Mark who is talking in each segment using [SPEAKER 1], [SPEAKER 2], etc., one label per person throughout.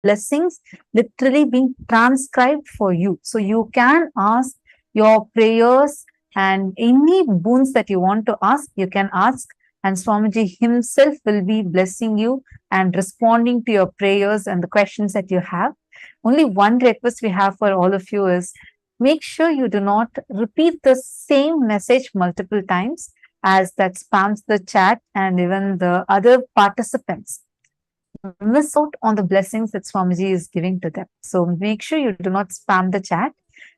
[SPEAKER 1] blessings literally being transcribed for you. So you can ask your prayers and any boons that you want to ask, you can ask, and Swamiji himself will be blessing you and responding to your prayers and the questions that you have. Only one request we have for all of you is make sure you do not repeat the same message multiple times, as that spams the chat and even the other participants miss out on the blessings that Swamiji is giving to them. So make sure you do not spam the chat.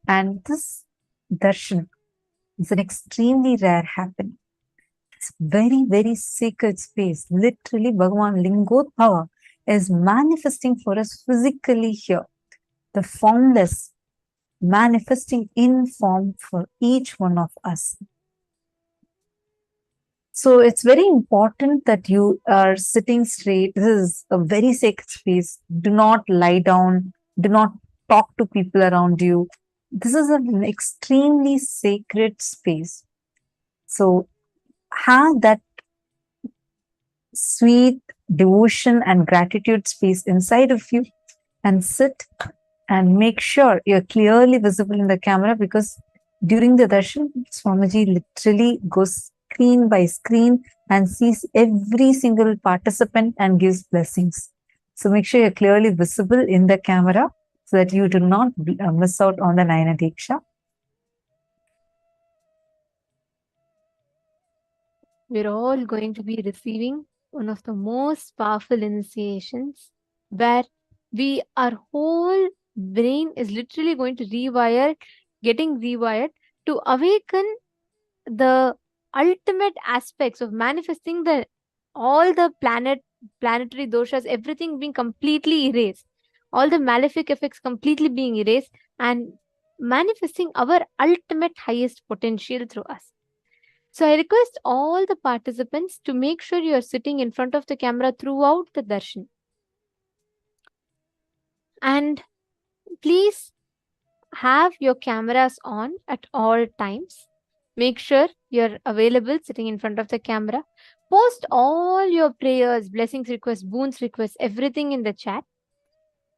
[SPEAKER 1] And this darshan is an extremely rare happening. It's very, very sacred space. Literally, Bhagavan Lingodbhava is manifesting for us physically here. The formless manifesting in form for each one of us. So it's very important that you are sitting straight. This is a very sacred space. Do not lie down. Do not talk to people around you. This is an extremely sacred space. So have that sweet devotion and gratitude space inside of you and sit and make sure you're clearly visible in the camera, because during the darshan, Swamiji literally goes screen by screen and sees every single participant and gives blessings. So make sure you're clearly visible in the camera so that you do not miss out on the Nayana Diksha.
[SPEAKER 2] We're all going to be receiving one of the most powerful initiations where our whole brain is literally going to getting rewired to awaken the ultimate aspects of manifesting all the planetary doshas, everything being completely erased, all the malefic effects completely being erased, and manifesting our ultimate highest potential through us. So I request all the participants to make sure you are sitting in front of the camera throughout the darshan. And please have your cameras on at all times. Make sure you're available sitting in front of the camera. Post all your prayers, blessings requests, boons requests, everything in the chat.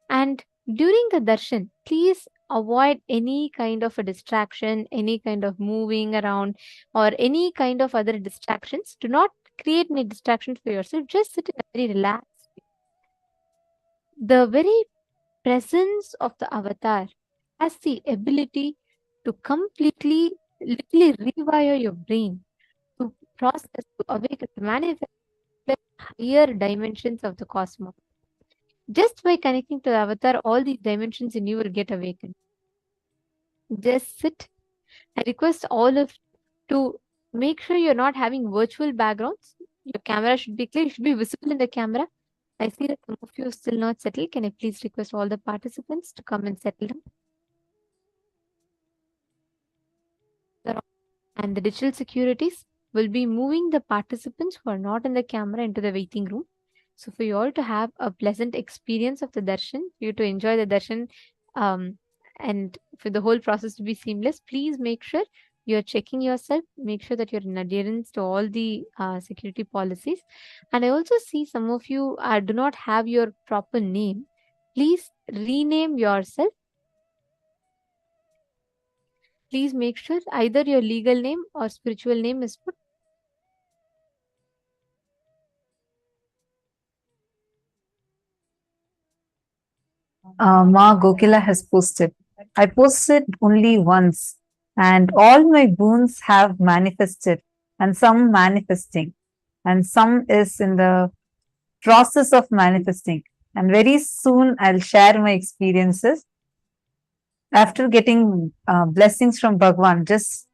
[SPEAKER 2] And during the darshan, please avoid any kind of a distraction, any kind of moving around, or any kind of other distractions. Do not create any distractions for yourself. Just sit in a very relaxed. The very presence of the avatar has the ability to completely, literally rewire your brain, to process, to awaken, to manifest the higher dimensions of the cosmos. Just by connecting to the avatar, all these dimensions in you will get awakened. Just sit. I request all of to make sure you're not having virtual backgrounds. Your camera should be clear, you should be visible in the camera. I see that some of you are still not settled. Can I please request all the participants to come and settle down? And the digital securities will be moving the participants who are not in the camera into the waiting room. So for you all to have a pleasant experience of the darshan, for you to enjoy the darshan, and for the whole process to be seamless, please make sure you're checking yourself, make sure that you're in adherence to all the security policies. And I also see some of you do not have your proper name. Please rename yourself. Please make sure either your legal name or spiritual name is put.
[SPEAKER 1] Ma Gokila has posted. I posted only once, and all my boons have manifested, and some manifesting, and some is in the process of manifesting. And very soon I'll share my experiences after getting blessings from Bhagwan. Just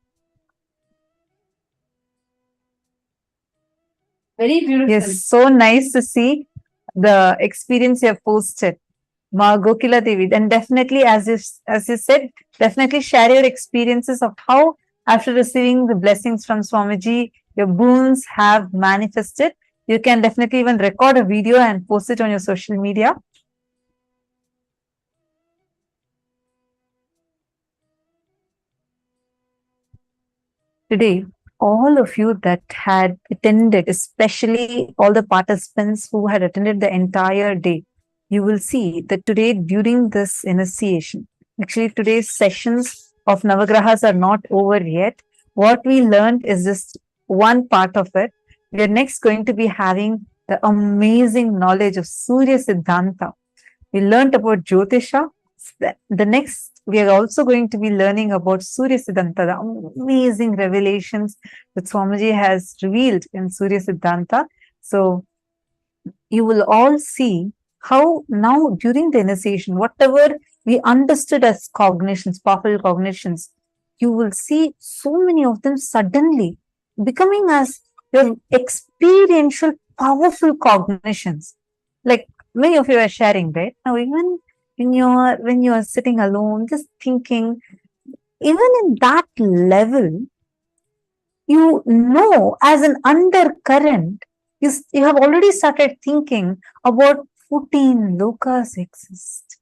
[SPEAKER 1] very beautiful. Yes, so nice to see the experience you have posted, Ma Gokila Devi. And definitely, as you said, definitely share your experiences of how, after receiving the blessings from Swamiji, your boons have manifested. You can definitely even record a video and post it on your social media. Today, all of you that had attended, especially all the participants who had attended the entire day, you will see that today during this initiation, actually today's sessions of Navagrahas are not over yet. What we learned is just one part of it. We are next going to be having the amazing knowledge of Surya Siddhanta. We learned about Jyotisha. The next, we are also going to be learning about Surya Siddhanta, the amazing revelations that Swamiji has revealed in Surya Siddhanta. So you will all see how now during the initiation, whatever we understood as cognitions, powerful cognitions, you will see so many of them suddenly becoming as your experiential, powerful cognitions. Like many of you are sharing, right? Now, even when you're sitting alone, just thinking, even in that level, you know as an undercurrent, you have already started thinking about 14 lokas exist.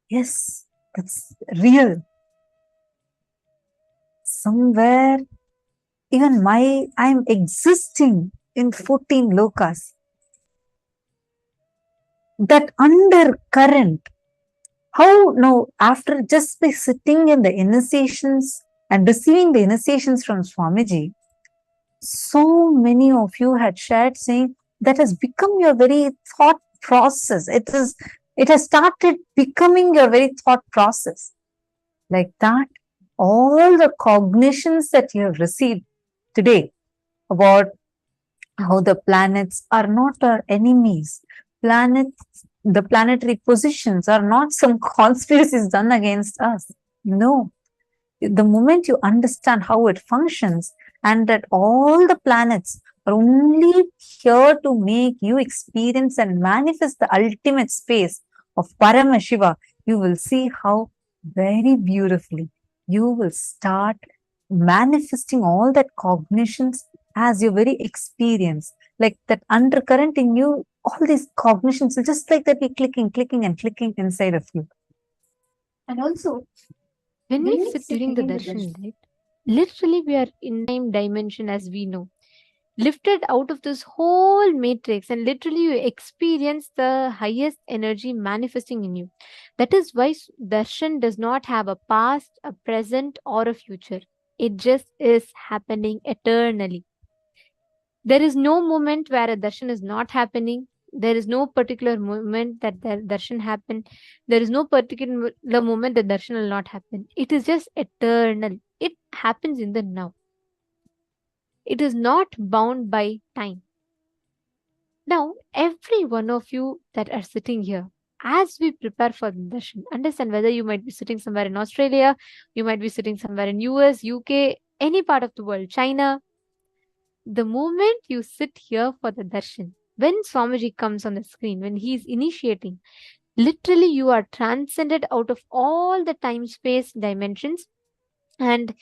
[SPEAKER 1] Yes, that's real. Somewhere, even I'm existing in 14 lokas. That undercurrent, how now, after just by sitting in the initiations and receiving the initiations from Swamiji, so many of you had shared saying that has become your very thought process. It has started becoming your very thought process. Like that, all the cognitions that you have received today about how the planets are not our enemies. The planetary positions are not some conspiracies done against us. No, the moment you understand how it functions and that all the planets are only here to make you experience and manifest the ultimate space of Paramashiva, you will see how very beautifully you will start manifesting all that cognitions as your very experience. Like that undercurrent in you, all these cognitions will just like that be clicking, clicking, and clicking inside of you. And also,
[SPEAKER 2] When
[SPEAKER 1] when
[SPEAKER 2] we
[SPEAKER 1] we
[SPEAKER 2] sit
[SPEAKER 1] sit
[SPEAKER 2] during the
[SPEAKER 1] during the
[SPEAKER 2] darshan,
[SPEAKER 1] darshan,
[SPEAKER 2] right, literally we are in time dimension as we know, lifted out of this whole matrix, and literally you experience the highest energy manifesting in you. That is why darshan does not have a past, a present, or a future. It just is happening eternally. There is no moment where a darshan is not happening. There is no particular moment that the darshan happen. There is no particular moment that darshan will not happen. It is just eternal. It happens in the now. It is not bound by time. Now, every one of you that are sitting here, as we prepare for the darshan, understand whether you might be sitting somewhere in Australia, you might be sitting somewhere in US, UK, any part of the world, China. The moment you sit here for the darshan, when Swamiji comes on the screen, when he is initiating, literally you are transcended out of all the time space dimensions. And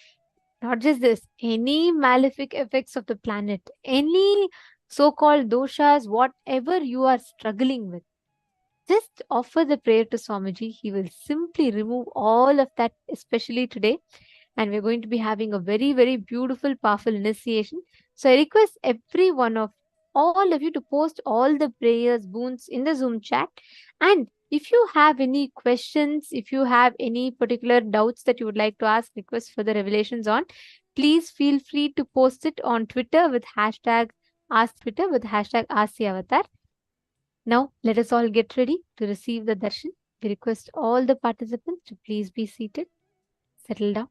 [SPEAKER 2] not just this, any malefic effects of the planet, any so called doshas, whatever you are struggling with, just offer the prayer to Swamiji. He will simply remove all of that, especially today. And we're going to be having a very, very beautiful, powerful initiation. So I request every one of all of you to post all the prayers, boons in the Zoom chat. And if you have any questions, if you have any particular doubts that you would like to ask, request for the revelations on, please feel free to post it on Twitter with hashtag Ask Twitter with hashtag Ask the Avatar. Now, let us all get ready to receive the darshan. We request all the participants to please be seated, settle down.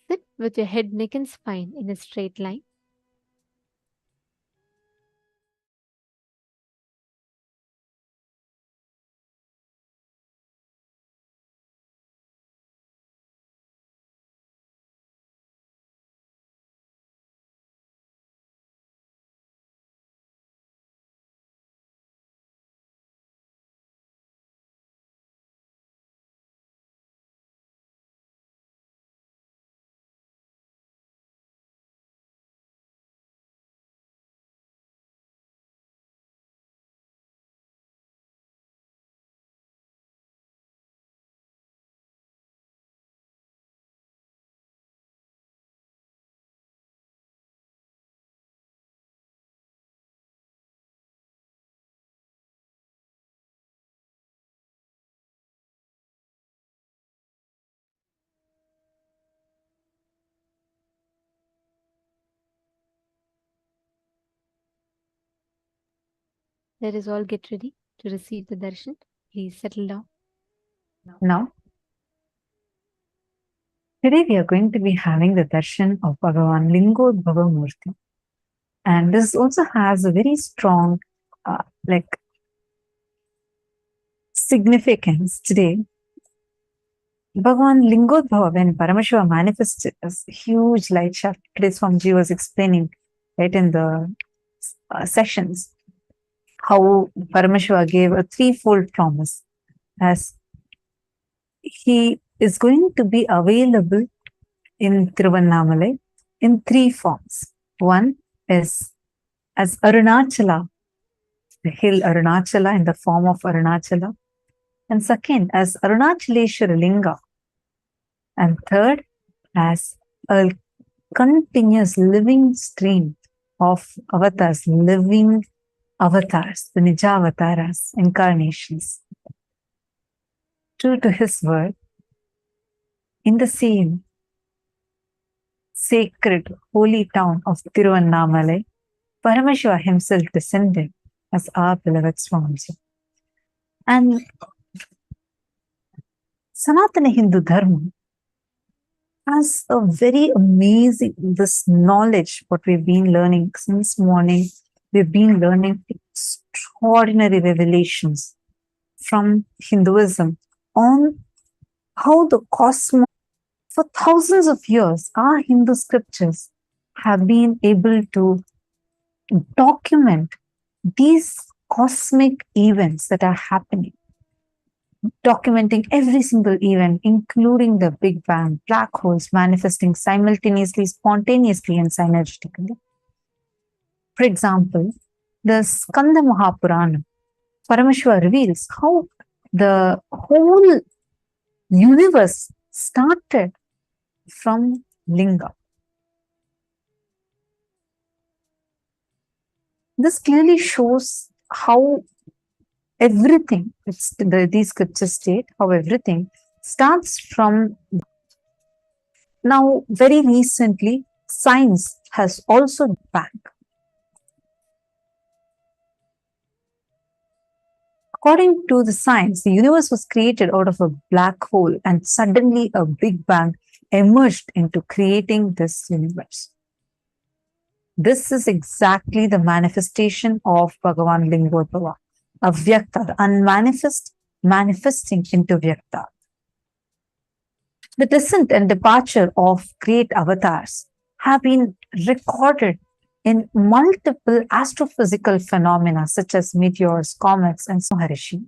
[SPEAKER 2] Sit with your head, neck, and spine in a straight line. Let us all get ready to receive the darshan. Please settle down.
[SPEAKER 1] Now, today we are going to be having the darshan of Bhagavan Lingodbhava Murty. And this also has a very strong like significance today. Bhagavan Lingodbhava, when Paramashiva manifested as a huge light shaft, today Swamiji was explaining right in the sessions how Paramashiva gave a threefold promise as he is going to be available in Tiruvannamalai in three forms. One is as Arunachala, the hill Arunachala in the form of Arunachala. And second, as Arunachaleshwara Linga. And third, as a continuous living stream of avatars, living avatars, the Nija avatars, incarnations. True to his word, in the same sacred holy town of Tiruvannamalai, Paramashiva himself descended as our beloved Swamiji. And Sanatana Hindu Dharma has a very amazing, this knowledge, what we've been learning since morning. We've been learning extraordinary revelations from Hinduism on how the cosmos, for thousands of years, our Hindu scriptures have been able to document these cosmic events that are happening, documenting every single event, including the Big Bang, black holes manifesting simultaneously, spontaneously, and synergistically. For example, the Skanda Mahapurana, Parameshwar reveals how the whole universe started from Linga. This clearly shows how everything, these scriptures state, how everything starts from. Now, very recently, science has also back. According to the science, the universe was created out of a black hole and suddenly a big bang emerged into creating this universe. This is exactly the manifestation of Bhagavan Lingodbhava, Avyakta, the unmanifest manifesting into Vyakta. The descent and departure of great avatars have been recorded in multiple astrophysical phenomena such as meteors, comets, and Maharishi.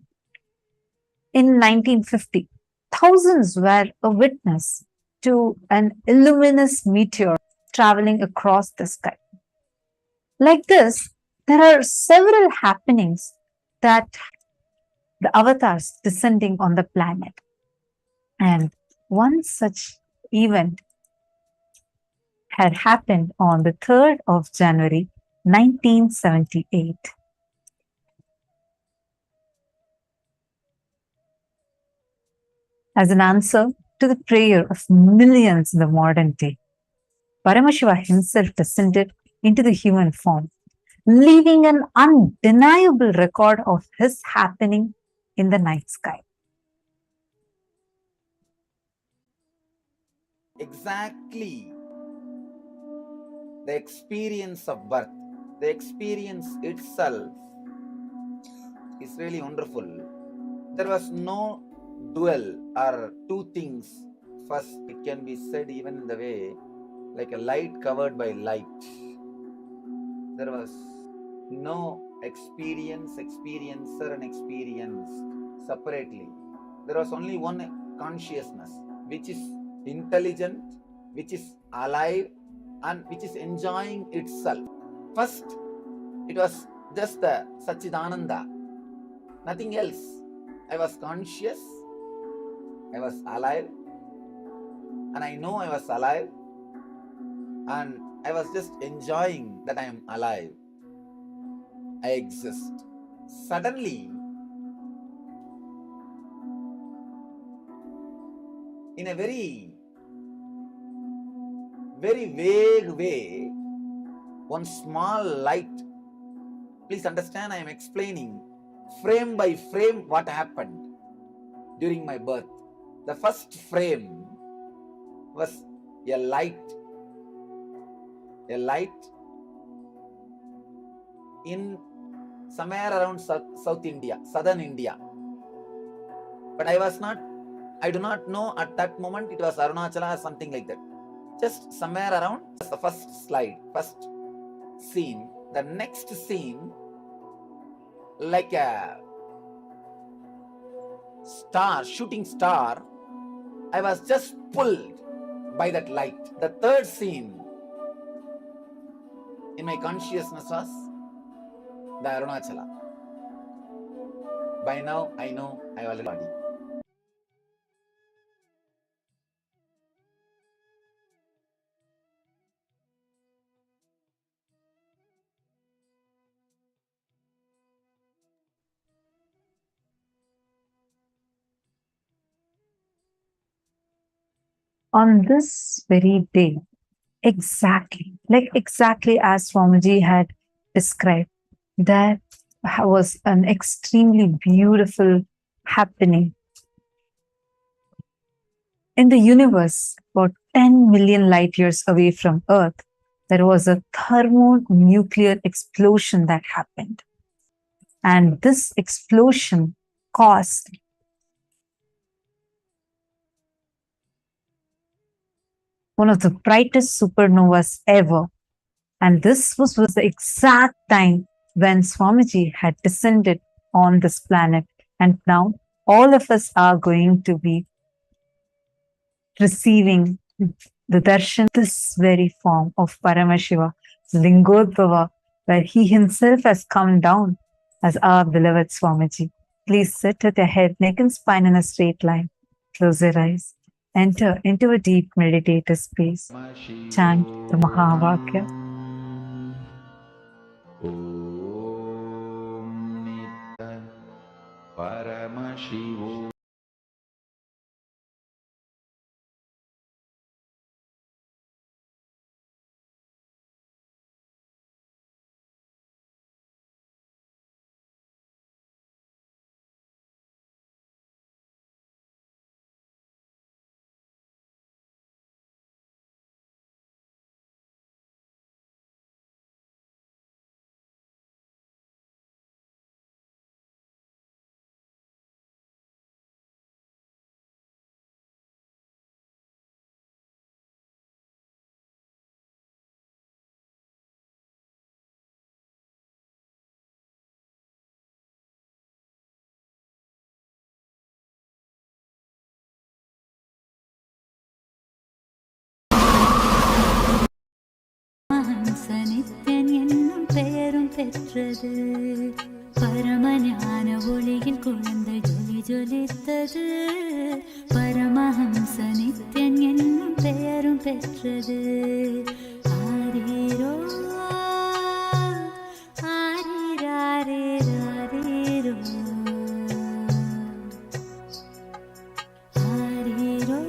[SPEAKER 1] In 1950, thousands were a witness to an luminous meteor traveling across the sky. Like this, there are several happenings that the avatars descending on the planet. And one such event had happened on the 3rd of January, 1978. As an answer to the prayer of millions in the modern day, Paramashiva himself descended into the human form, leaving an undeniable record of his happening in the night sky.
[SPEAKER 3] Exactly the experience of birth, the experience itself is really wonderful. There was no dual or two things. First, it can be said even in the way like a light covered by light. There was no experiencer and experienced separately. There was only one consciousness, which is intelligent, which is alive, and which is enjoying itself. First, it was just the Sachidananda, nothing else. I was conscious, I was alive, and I know I was alive, and I was just enjoying that I am alive. I exist. Suddenly, in a very vague way, one small light Please understand, I am explaining frame by frame what happened during my birth. The first frame was a light in somewhere around South India, southern India. But I do not know at that moment it was Arunachala or something like that. Just somewhere around the first slide, first scene. The next scene, like a star, shooting star, I was just pulled by that light. The third scene in my consciousness was the Arunachala. By now, I know I already body.
[SPEAKER 1] On this very day, exactly as Swamiji had described, there was an extremely beautiful happening. In the universe, about 10 million light years away from Earth, there was a thermonuclear explosion that happened. And this explosion caused one of the brightest supernovas ever. And this was the exact time when Swamiji had descended on this planet. And now all of us are going to be receiving the Darshan, this very form of Paramashiva, Lingodbhava, where he himself has come down as our beloved Swamiji. Please sit with your head, neck and spine in a straight line. Close your eyes. Enter into a deep meditative space. Chant the Mahavakya.
[SPEAKER 3] Paramashivo.
[SPEAKER 4] Nithyan என்னும் பெயரும் பெற்றது. பரமஞான ஒளியில் குழந்தை ஜொலி ஜொலித்தது. பரமஹம்ச நித்யன் என்னும் பெயரும் பெற்றது. ஆரீரோ ஆரீராரே ராரீரோ ஆரீரோ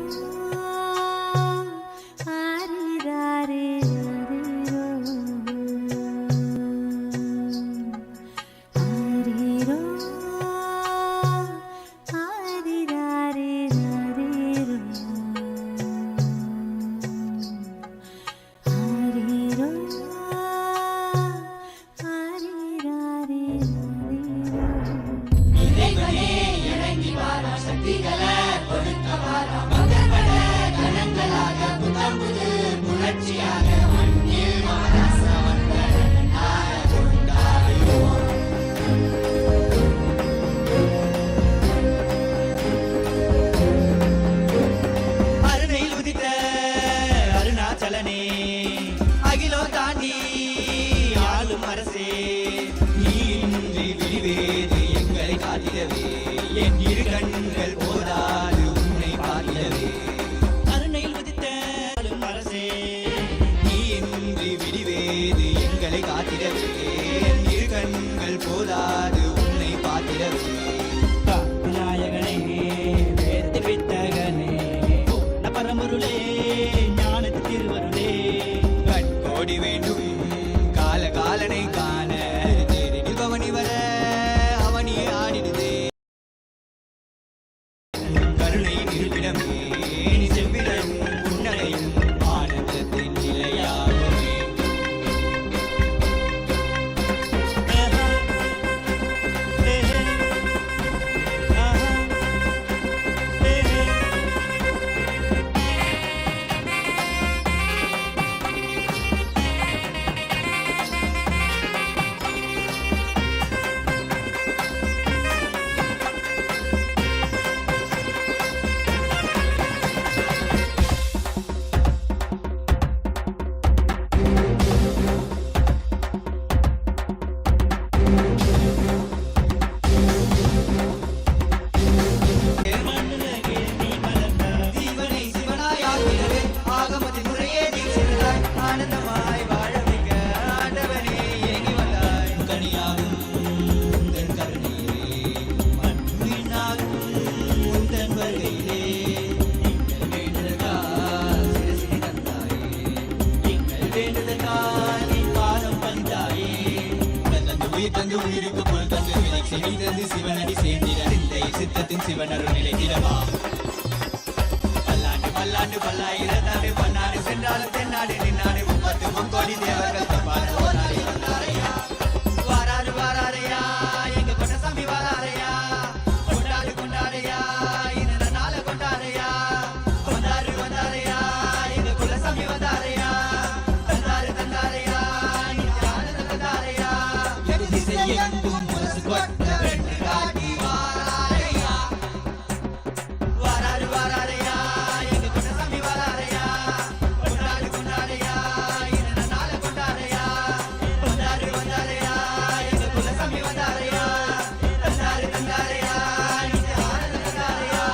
[SPEAKER 4] ஆரீராரே
[SPEAKER 5] வேண்டும் கால காலனை காண கொண்டு உயிருக்கு பொருள் தந்து விதைத்து சிவனடி சேர்ந்திட சிந்தையில் சித்தத்தின் சிவனருள் நிலைத்திடவா. பல்லாண்டு பல்லாண்டு பல்லாயிரத்தாண்டு பன்னாடு சென்றாலும் தென்னாடு நின்னாடு 30 தேவர்கள் தப்பான ஓராடி வந்தாரையா. வாராரு வாராரையா எங்க கொண்டசாமி வாராரையா. கொண்டாடு கொண்டாரையா இந்த நாள கொண்டாரையா. வந்தாரு வந்தாரையா எங்க குலசாமி வந்தாரையா. தந்தாரு தந்தாரையா இந்த ஆனந்த தந்தாரையா. எது திசை எங்கும் முரசு கொட்ட வென்று காட்டி வாராரையா. வாராரு வாராரையா எங்க கொண்டசாமி வாராரையா. கொண்டாடு கொண்டாரையா இந்த நாள கொண்டாரையா. வந்தாரு வந்தாரையா எங்க குலசாமி வந்தாரையா. தந்தாரு தந்தாரையா இந்த ஆனந்த தந்தாரையா.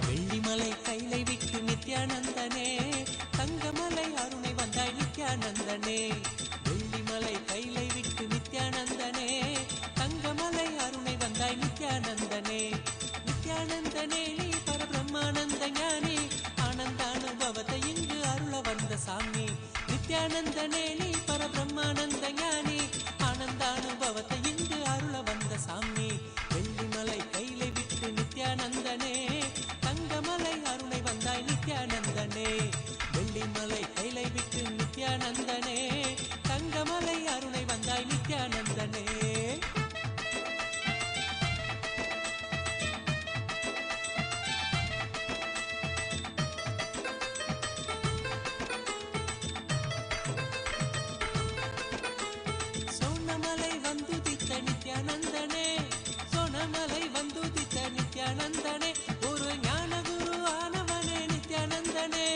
[SPEAKER 5] வெள்ளிமலை கைலை விட்டு நித்யானந்தனே தங்கமலை அருணை வந்தாய் நித்யானந்தனே. வெள்ளிமலை கைலை விட்டு நித்யானந்தனே தங்கமலை அருணை வந்தாய் நித்யானந்தனே. நித்யானந்தனே நீ பரபிரம்மானந்த ஞானி ஆனந்தானுபவத்தை இங்கு அருள வந்த சாமி. நித்யானந்தனே நீ பரபிரம்மானந்த ஞானி ஆனந்தானுபவத்தை இங்கு அருள வந்த சாமி. வெள்ளிமலை கைலை விட்டு நித்யானந்தனே தங்கமலை அருணை வந்தாய் நித்யானந்தனே. வெள்ளிமலை கைலை விட்டு நித்யானந்தனே தங்கமலை அருணை வந்தாய் நித்யானந்தனே. சோனமலை வந்துதித்த நித்யானந்தனே சோனமலை வந்துதித்த நித்யானந்தனே. ஒரு ஞான குரு ஆனவனே நித்யானந்தனே.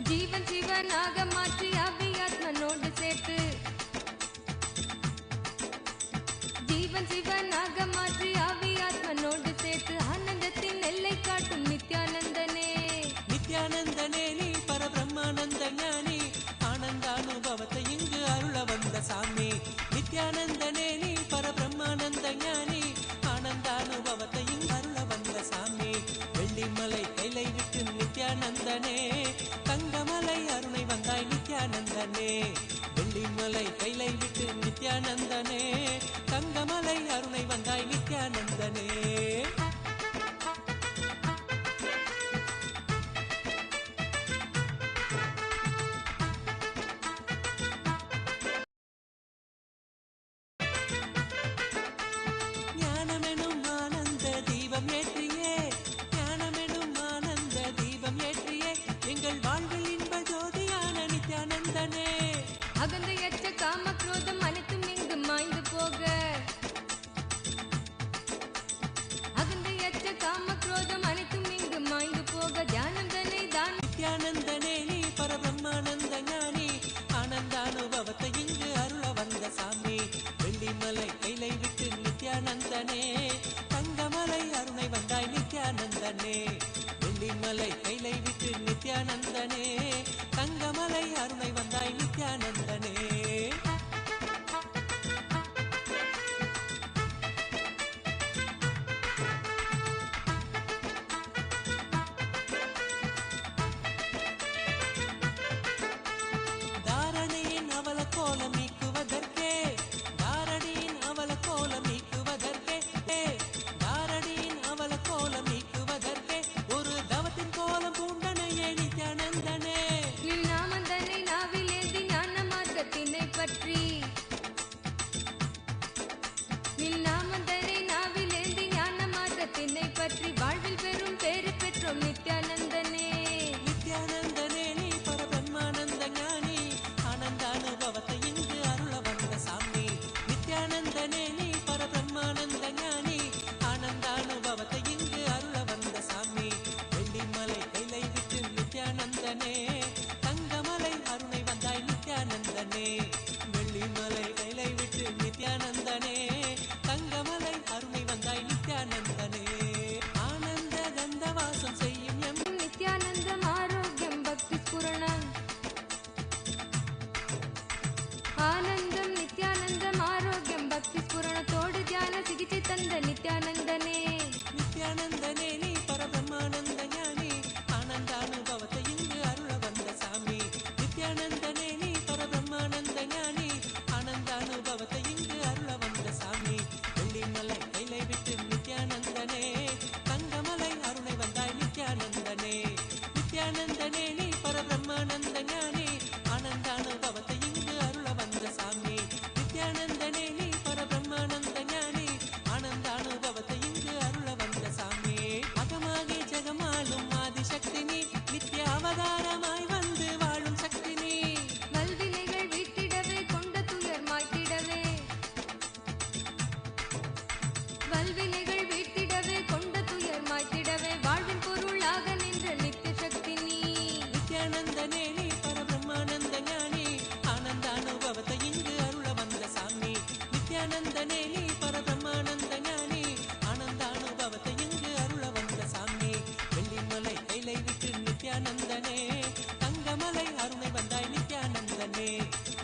[SPEAKER 2] ஜீவன் சிவனாக மாற்றி அபியாத்மனோடு சேர்த்து ஜீவன் சிவனாக மாற்றி அபியாத்மனோடு சேர்த்து ஆனந்தத்தின் எல்லை காட்டும் நித்யானந்தனே.
[SPEAKER 5] நித்யானந்தனே நீ பரபிரம்மானந்த ஞானி ஆனந்தானுபவத்தை இங்கு அருள வந்த சாமி. நித்யானந்தனே நீ பரபிரம்மானந்த ஞானி ஆனந்தானுபவத்தை இங்கு அருள வந்த சாமி. வெள்ளிமலை கைலை விட்டு நித்யானந்தனே தங்கமலை அருணை வந்தாய் நித்யானந்தனே. வெள்ளிமலை கைலை விட்டு நித்யானந்தனே தங்கமலை அருணை வந்தாய் நித்யானந்தனே. ஞானமெனும் ஆனந்த தீபம் ஏற்றியே ஞானமெனும் ஆனந்த தீபம் ஏற்றியே எங்கள் வாழ்வில் இன்ப ஜோதியான நித்யானந்தனே.
[SPEAKER 2] அகந்தையற்ற காம குரோதம் அனைத்தும் இங்கு மாய்ந்து போக அகந்தையற்ற காம குரோதம் அனைத்தும் இங்கு மாய்ந்து போக தியானந்தனை தான்
[SPEAKER 5] நித்யானந்தனே நீ பரபிரம்மானந்த ஞானி ஆனந்தானுபவத்தை இங்கு அருள வந்த சாமி. வெள்ளிமலை கைலை விட்டு நித்யானந்தனே தங்கமலை அருணை வந்தாய் நித்யானந்தனே. வெள்ளிமலை கைலை விட்டு நித்யானந்தனே தங்கமலை அருணை வந்தாய் நித்யானந்தனே. தாரணியின் அவல கோலம் நீக்குவதற்கே தாரணியின் அவல கோலம் நீக்குவதற்கே தாரணியின் அவல கோலம் நீக்குவதற்கே ஒரு தவத்தின் கோலம் பூண்டனையே நித்யானந்தனே. பரபிரம்மானந்த ஞானி ஆனந்தானுபவத்தை இங்கு அருள வந்த சாமி நித்யானந்தனே நீ பரபிரம்மானந்த ஞானி ஆனந்தானுபவத்தை இங்கு அருள வந்த சாமி அகமாகி ஜெகமாளும் ஆதிசக்தி நீ நித்ய அவதாரமாய் வந்து வாழும் சக்தி நீ
[SPEAKER 2] வல்வினைகள் வீட்டிடவே கொண்ட துயர் மாய்த்திடவே வல்வினைகள் வீட்டிடவே கொண்ட துயர் மாய்த்திடவே வாழ்வின் பொருளாக நின்ற நித்திய சக்தி நீ
[SPEAKER 5] நித்யானந்தனே நீ பரபிரம்மானந்த ஞானி ஆனந்தானுபவத்தை இங்கு அருள வந்த சாமி நித்யானந்தனே நீ பரபிரம்மானந்த ஞானி ஆனந்தானுபவத்தை இங்கு அருள வந்த சாமி வெள்ளிமலை கைலை விட்டு நித்யானந்தனே தங்கமலை அருணை வந்தாய் நித்யானந்தனே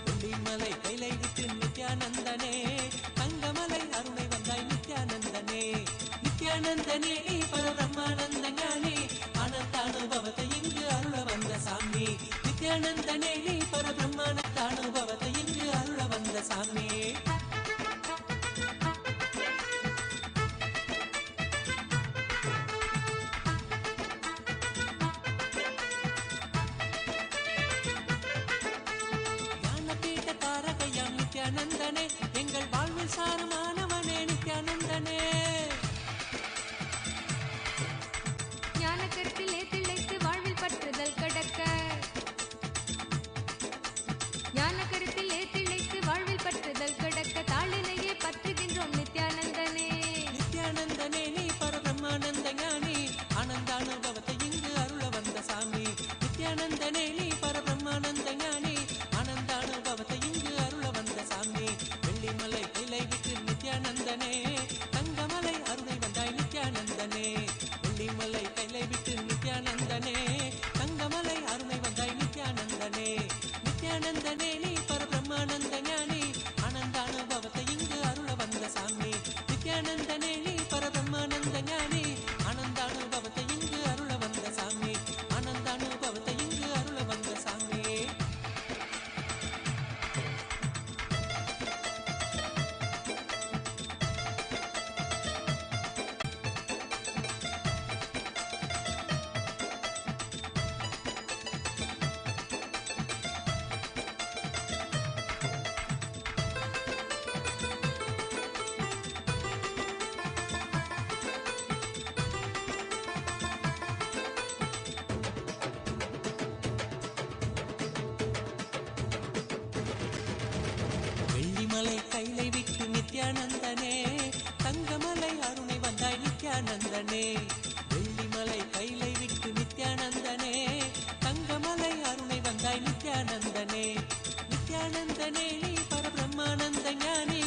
[SPEAKER 5] வெள்ளிமலை கைலை விட்டு நித்யானந்தனே தங்கமலை அருணை வந்தாய் நித்யானந்தனே நித்யானந்தனே நீ பரபிரம்மானந்த ஞானி ஆனந்தானுபவத்தை இங்கு அருள வந்த சாமி நித்யானந்தனே நீ பரபிரம்மானந்த அனுபவத்தை இங்கு அருள வந்த சாமி ஞானபீட தாரகையாம் நித்யானந்தனே எங்கள் வாழ்வில் சாரமானவனே நித்யானந்தனே
[SPEAKER 2] ஞான கருத்திலே திளைத்து வாழ்வில் பற்றுதல் கடக்க ஞான கருத்திலே திளைத்து வாழ்வில் பற்றுதல் கடக்க தாளினையே பற்றுகின்றோம் நித்யானந்தனே
[SPEAKER 5] நித்யானந்தனே நீ பரபிரம்மானந்த ஞானி ஆனந்தானுபவத்தை இங்கு அருள வந்த சாமி நித்யானந்தனே நீ பரபிரம்மானந்த ஞானி ஆனந்தானுபவத்தை இங்கு அருள வந்த சாமி வெள்ளிமலை கைலை விட்டு நித்யானந்தனே தங்கமலை அருணை வந்தாய் நித்யானந்தனே வெள்ளிமலை கைலை விட்டு நித்யானந்தனே தங்கமலை அருணை வந்தாய் நித்யானந்தனே நித்யானந்தனே நீ பரபிரம்மானந்த ஞானி ஆனந்தானுபவத்தை இங்கு அருள வந்த சாமி நித்யானந்தனே நீ பரபிரம்மானந்த ஞானி ஆனந்தானுபவத்தை இங்கு அருள வந்த சாமி ஆனந்தானுபவத்தை இங்கு அருள வந்த சாமி வெள்ளிமலை கைலை விட்டு நித்யானந்தனே தங்கமலை அருணை வந்தாய் நித்யானந்தனே வெள்ளிமலை கைலை விட்டு நித்யானந்தனே தங்கமலை அருணை வந்தாய் நித்யானந்தனே நித்யானந்தனே நீ பரபிரம்மானந்த ஞானி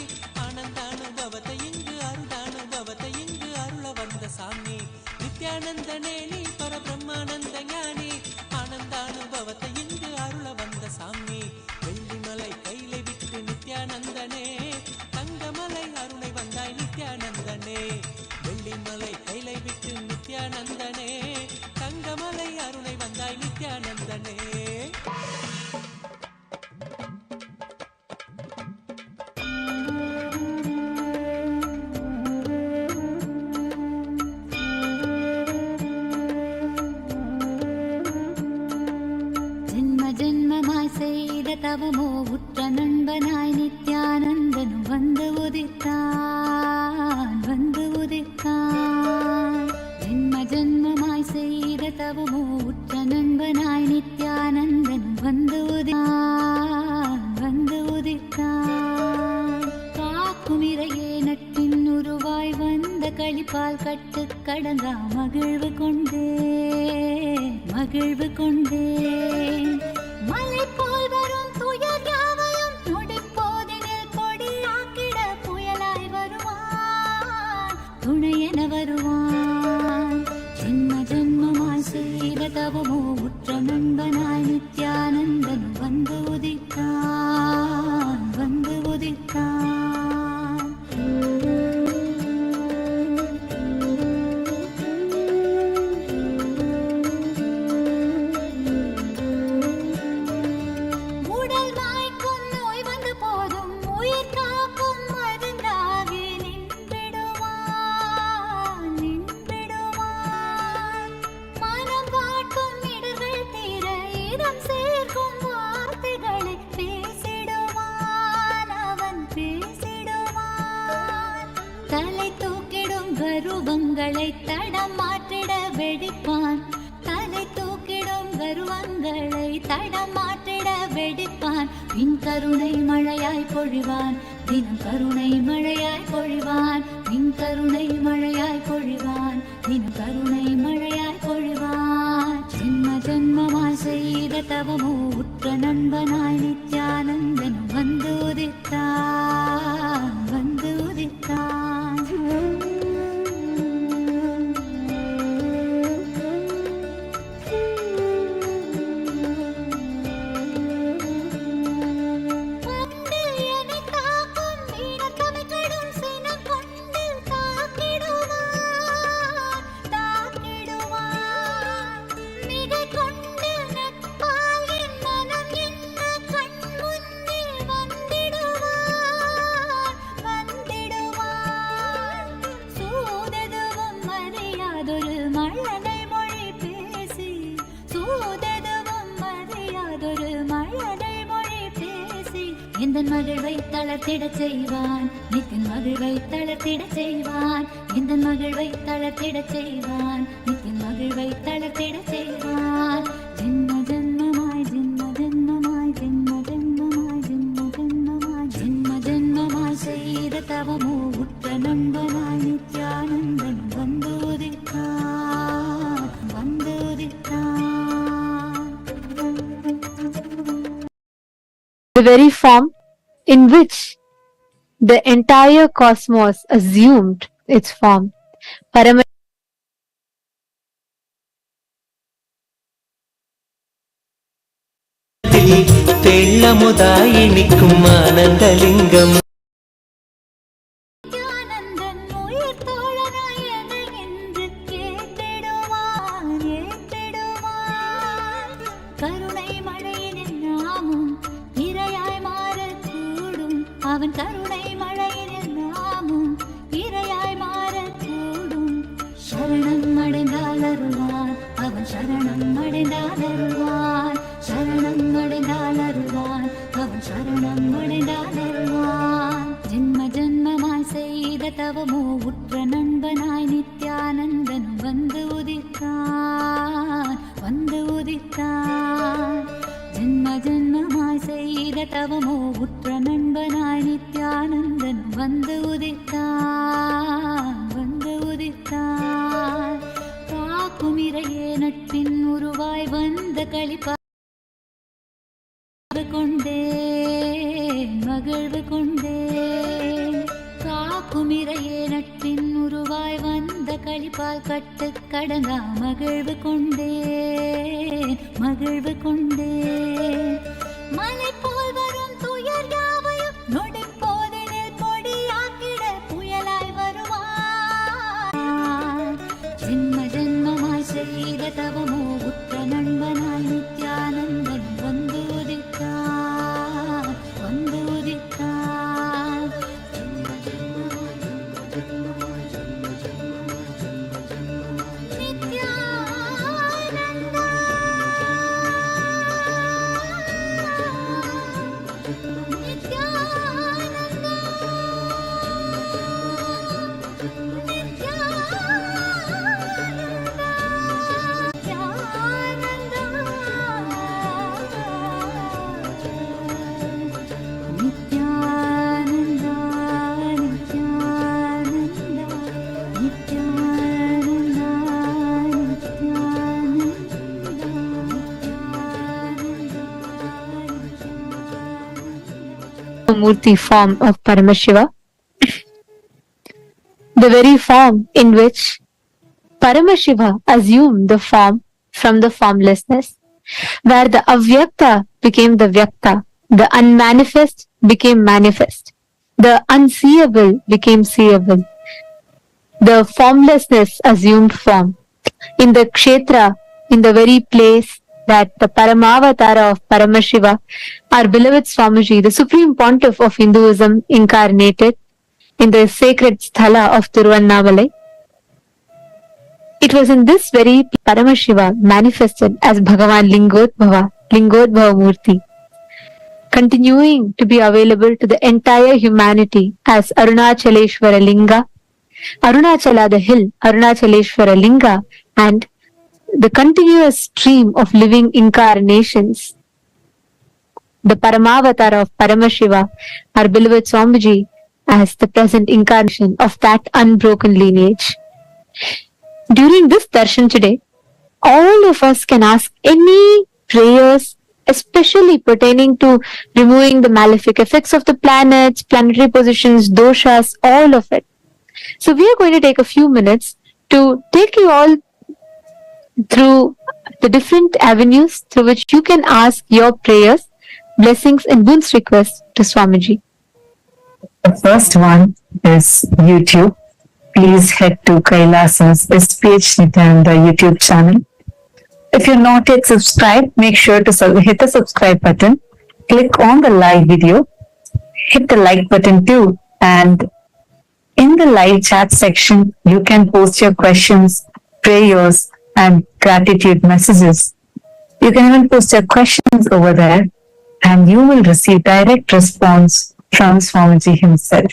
[SPEAKER 5] ஆனந்தானுபவத்தை இங்கு அருளானுபவத்தை இங்கு அருள வந்த சாமி நித்யானந்தனே நீ பரபிரம்மானந்த ஞானி ஆனந்தானுபவத்தை இங்கு அருள வந்த சாமி வெள்ளிமலை கைலை விட்டு நித்யானந்தனே தங்கமலை அருணை வந்தாய் நித்யானந்தனே வெள்ளிமலை கைலை விட்டு நித்யானந்தனே தங்கமலை அருணை வந்தாய் நித்யானந்தனே
[SPEAKER 4] ஜென்ம ஜென்மமாய் செய்த தவமோ உற்ற நண்பனாய் நித்யானந்தனும் வந்து உதித்தான் ஜென்ம ஜென்மமாய் செய்த தவமோ உற்ற நண்பனாய் நித்யானந்தனும் வந்து உதித்தான் காக்கும் இறையே நட்டின் உருவாய் வந்த களிப்பால் கட்டு கடங்கா மகிழ்வு கொண்டேன் மலை போல் வரும் துயர் யாவையும் நொடிப்போதினில் கொடியாக்கிட புயலாய் வருவான் துணையென வருவான் ஜென்ம ஜென்மமாய் செய்த தவமோ உற்ற நண்பனாய் நித்யானந்தனும் வந்து உதித்தான் இதம் கர்வங்களை தடம் மாற்றிட வெடிப்பான். தலை தூக்கிடும் கர்வங்களை தடம் மாற்றிட வெடிப்பான். பின் கருணை மழையாய் பொழிவான், தினம் கருணை மழையாய் பொழிவான். பின் கருணை மழையாய் பொழிவான், தினம் கருணை மழையாய் பொழிவான். ஜென்ம ஜென்மமாய் செய்த தவமோ உற்ற நண்பனாய் நித்யானந்தன் வந்து உதித்தான், வந்து உதித்தான். எந்தன் மகிழ்வை தளர்த்திடச் செய்வான், நித்தின் மகிழ்வை தளர்த்திடச் செய்வான். எந்தன் மகிழ்வை தளர்த்திடச் செய்வான், நித்தின் மகிழ்வை தளர்த்திடச் செய்வான். ஜென்ம ஜென்மமாய் ஜென்ம ஜென்மமாய் ஜென்ம ஜென்மமாய் ஜென்ம ஜென்மமாய் ஜென்ம ஜென்மமாய் செய்த தவமோ உற்ற நண்பனாய் நித்யானந்தன் வந்து உதித்தான், வந்து உதித்தான்.
[SPEAKER 2] The very form in which the entire cosmos assumed its form.
[SPEAKER 6] தெள்ளமுதாய் நிற்கும் ஆனந்தலிங்கம்.
[SPEAKER 4] அவன் கருணை மழையில் நாமும் இரையாய் மாறக்கூடும். சரணம் அடைந்தால் அருள்வான், அவன் சரணம் அடைந்தால் அருள்வான். சரணம் அடைந்தால் அருள்வான், அவன் சரணம் அடைந்தால் அருள்வான். ஜென்ம ஜென்மமாய் செய்த தவமோ உற்ற நண்பனாய் நித்யானந்தனும் வந்து உதித்தான், வந்து உதித்தான். ஜென்ம ஜென்மமாய் செய்த தவமோ உற்ற நண்பனாய் நித்யானந்தன் வந்து உதித்தான், வந்து உதித்தான். காக்கும் இறையே நட்பின் உருவாய் வந்த களிப்பா கொண்டேன், மகிழ்வு கொண்டேன். காக்கும் இறையே நட்பின் உருவாய் வந்த களிப்பால் கட்டு கடங்கா மகிழ்வு கொண்டேன், மகிழ்வு கொண்டேன். மலை போல் வரும் துயர் யாவையும் நொடி போதினில் பொடியாக்கிட புயலாய் வருவான். ஜென்ம ஜென்மமாய் செய்த தவமோ உற்ற நண்பனாய் நித்யானந்தன் வந்து உதித்தான், வந்து உதித்தான். ஜென்ம ஜென்மமாய் ஜென்ம ஜென்மமாய் ஜென்ம ஜென்மமாய் ஜென்ம ஜென்மமாய் Nithyananda.
[SPEAKER 2] Murty form of Paramashiva, the very form in which Paramashiva assumed the form from the formlessness, where the avyakta became the vyakta, the unmanifest became manifest, the unseeable became seeable, the formlessness assumed form. In the kshetra, in the very place that the Paramavatara of Paramashiva, our beloved Swamiji, the supreme pontiff of Hinduism, incarnated in the sacred sthala of Tiruvannamalai. It was in this very Paramashiva manifested as Bhagavan Lingodbhava, Lingodbhava Murty, continuing to be available to the entire humanity as Arunachaleshwara Linga, Arunachala, the hill, Arunachaleshwara Linga, and the continuous stream of living incarnations, the Paramavatar of Paramashiva, our beloved Swamiji, as the present incarnation of that unbroken lineage. During this darshan today, all of us can ask any prayers, especially pertaining to removing the malefic effects of the planets, planetary positions, doshas, all of it. So we are going to take a few minutes to take you all through the different avenues through which you can ask your prayers, blessings and boons requests to Swamiji.
[SPEAKER 1] The first one is YouTube. Please head to Kailasa's SPH Nityananda YouTube channel. If you're not yet subscribed, make sure to hit the subscribe button, click on the live video, hit the like button too, and in the live chat section, you can post your questions, prayers, and gratitude messages. You can even post your questions over there, and you will receive direct response from Swamiji himself.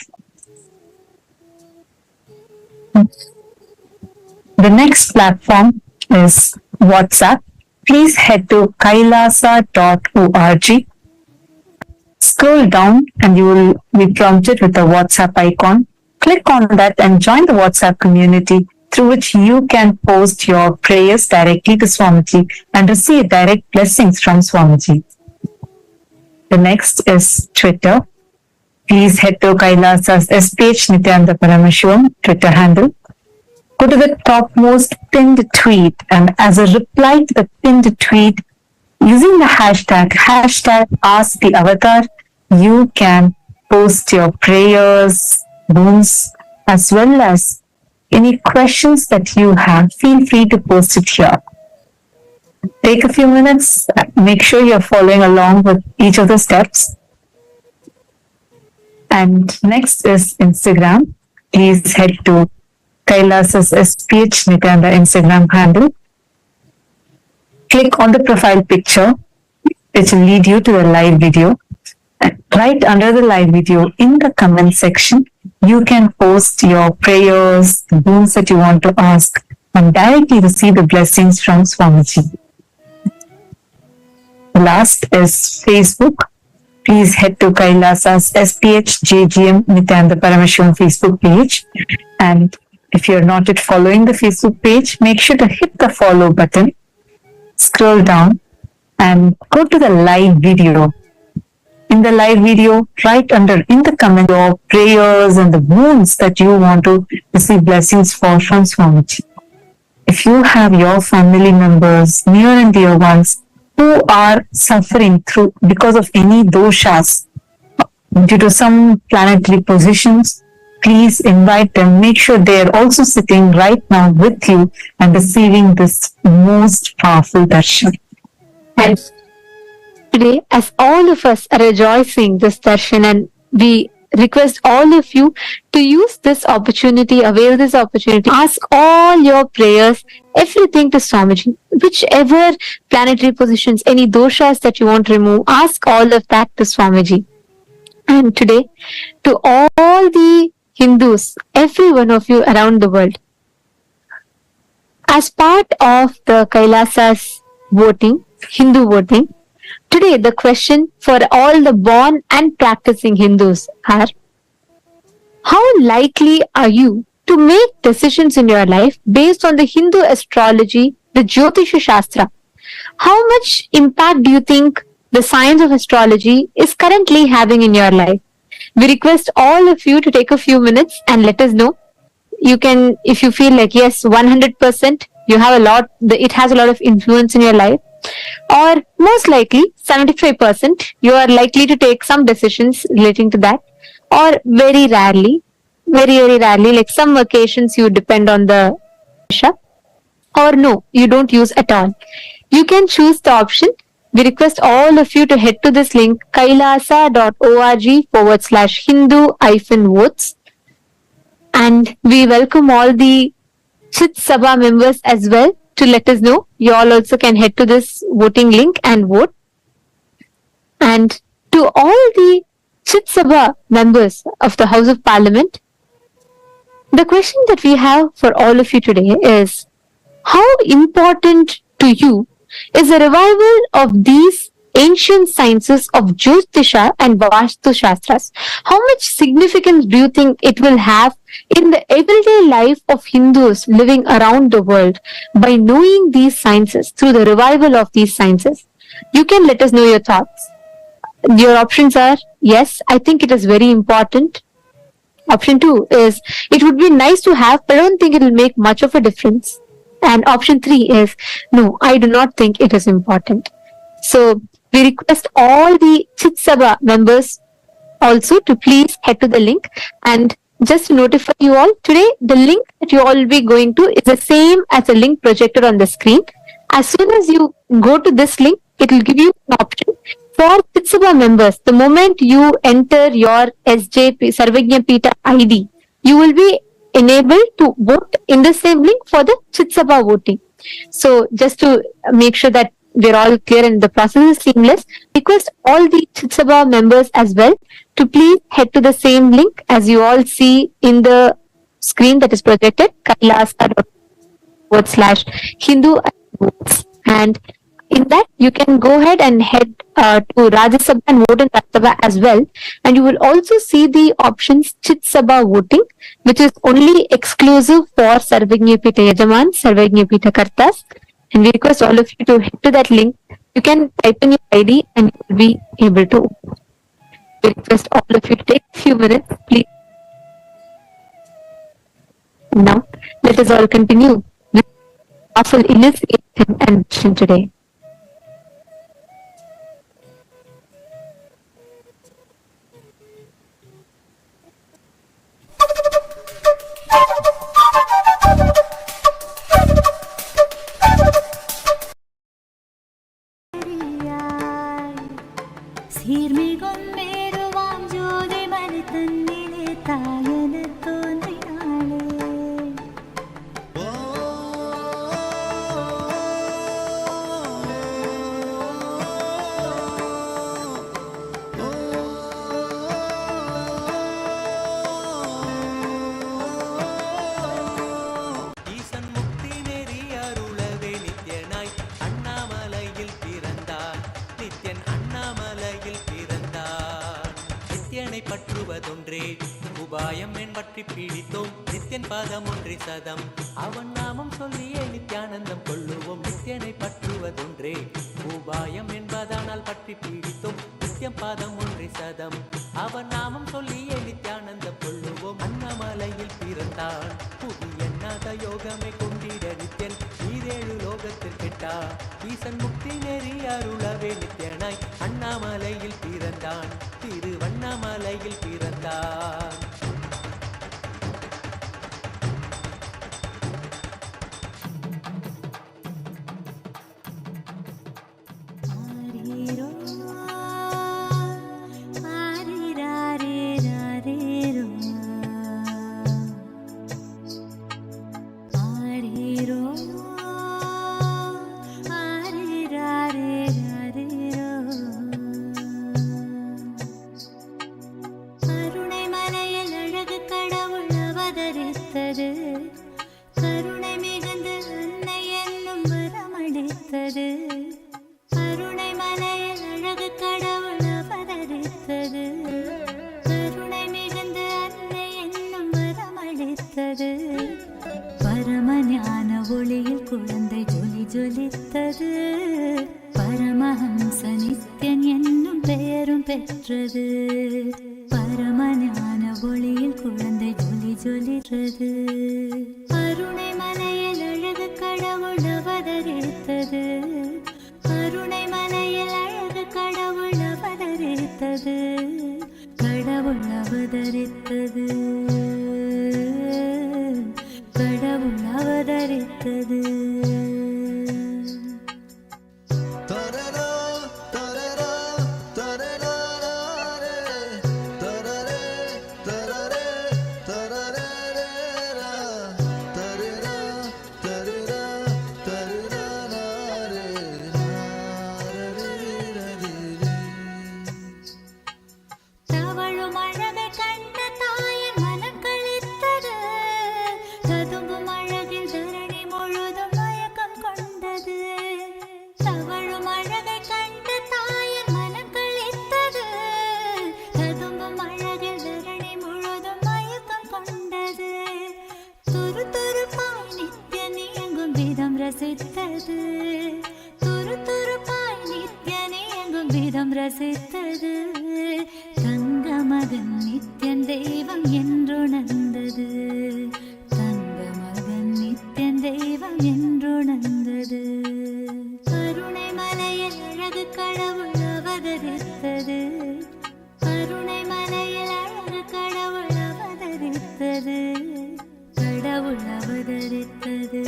[SPEAKER 1] The next platform is WhatsApp. Please head to kailasa.org. Scroll down and you will be prompted with the WhatsApp icon. Click on that and join the WhatsApp community through which you can post your prayers directly to Swamiji and receive direct blessings from Swamiji. The next is Twitter. Please head to Kailasa's SPH Nityananda Paramashivam Twitter handle. Go to the topmost pinned tweet, and as a reply to the pinned tweet, using the hashtag #AskTheAvatar, you can post your prayers, boons, as well as any questions that you have. Feel free to post it here. Take a few minutes, make sure you're following along with each of the steps. And next is Instagram. Please head to Kailasa's SPH Nityananda Instagram handle. Click on the profile picture, which will lead you to the live video. And right under the live video, in the comment section, you can post your prayers, the boons that you want to ask, and directly receive the blessings from Swamiji. Last is Facebook. Please head to Kailasa's SPH JGM Nityananda Paramashivam Facebook page. And if you're not yet following the Facebook page, make sure to hit the follow button, scroll down, and go to the live video. In the live video, right under in the comment, your prayers and the boons that you want to receive blessings for from Swamiji. If you have your family members, near and dear ones, who are suffering through because of any doshas due to some planetary positions, please invite them. Make sure they are also sitting right now with you and receiving this most powerful darshan.
[SPEAKER 2] And today, as all of us are rejoicing this darshan, and we request all of you to use this opportunity, avail this opportunity, ask all your prayers, everything to Swamiji, whichever planetary positions, any doshas that you want to remove, ask all of that to Swamiji. And today, to all the Hindus, every one of you around the world, as part of the Kailasa's voting, Hindu voting, today the question for all the born and practicing Hindus are: how likely are you to make decisions in your life based on the Hindu astrology, the Jyotisha Shastra? How much impact do you think the science of astrology is currently having in your life? We request all of you to take a few minutes and let us know. You can, if you feel like yes, 100%, you have a lot, it has a lot of influence in your life, or most likely 75%, you are likely to take some decisions relating to that, or very rarely, like some occasions you depend on the Isha, or no, you don't use at all. You can choose the option. We request all of you to head to this link, kailasa.org/Hindu-votes. And we welcome all the Chit Sabha members as well to let us know. You all also can head to this voting link and vote. And to all the Chit Sabha members of the House of Parliament, The question that we have for all of you today is, how important to you is the revival of these ancient sciences of Jyotisha and Vastu Shastras? How much significance do you think it will have in the everyday life of Hindus living around the world by knowing these sciences through the revival of these sciences? You can let us know your thoughts. Your options are yes, I think it is very important. Option 2 is it would be nice to have, but I don't think it will make much of a difference. And option 3 is no, I do not think it is important. So we request all the Chit Sabha members also to please head to the link. And just to notify you all, today the link that you all will be going to is the same as the link projected on the screen. As soon as you go to this link, it will give you an option for Chit Sabha members. The moment you enter your SJP Sarvagya Pita ID, you will be enabled to vote in the same link for the Chit Sabha voting. So just to make sure that we're all clear and the process is seamless, request all the Chit Sabha members as well to please head to the same link as you all see in the screen that is projected, kailasa.com/Hindu votes. And in that, you can go ahead and head to Rajya Sabha and vote in Rajya Sabha as well. And you will also see the options Chit Sabha voting, which is only exclusive for Sarvagya Pita Yajaman, Sarvagya Pita Kartas. And we request all of you to head to that link. You can type in your ID and you will be able to. We request all of you to take a few minutes, please. Now, let us all continue with powerful initiation and mission today.
[SPEAKER 4] சீர்மிகும் மேருவாம் ஜோதி மணி தன்னிலே தாயன தோன்றினாளே.
[SPEAKER 6] ஈசன் முக்தி நெறி அருளவே நித்யனாய் அண்ணாமலையில் பிறந்தார். நித்யன் அண்ணாமலையில் பிறந்தார். நித்யனை பற்றுவதொன்றே உபாயம் என் பற்றி பிடித்தோம். நித்யன் பாதம் ஒன்றி சதம் அவன் நாமம் சொல்லியே நித்யானந்தம் கொள்ளுவோம். நித்யனை பற்றுவதொன்றே உபாயம் என்பதனால் பற்றி பிடித்தோம். நித்யம் பாதம் ஒன்றி சதம் அவன் நாமம் சொல்லியே நித்யானந்தம் கொள்ளுவோம். அண்ணாமலையில் பிறந்தான் புவி எண்ணாத யோகமே கொண்டிட நித்யன் ஈரேழு லோகத்தில் கெட்டா. ஈசன் முக்தி நெறி அருளவே நித்யனாய் அண்ணாமலையில் பிறந்தான். திருவண்ணாமலையில் பிறந்தான்.
[SPEAKER 4] ஆரீரோ, ஆரீராரீராரீரோ. ஆரீரோ, ஆரீராரீராரீரோ. கருணை மலையில் அழகு கடவுள் அவதரித்தது. கருணை மிகுந்து அன்னை என்னும் வரமளித்தது. கருணை மலையில் அழகு கடவுள் அவதரித்தது. கருணை மிகுந்து அன்னை என்னும் வரமளித்தது. பரம ஞான ஒளியில் குழந்தை ஜொலி ஜொலித்தது. பரமஹம்ச நித்யன் என்னும் பெயரும் பெற்றது. பரம ஞான ஒளியில் குழந்தை ஜொலி ஜொலித்தது. கருணை மலையில் அழகு கடவுள் அவதரித்தது. கருணை மலையில் அழகு கடவுள் அவதரித்தது. கடவுள் அவதரித்தது. கடவுள் அவதரித்தது. தெய்வம் விதம் ரசித்தது, தங்க மகன் நித்தியன் தெய்வம் என்றுணர்ந்தது, தங்க மகன் நித்தியன் தெய்வம் என்றுணர்ந்தது. கருணை மலையில் அழகு கடவுள் அவதரித்தது, கருணை மலையில் அழகு கடவுள் அவதரித்தது, கடவுள் அவதரித்தது,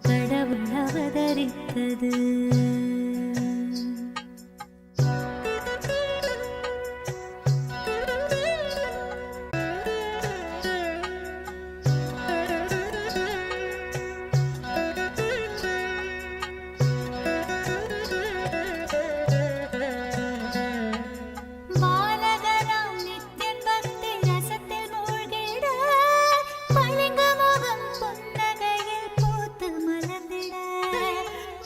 [SPEAKER 4] கடவுள் அவதரித்தது. பாலகனாம் நித்தியன் பக்தி ரசத்தில் மூழ்கிட, பளிங்கு முகம் புன்னகையில் பூத்து மலர்ந்திட.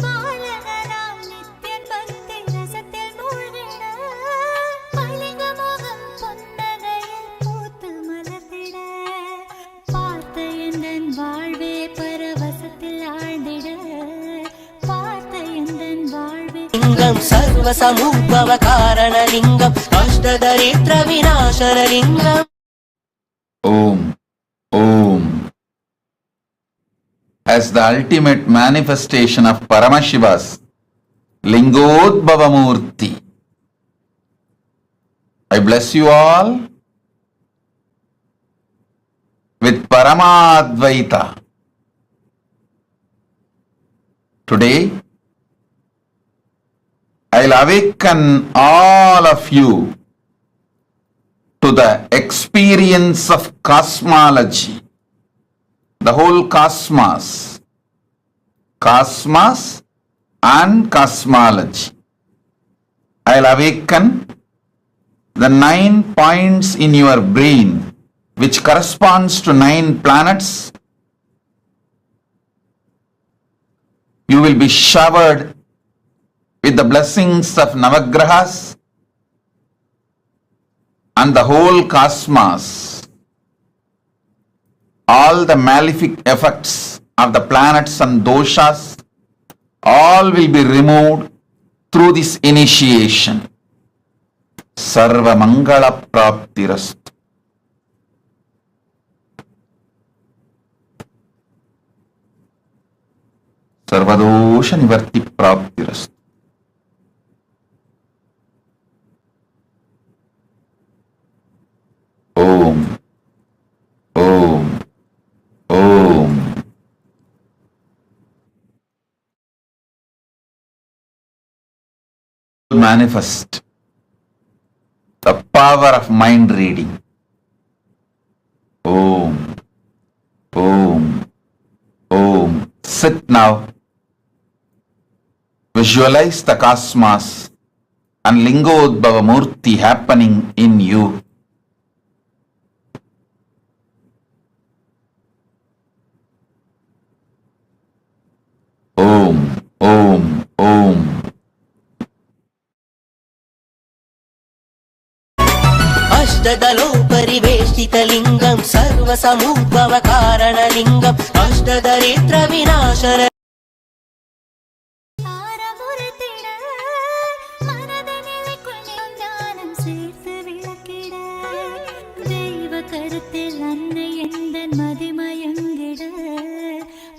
[SPEAKER 4] பாலகனாம் நித்தியன் பக்தி ரசத்தில் மூழ்கிட, பளிங்கு முகம் புன்னகையில் பூத்து மலர்ந்திட. பார்த்த எந்தன் வாழ்வே பரவசத்தில் ஆழ்ந்திட, பார்த்த எந்தன் வாழ்வே
[SPEAKER 7] லிங்கம் சர்வ சமுத்பவ காரண லிங்கம் அஷ்டதரித்ர விநாசன லிங்கம்.
[SPEAKER 3] Om. Om. As the ultimate manifestation of Paramashiva's Lingodbhava Murty, I bless you all with Paramadvaita. Today, I'll awaken all of you to the experience of cosmology, the whole cosmos and cosmology. I'll awaken the 9 points in your brain which corresponds to 9 planets. You will be showered with the blessings of Navagrahas and the whole cosmos. All the malefic effects of the planets and doshas, all will be removed through this initiation. Sarva Mangala Praptirastu. Sarvadosha Nivarti Praptirastu. Om. Om. Om. Manifest the power of mind reading. Om. Om. Om. Sit now. Visualize the cosmos and Lingodbhava Murty happening in you. Om, Om, Om.
[SPEAKER 7] अष्टदलो परिवेष्टित लिंगं सर्व समुद्भव कारण लिंगं अष्टदरिद्र विनाशन.
[SPEAKER 4] ஆரமுறுத்திட, மனதனிலைக்குள் ஞானம் சேர்த்து விளக்கிட, தெய்வ கருத்தில் அன்னை எந்தன் மதிமயங்கிட,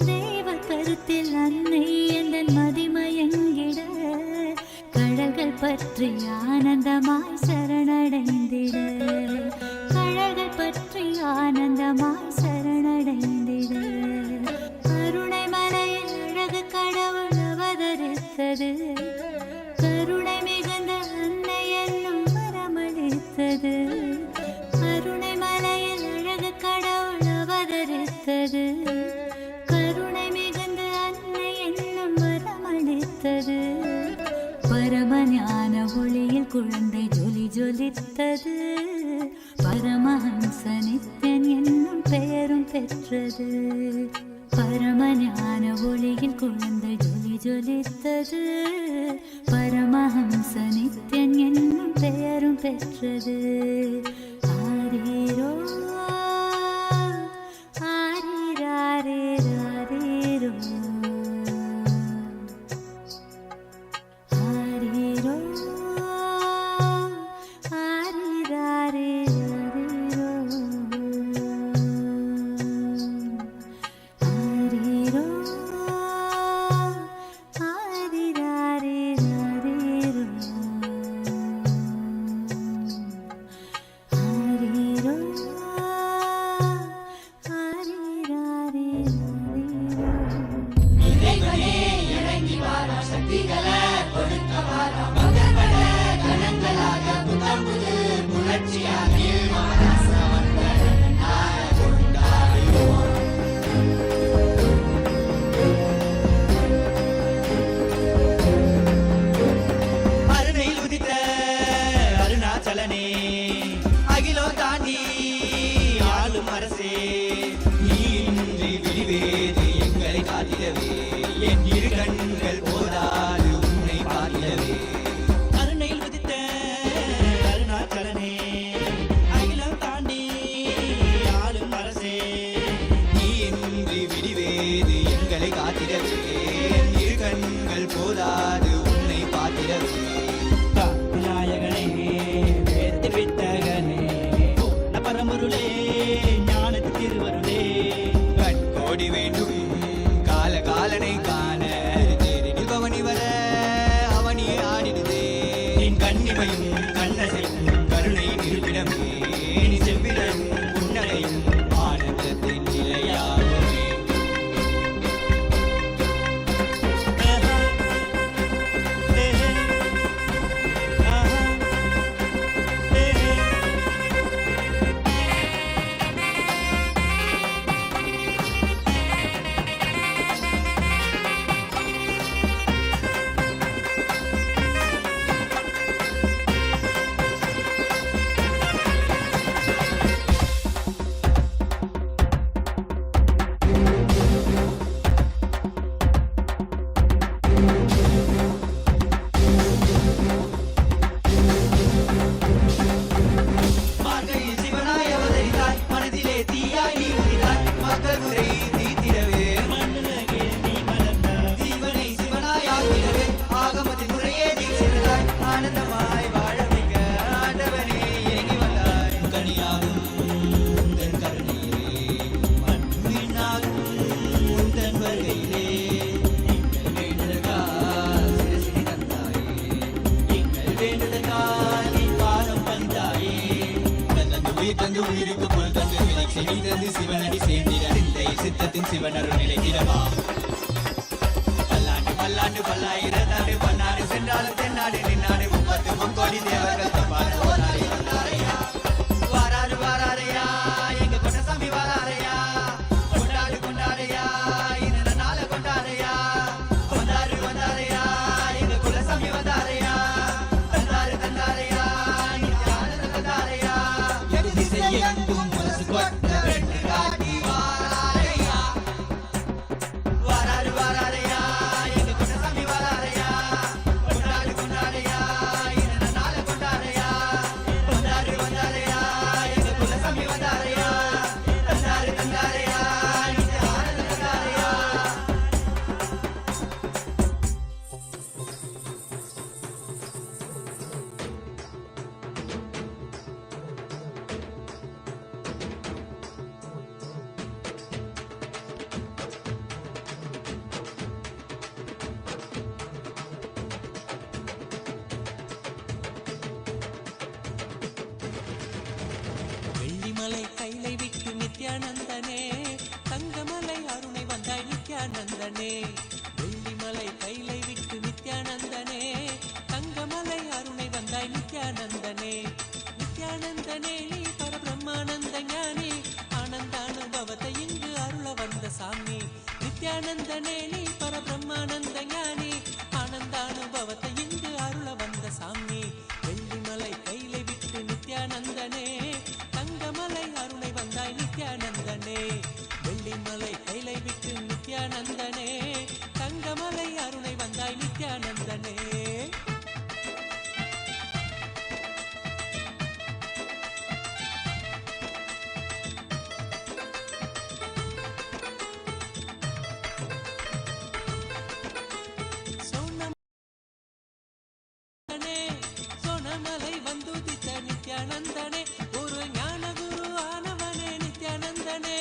[SPEAKER 4] தெய்வ கருத்தில் அன்னை எந்தன் மதிமயங்கிட, கடல்கள் பற்றி ஆனந்தமாய் சரணடைந்திட, கடல்கள் பற்றி ஆனந்தமாய் சரணடைந்திட. கருணை மலையில் அழகு கடவுள் அவதரித்தது, கருணை மிகுந்த அன்னை என்னும் வரமளித்தது, கருணை மலையில் அழகு கடவுள் அவதரித்தது, கருணை மிகுந்த அன்னை என்னும் வரமளித்தது. பரமஞான ஒளியில் குழந்தை ஜொலி ஜொலித்தது, பரமஹம்ச நித்யன் என்னும் பெயரும் பெற்றது. பரமஞான ஒளியில் குழந்தை ஜொலி ஜொலித்தது, பரமஹம்ச நித்யன் என்னும் பெயரும் பெற்றது. ஆரீரோ ஆரீராரீராரீரோ.
[SPEAKER 5] கண்ணிமையும் கண்ணசையும் கருணையின் இருப்பிடமே நீ செவ்விடமும் புன்னகையும் ஆனந்தத்தின் நிலையாகுமே. மார்கழி சிவனாய் அவதரித்தாய் மனதிலே தீயாய் நீ உதித்தாய் மக்கள் உரை தீத்திடவே மண்ணுலகே நீ மலர்ந்தாய் ஜீவனை சிவனாய் ஆக்கிடவே ஆகமத்தின் முறையே நீ சென்றாய் ஆனந்தமாய் வாழ வைக்க ஆண்டவனே இறங்கி வந்தாய் கனியாகும் உந்தன் கருணையிலே மண்ணினாகும் உந்தன் வருகையிலே எங்கள் வேண்டுதற்கா சிரசினை தந்தாயே எங்கள் வேண்டுதற்கா நீ பாதம் பந்தாயே உயிர் தந்து உயிருக்கு புல் தந்து செவி தந்து சிவனடி சேர்ந்திட சிந்தை சித்தத்தின் சிவன் அருள் நிலைத்திடவா. பல்லாண்டு பல்லாண்டு பல்லாயிரத்தாண்டு பன்னாடு சென்றாலும் தென்னாடு நின்னாடு 33 தேவர்கள் தப்பாடு ஓராறு வந்தாரையா வாராறு வாராரையா எங்க கொண்டசாமி வாராரையா கொண்டாடு கொண்டாடையா இந்த நாள கொண்டாடையா வந்தாரு வந்தாரையா எங்க குலசாமி வந்தாரையா தந்தாரு தந்தாரையா நித்யானந்த தந்தாரையா எது திசையெங்கும் முரசு கொட்ட வெட்டு காட்டி வாராரையா வாராரு வாராரையா எங்க குலசாமி வாராரையா கொண்டாடு கொண்டாடையா இந்த நாள கொண்டாடையா வந்தாரு வந்தாரையா எங்க குலசாமி வந்தாரையா தந்தாரு தந்தாரையா நித்யானந்த தந்தாரையா.
[SPEAKER 6] வெள்ளிமலை கைலை விட்டு நித்யானந்தனே தங்கமலை அருணை வந்தாய் நித்யானந்தனே வெள்ளிமலை கைலை விட்டு நித்யானந்தனே தங்கமலை அருணை வந்தாய் நித்யானந்தனே நித்யானந்தனே நீ பரபிரம்மானந்த ஞானி ஆனந்தானுபவத்தை இங்கு அருள வந்த சாமி நித்யானந்தனே நீ பரபிரம்மானந்த ஞானி ஆனந்தானுபவத்தை இங்கு அருள வந்த சாமி வெள்ளிமலை கைலை விட்டு நித்யானந்தனே தங்கமலை அருணை வந்தாய் நித்யானந்தனே வெள்ளிமலை கைலை விட்டு நித்யானந்தனே தங்கமலை அருணை வந்தாய் நித்யானந்தனே. சோனமலை வந்துதித்த நித்யானந்தனே ஒரு ஞான குரு ஆனவனே நித்யானந்தனே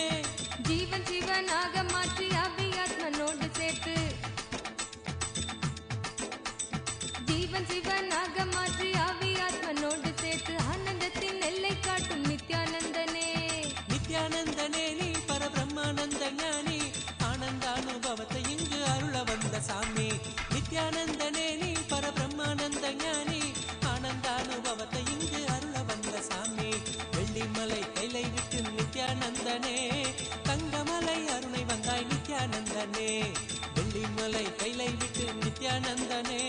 [SPEAKER 2] ஜீவன் சிவனாக மாற்றி அபியாத்மனோடு சேர்த்து ஜீவன் சிவனாக மாற்றி அபியாத்மனோடு சேர்த்து ஆனந்தத்தின் எல்லை காட்டும் நித்யானந்தனே
[SPEAKER 6] நித்யானந்தனே நீ பரபிரம்மானந்த ஞானி ஆனந்தானுபவத்தை இங்கு அருள வந்த சாமி நித்யானந்தனே நீ பரபிரம்மானந்த ஞானி ஆனந்தானுபவத்தை இங்கு அருள வந்த சாமி வெள்ளிமலை கைலை விட்டு நித்யானந்தனே தங்கமலை அருணை வந்தாய் நித்யானந்தனே வெள்ளிமலை கைலை விட்டு நித்யானந்தனே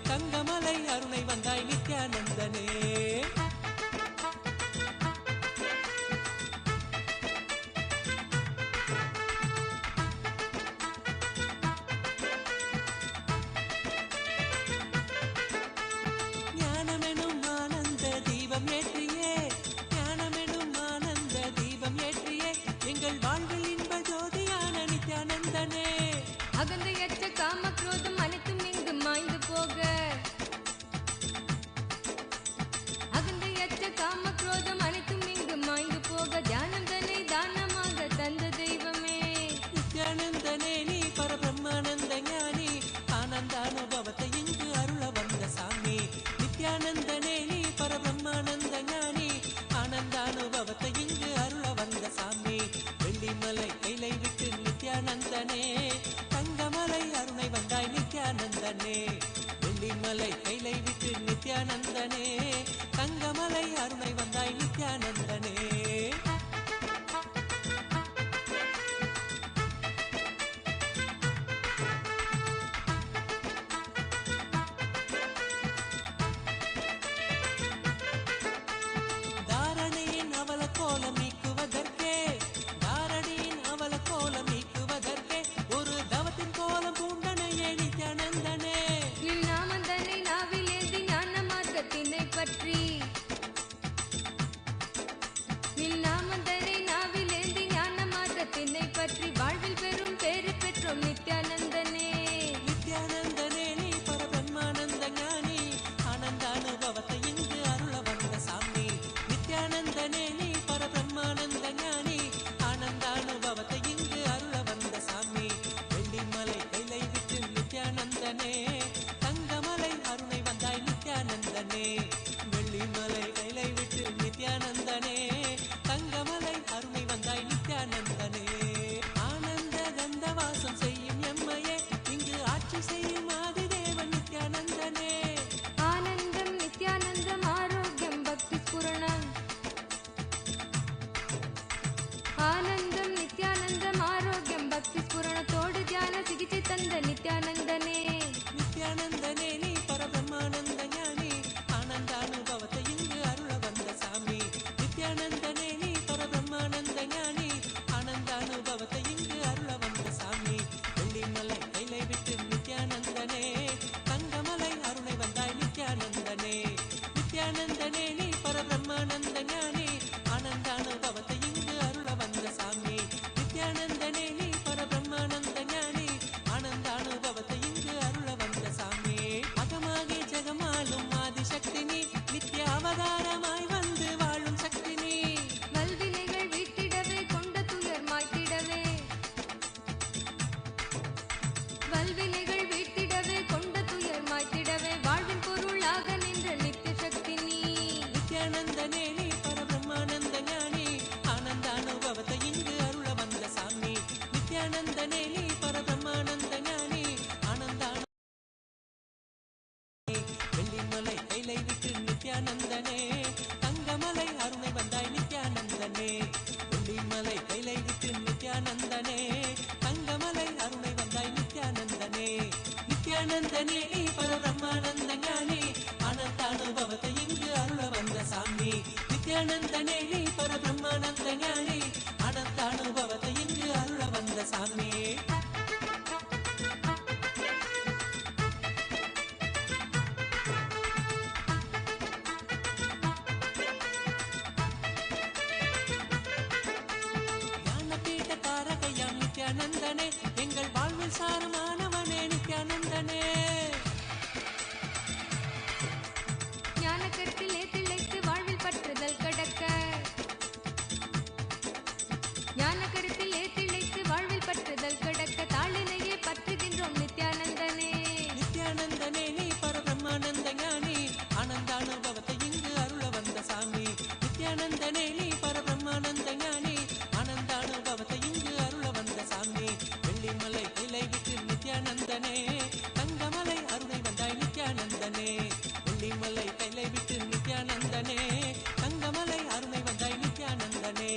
[SPEAKER 6] தங்கமலை அருணை வந்தாய் நித்யானந்தனே. ஞானமெனும் ஆனந்த தீபம் ஏற்றியே ஞானமெனும் ஆனந்த தீபம் ஏற்றியே எங்கள் வாழ்வில் இன்ப ஜோதியான நித்யானந்தனே
[SPEAKER 2] அகந்தையற்ற காம குரோதம் அனைத்தும் இங்கு மாய்ந்து போ
[SPEAKER 6] நித்யானந்தனே. வெள்ளிமலை கைலை விட்டு நித்யானந்தனே, தங்கமலை அருணை வந்தாய் நித்யானந்தனே. தாரணியின் அவல கோலம் நீக்குவதற்கே, தாரணியின் அவல கோலம் நீக்குவதற்கே, ஒரு தவத்தின் கோலம் பூண்டனையே நித்யானந்தனே.
[SPEAKER 2] நின் நாமந்தனை நாவிலேந்தி ஞான மார்க்கத்தினை பற்றி, நின் நாமந்தனை நாவிலேந்தி ஞான மார்க்கத்தினை பற்றி, வாழ்வில் பெரும் பேறு பெற்றோம் நித்யானந்தனே.
[SPEAKER 6] நித்யானந்தனே நீ பரபிரம்மானந்த ஞானி, ஆனந்த அனுபவத்தை இங்கு அருள வந்த சாமி. நித்யானந்தனே நீ பரபிரம்மானந்த ஞானி, ஆனந்த அனுபவத்தை இங்கு அருள வந்த சாமி. வெள்ளிமலை கைலை விட்டு நித்யானந்தனே, தங்கமலை அருணை வந்தாய் நித்யானந்தனே. வெள்ளிமலை கைலை விட்டு நித்யானந்தனே, தங்கமலை அருணை வந்தாய் நித்யானந்தனே. ஆனந்த கந்த வாசம் செய்யும் எம்மையே, இங்கு ஆட்சி செய்யும் ஆதிதேவன் நித்யானந்தனே.
[SPEAKER 2] ஆனந்தம் நித்யானந்தம் ஆரோக்கியம் பக்தி ஸ்புரணம், ஆனந்தம் நித்யானந்தம் ஆரோக்கியம் பக்தி ஸ்புரணத்தோடு தியான சிகிச்சை தந்த நித்யானந்தனே.
[SPEAKER 6] நித்யானந்தனே நீ பரபிரம்மானந்த ஞானி, ஆனந்த அனுபவத்தை இங்கு அருள வந்த சாமி. நித்யானந்தனே நீ பரபிரம்மானந்த ஞானி, ஆனந்த அனுபவத்தை இங்கு அருள வந்த சாமி. வெள்ளிமலை கைலை விட்டு நித்யானந்தனே, தங்கமலை அருணை வந்தாய் நித்யானந்தனே. நித்யானந்தனே நீ பரபிரம்மானந்த ஞானி, ஆனந்த அனுபவத்தை இங்கு அருள வந்த சாமி. நித்யானந்தனே நீ பரபிரம்மானந்த ஞானி, ஆனந்த அனுபவத்தை இங்கு அருள வந்த சாமி. அகமாகி ஜெகமாளும் ஆதிசக்தி நீ, நித்ய அவதாரமாய் வந்து வாழும் சக்தி நீ.
[SPEAKER 2] வல்வினைகள் வீட்டிடவே கொண்ட துயர் மாய்த்திடவே, வல்வினைகள் வீட்டிடவே கொண்ட துயர் மாய்த்திடவே, வாழ்வின் பொருளாக நின்ற நித்திய சக்தி நீ.
[SPEAKER 6] நித்யானந்தனே நீ பரபிரம்மானந்த ஞானி, ஆனந்த அனுபவத்தை இங்கு அருள வந்த சாமி. நித்யானந்தனே நீ பரபிரம்மானந்த ஞானி, ஆனந்த வெள்ளிமலை கைலை விட்டு நித்யானந்தனே, தங்கமலை அருணை வந்தாய் நித்யானந்தனே. வெள்ளிமலை கைலை விட்டு நித்யானந்தனே, தங்கமலை அருணை வந்தாய் நித்யானந்தனே. நித்யானந்தனே நீ பரபிரம்மானந்த ஞானி, ஆனந்த அனுபவத்தை இங்கு அருள வந்த சாமி. நித்யானந்தனே நீ பரபிரம்மானந்த ஞானி, ஆனந்த அனுபவத்தை இங்கு அருள வந்த சாமி. ஞானபீட தாரகையாம் நித்யானந்தனே, எங்கள் வாழ்வில் சாரமானவனே நித்யானந்தனே.
[SPEAKER 2] ஞான கருத்திலே திளைத்து வாழ்வில் பற்றுதல் கடக்க, ஞான கருத்திலே திளைத்து வாழ்வில் பற்றுதல் கடக்க, தாளினையே பற்றுகின்றோம் நித்யானந்தனே.
[SPEAKER 6] நித்யானந்தனே நீ பரபிரம்மானந்த ஞானி, ஆனந்த அனுபவத்தை இங்கு அருள வந்த சாமி. நித்யானந்தனே நீ பரபிரம்மானந்த ஞானி, ஆனந்த அனுபவத்தை இங்கு அருள வந்த சாமி. வெள்ளிமலை கைலை விட்டு நித்யானந்தனே, தங்கமலை அருணை வந்தாய் நித்யானந்தனே. வெள்ளிமலை கைலை விட்டு நித்யானந்தனே, தங்கமலை அருணை வந்தாய் நித்யானந்தனே.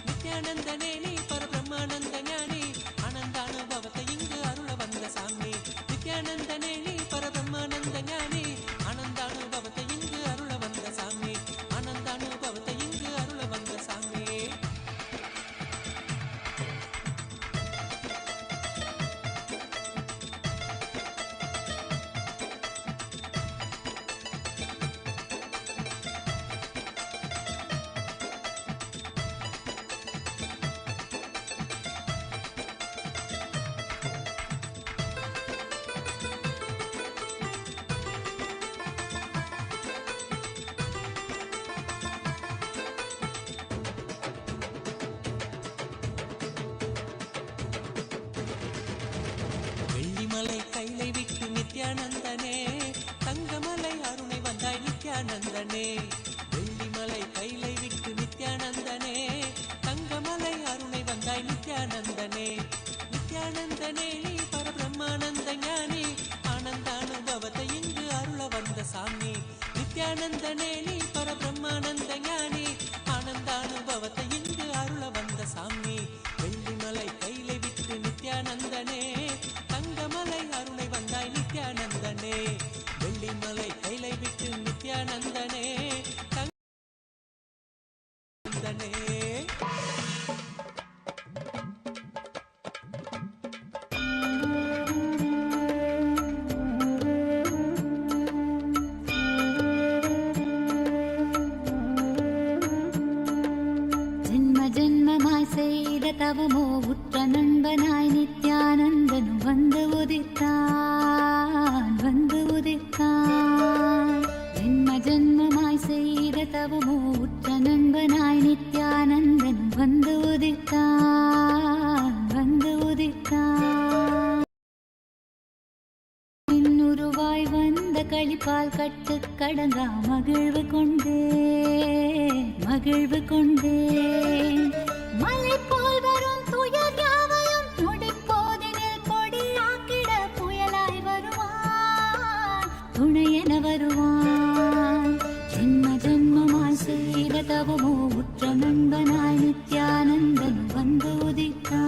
[SPEAKER 6] நித்யானந்தனே நீ பரபிரம்மானந்த ஞானி, ஆனந்த அனுபவத்தை இங்கு அருள வந்த சாமி. நித்யானந்தனே நீ பரபிரம்மானந்த ஞானி, ஆனந்த அனுபவத்தை இங்கு அருள வந்த சாமி. ஆனந்த அனுபவத்தை இங்கு அருள வந்த சாமி. வெள்ளிமலை கைலை விட்டு நித்யானந்தனே, தங்கமலை அருணை வந்தாய் நித்யானந்தனே. வெள்ளிமலை கைலை விட்டு நித்யானந்தனே, தங்கமலை அருணை வந்தாய் நித்யானந்தனே. நித்யானந்தனே நீ பரபிரம்மானந்த ஞானி, ஆனந்த அனுபவ நித்யானந்தனே நீ பரபிரம்மானந்த ஞானி ஆனந்தானுபவத்தை இங்கு அருள வந்த சாமி வெள்ளிமலை கையில விட்டு நித்யானந்தனே தங்கமலை அருளை வந்தாய் நித்யானந்தனே வெள்ளிமலை கையில விட்டு நித்யானந்தனே தங்கனந்தனே
[SPEAKER 4] தவமோ உற்ற நண்பனாய் நித்யானந்தனும் வந்து உதித்தான் ஜென்ம ஜென்மமாய் செய்த தவமோ உற்ற நண்பனாய் நித்யானந்தனும் வந்து உதித்தான் இன்னுருவாய் வந்த களிப்பால் கட்டு கடங்கா மகிழ்வு கொண்டேன் மலை போல் வரும் துயர் யாவையும் நொடிப்போதினில் கொடியாக்கிட புயலாய் வருவான் துணையென வருவான் ஜென்ம ஜென்மமாய் செய்த தவமோ உற்ற நண்பனாய் நித்யானந்தன் வந்து உதித்தான்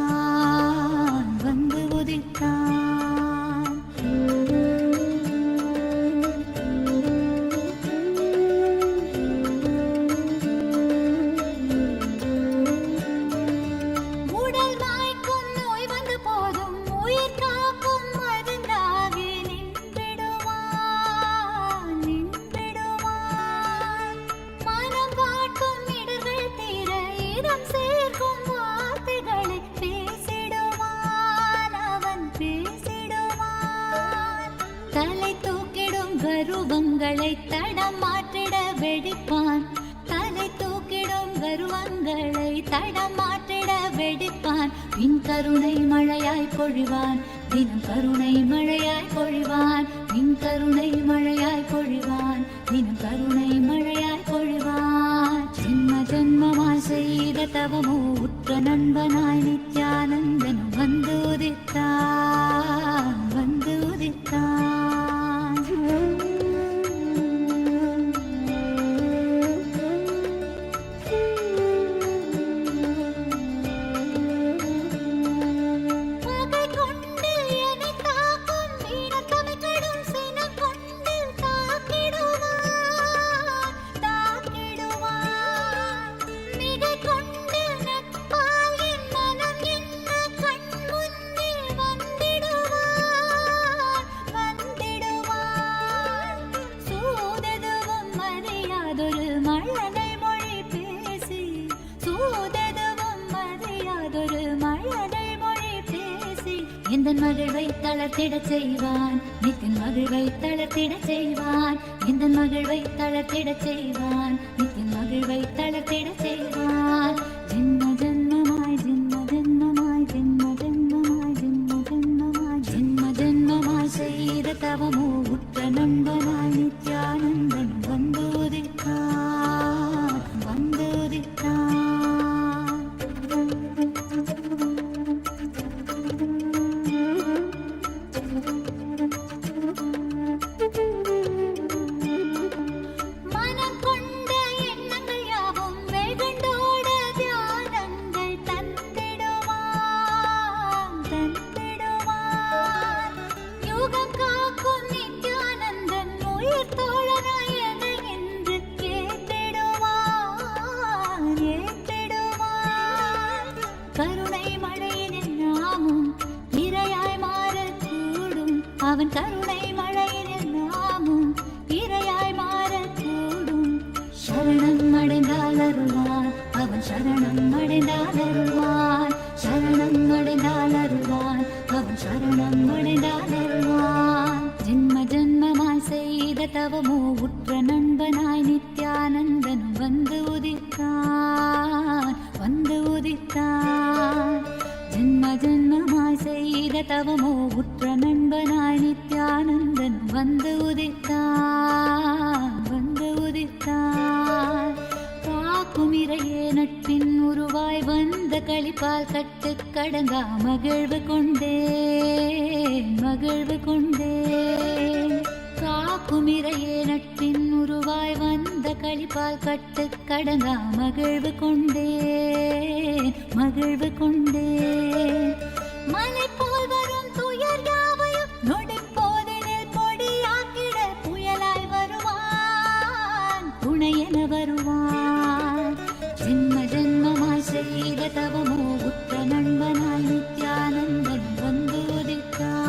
[SPEAKER 4] கருவங்களை தடம் மாற்றிட வெடிப்பான் தலை தூக்கிடும் கருவங்களை தடம் மாற்றிட வெடிப்பான் பின் கருணை மழையாய் பொழிவான் தினம் கருணை மழையாய் பொழிவான் பின் கருணை மழையாய் பொழிவான் தினம் கருணை மழையாய் பொழிவான் ஜென்ம ஜென்மமாய் செய்த தவமோ உற்ற நண்பனாய் நித்யானந்தனும் வந்து உதித்தான் எந்தன் மகிழ்வை தளர்த்திடச் செய்வான் நித்தின் மகிழ்வை தளர்த்திடச் செய்வான் எந்தன் மகிழ்வை தளர்த்திடச் செய்வான் நித்தின் மகிழ்வை தளர்த்திடச் செய்வான் ஜென்ம ஜென்மமாய் செய்த தவமோ உற்ற நண்பனாய் நித்யானந்தன் வந்து உதித்தான் அவன் கருணை மழையில் நாமும் இரையாய் மாறக்கூடும் சரணம் அடைந்தால் அருள்வான் அவன் சரணம் அடைந்தால் அருள்வான் சரணம் அடைந்தால் அருள்வான் அவன் சரணம் அடைந்தால் அருள்வான் ஜென்ம ஜென்மமாய் செய்த தவமோ உற்ற நண்பனாய் நித்யானந்தனும் வந்து உதித்தான் ஜென்ம ஜென்மமாய் செய்த தவமோ உற்ற நண்பனாய் நித்யானந்தனும் வந்து உதித்தான் காக்கும் இறையே நட்பின் உருவாய் வந்த களிப்பால் கட்டு கடங்கா மகிழ்வு கொண்டேன் காக்கும் இறையே நட்பின் உருவாய் வந்த களிப்பால் கட்டு கடங்கா மகிழ்வு கொண்டே மலை போல் வரும் துயர் யாவையும் நொடி போதினில் பொடியாக்கிட புயலாய் வருவான் துணையென வருவான் ஜென்ம ஜென்மமாய் செய்த தவமோ உற்ற நண்பனாய் நித்யானந்தன் வந்து உதித்தான்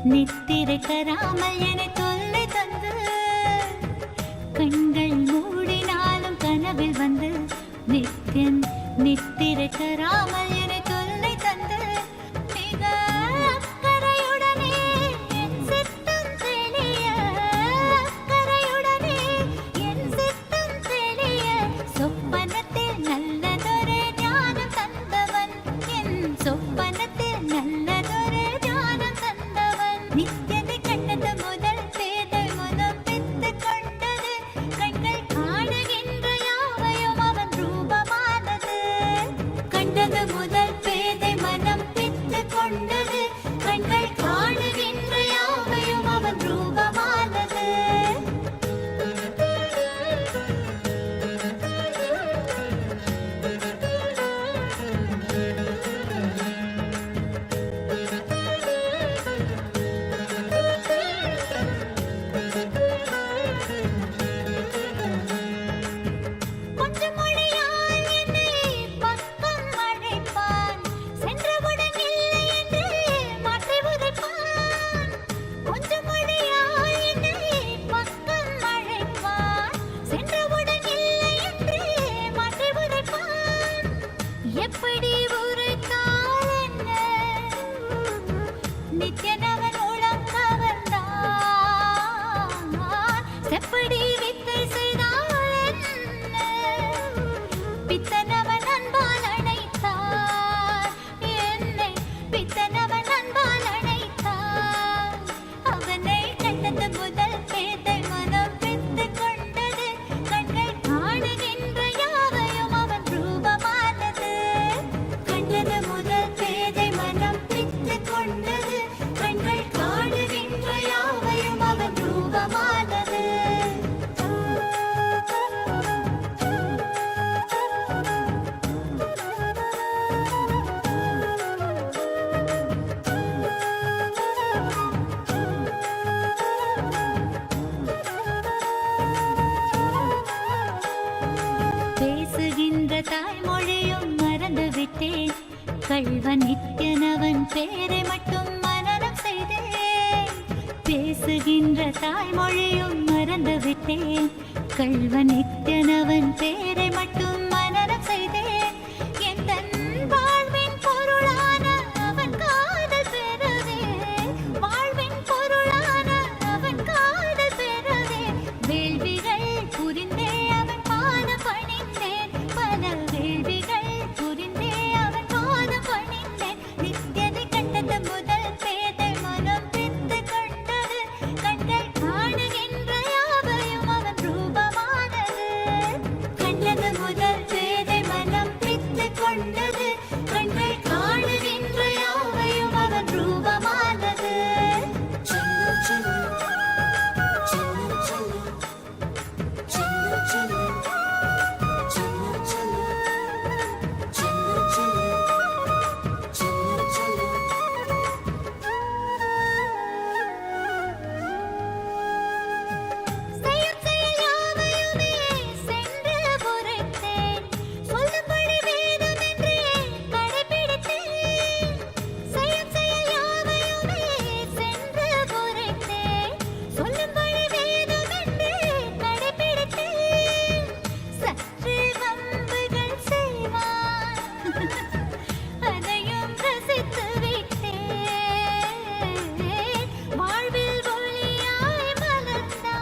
[SPEAKER 4] நித்திரை தராமல் என தொல்லை தந்து கண்கள் மூடினாலும் கனவில் வந்து நித்தியன் நித்திரை தராமல் என தொல்லை தந்து மிக அக்கறையுடனே என் சித்தம் தெளிய அக்கறையுடனே என் சித்தம் தெளிய சொப்பனத்தில் நல்லதொரு ஞானம் தந்தவன் என் சொப்பனத்தில் நல்லதொரு ஞானம் தந்தவன் நித்தியனை கண்டது முதல் பேதை படித்தேன். கள்வன் நித்யனவன் பேரை மட்டும் மனனம் செய்தேன். எந்தன் வாழ்வின் பொருளான அவன் காதல் பெறவே, வாழ்வின் பொருளான அவன் காதல் பெறவே, வேள்விகள் புரிந்தே அவன் பாதம் பணிந்தேன். பல வேள்விகள் புரிந்தே அவன் பாதம் பணிந்தேன். நித்யனை கண்டது முதல் பேதை மனம் பித்து கொண்டது. கண்கள் காணுகின்ற யாவையும் அவன் ரூபமானது. கண்டது முதல் பேதை மனம் பித்து கொண்டது. கண்கள் காணுகின்ற யாவையும் அவன் ரூபமானது. செய்யும் செயல் யாவையுமே சென்று உரைத்தேன். சொல்லும்படி வேதமென்றே கடைப்பிடித்தேன். செய்யும் செயல் யாவையுமே சென்று உரைத்தேன். சொல்லும்படி வேதமென்றே கடைப்பிடித்தேன். சற்று வம்புகள் செய்வான், அதையும் ரசித்து விட்டேன். வாழ்வில் ஒளியாய் மலர்ந்தான்,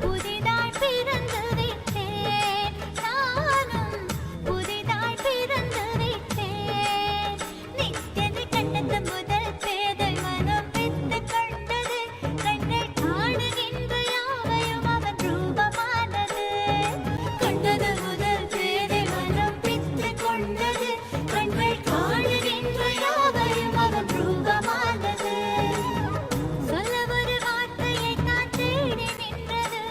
[SPEAKER 4] புதிதாய் பிறந்து விட்டேன். நானும் புதிதாய் பிறந்து விட்டேன். நித்யனை கண்டது முதல் பேதை மனம் பித்து கொண்டது. கண்கள் காணுகின்ற யாவையும் அவன் ரூபமானது. கண்டது முதல் பேதை மனம் பித்து கொண்டது. கண்கள் காணுகின்ற யாவையும் அவன் ரூபமானது. சொல்ல ஒரு வார்த்தையை நான் தேடி நின்றது.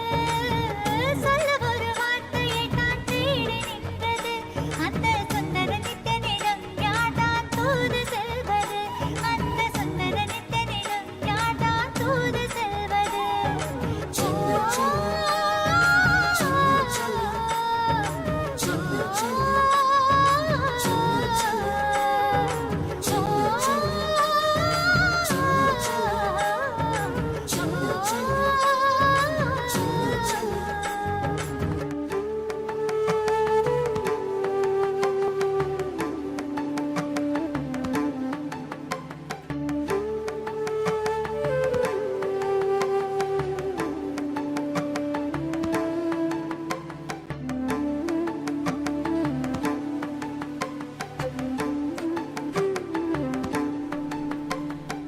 [SPEAKER 4] சொல்ல ஒரு வார்த்தையை நான் தேடி நின்றது. அந்த சுந்தர நித்தனிடம் யார்தான் தூது செல்வது? அந்த சுந்தர நித்தனிடம் யார்தான் தூது செல்வது?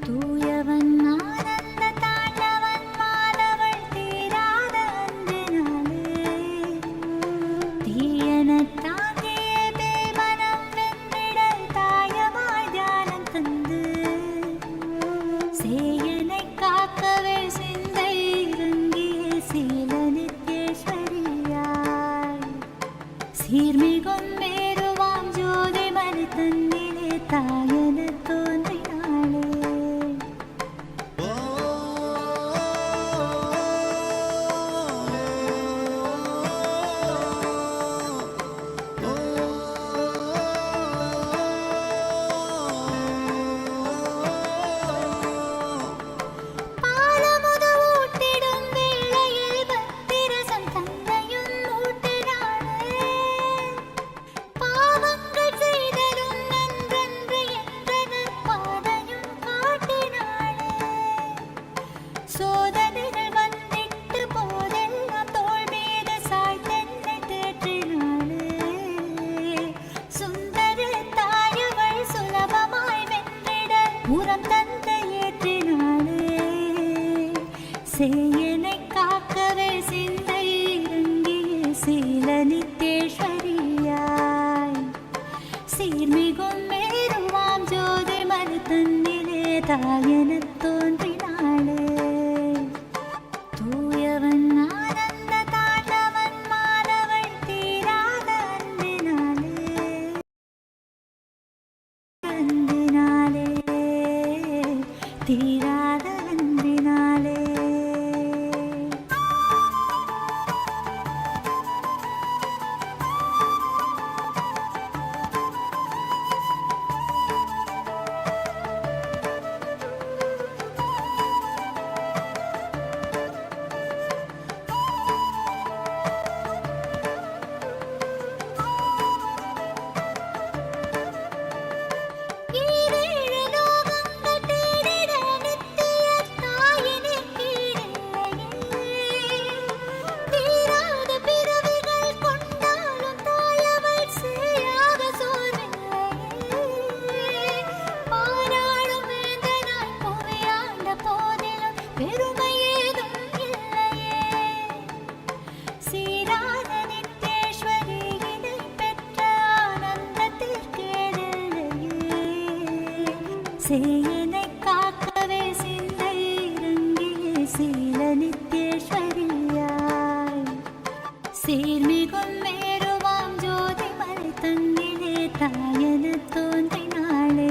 [SPEAKER 4] தூயவன் ஆனந்த தாண்டவன் மாலவள் தீராத அன்பினாலே, தீயனத் தாங்கிய தேவனம் வென்றிட தாயமாய் தியானம் தந்து, சேயனைக் காக்கவே சிந்தை இறங்கிய சீல நித்யேஸ்வரியாய், சீர்மிகும் மேருவாம் ஜோதி மணி தன்னிலே தாயெனத் தோன்றினாளே. பாலமுது ஊட்டிடும் வேளையில் பத்திரசம் தந்தையும் ஊட்டினாளே. பாவங்கள் செய்தலும் நன்றன்று என்றது பாதையும் காட்டினாளே. சோதனைகள் வந்திட்டு போதெல்லாம் தோள் மீது சாய்த்தென்னை தேற்றினாளே. சுந்தர தாயவள் சுலபமாய் வென்றிட புறம் தந்தை ஏற்றினாளே. சேயனைக் காக்கவே சிந்தை இறங்கிய சீல நித்யேஸ்வரியாய், சீர்மிகும் மேருவாம் ஜோதி மணி தன்னிலே தாயெனத் தோன்றினாளே. தூயவன் ஆனந்த தாண்டவன் மாலவள் தீராத அன்பினாலே, அன்பினாலே, தீராத அன்பினாலே. சேயனை காக்கவே சிந்தை இறங்கிய சீல நித்யேஸ்வரியாய் சீர்மிகும் மேருவாம் ஜோதி மலை தங்கிலே தாயன தோன்றினாளே.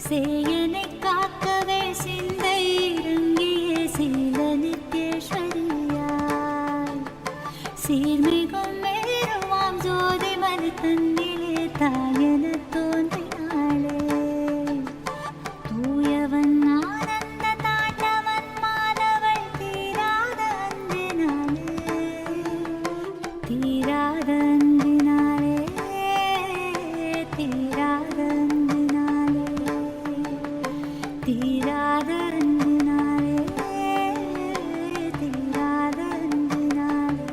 [SPEAKER 4] சேயனை காக்கவே சிந்தை இறங்கிய சீல நித்யேஸ்வரியாய் சீர்மிகும் மேருவாம் ஜோதி மலை தன்னிலே தாயன தோன்றினாளே. தூயவன் ஆனந்த தாண்டவன் மாதவள் தீராத அன்பினாலே தீராத அன்பினாலே தீராத அன்பினாலே தீராத அன்பினாலே தீராத அன்பினாலே.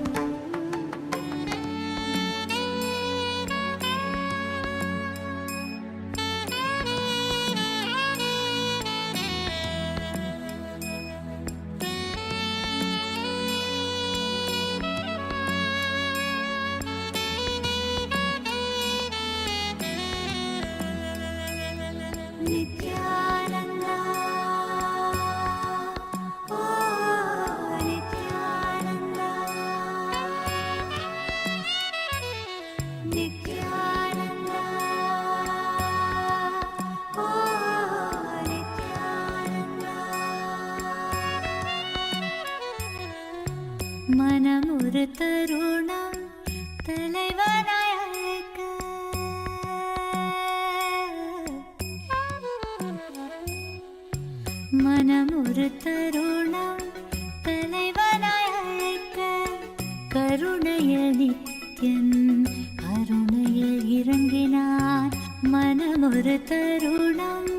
[SPEAKER 4] நித்யானந்தா ஓ நித்யானந்தா நித்யானந்தா ஓ நித்யானந்தா. மனம் ஒரு தருணம் தலைவனாய் அழைக்க மனம் ஒரு தருணம் தலைவனாய் அழைக்க கருணைய நித்யன் கருணையில் இறங்கினான். மனம் ஒரு தருணம்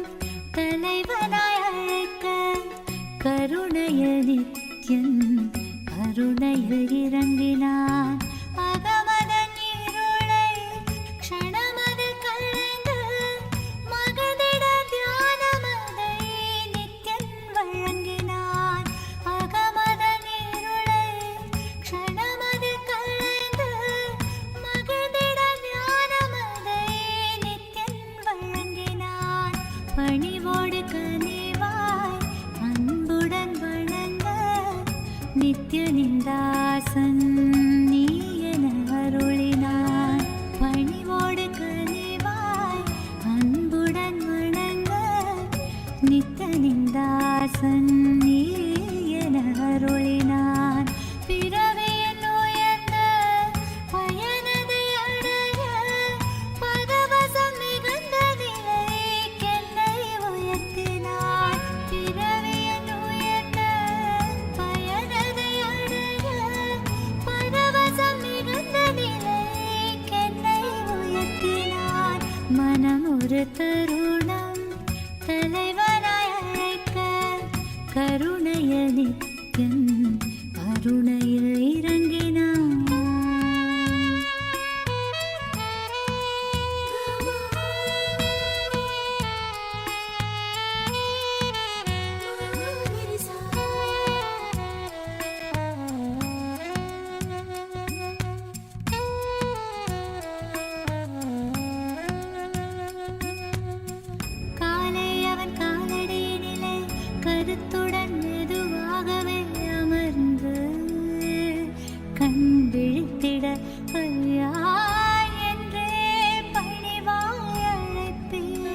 [SPEAKER 4] தலைவனாய் அழைக்க கருணைய நித்யன் கருணையில் இறங்கினான். அகமதன் இருளை க்ஷணமதில் கலைந்து மகதிட தியானமதை நித்யன் வழங்கினான். அகமதன் இருளை க்ஷணமதில் கலைந்து மகதிட தியானமதை நித்யன் வழங்கினான். பணிவோடு கனிவாய் அன்புடன் வணங்க நித்யனின் தாசன் நீ என அருளினான். பணிவோடு கனிவாய் அன்புடன் வணங்க நித்யனின் தாசன் நீ என அருளினான். பிறவியின் உயர்ந்த பயனதை அடைய பரவசம் மிகுந்த நிலைக்கென்னை உயர்த்தினான். பிறவியின் உயர்ந்த பயனதை அடைய பரவசம் மிகுந்த நிலைக்கென்னை உயர்த்தினான். மனம் ஒரு தருணம் தலைவனாய் அழைக்க கருணைய நித்யன் கருணையில் இறங்கினான். காலை அவன் காலடியினிலே கருத்துடன் மெதுவாகவே அமர்ந்து கண் விழித்திட ஐயா என்றே பணிவாய் அழைப்பேன்.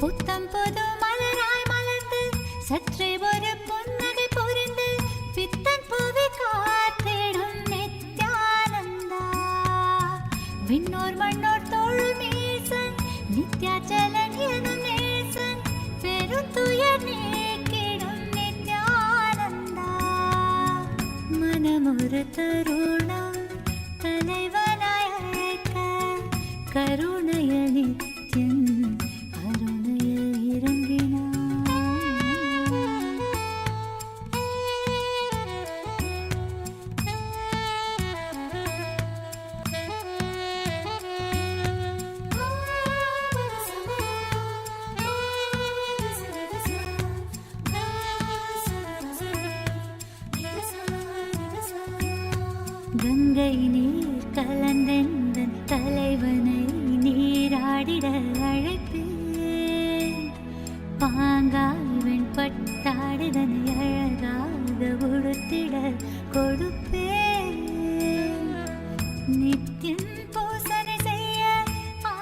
[SPEAKER 4] புத்தம் புது மலராய் மலர்ந்து சற்றே ஒரு புன்னகை பொறிந்து பித்தன் புவி காத்திடும் நித்யானந்தா. விண்ணோர் மண்ணோர் தோழும் தருணம் தலைவனாய் அழைக்க கருணைய நித்யம் அருணையில் இறங்கினான். கங்கை நீர் கலந்தெந்தன் தலைவனை நீராடிட அழைப்பேன். பாங்காய் வெண்பட்டாடுதனை அழகாக உடுத்திட கொடுப்பேன். நித்தியம் பூசனை செய்ய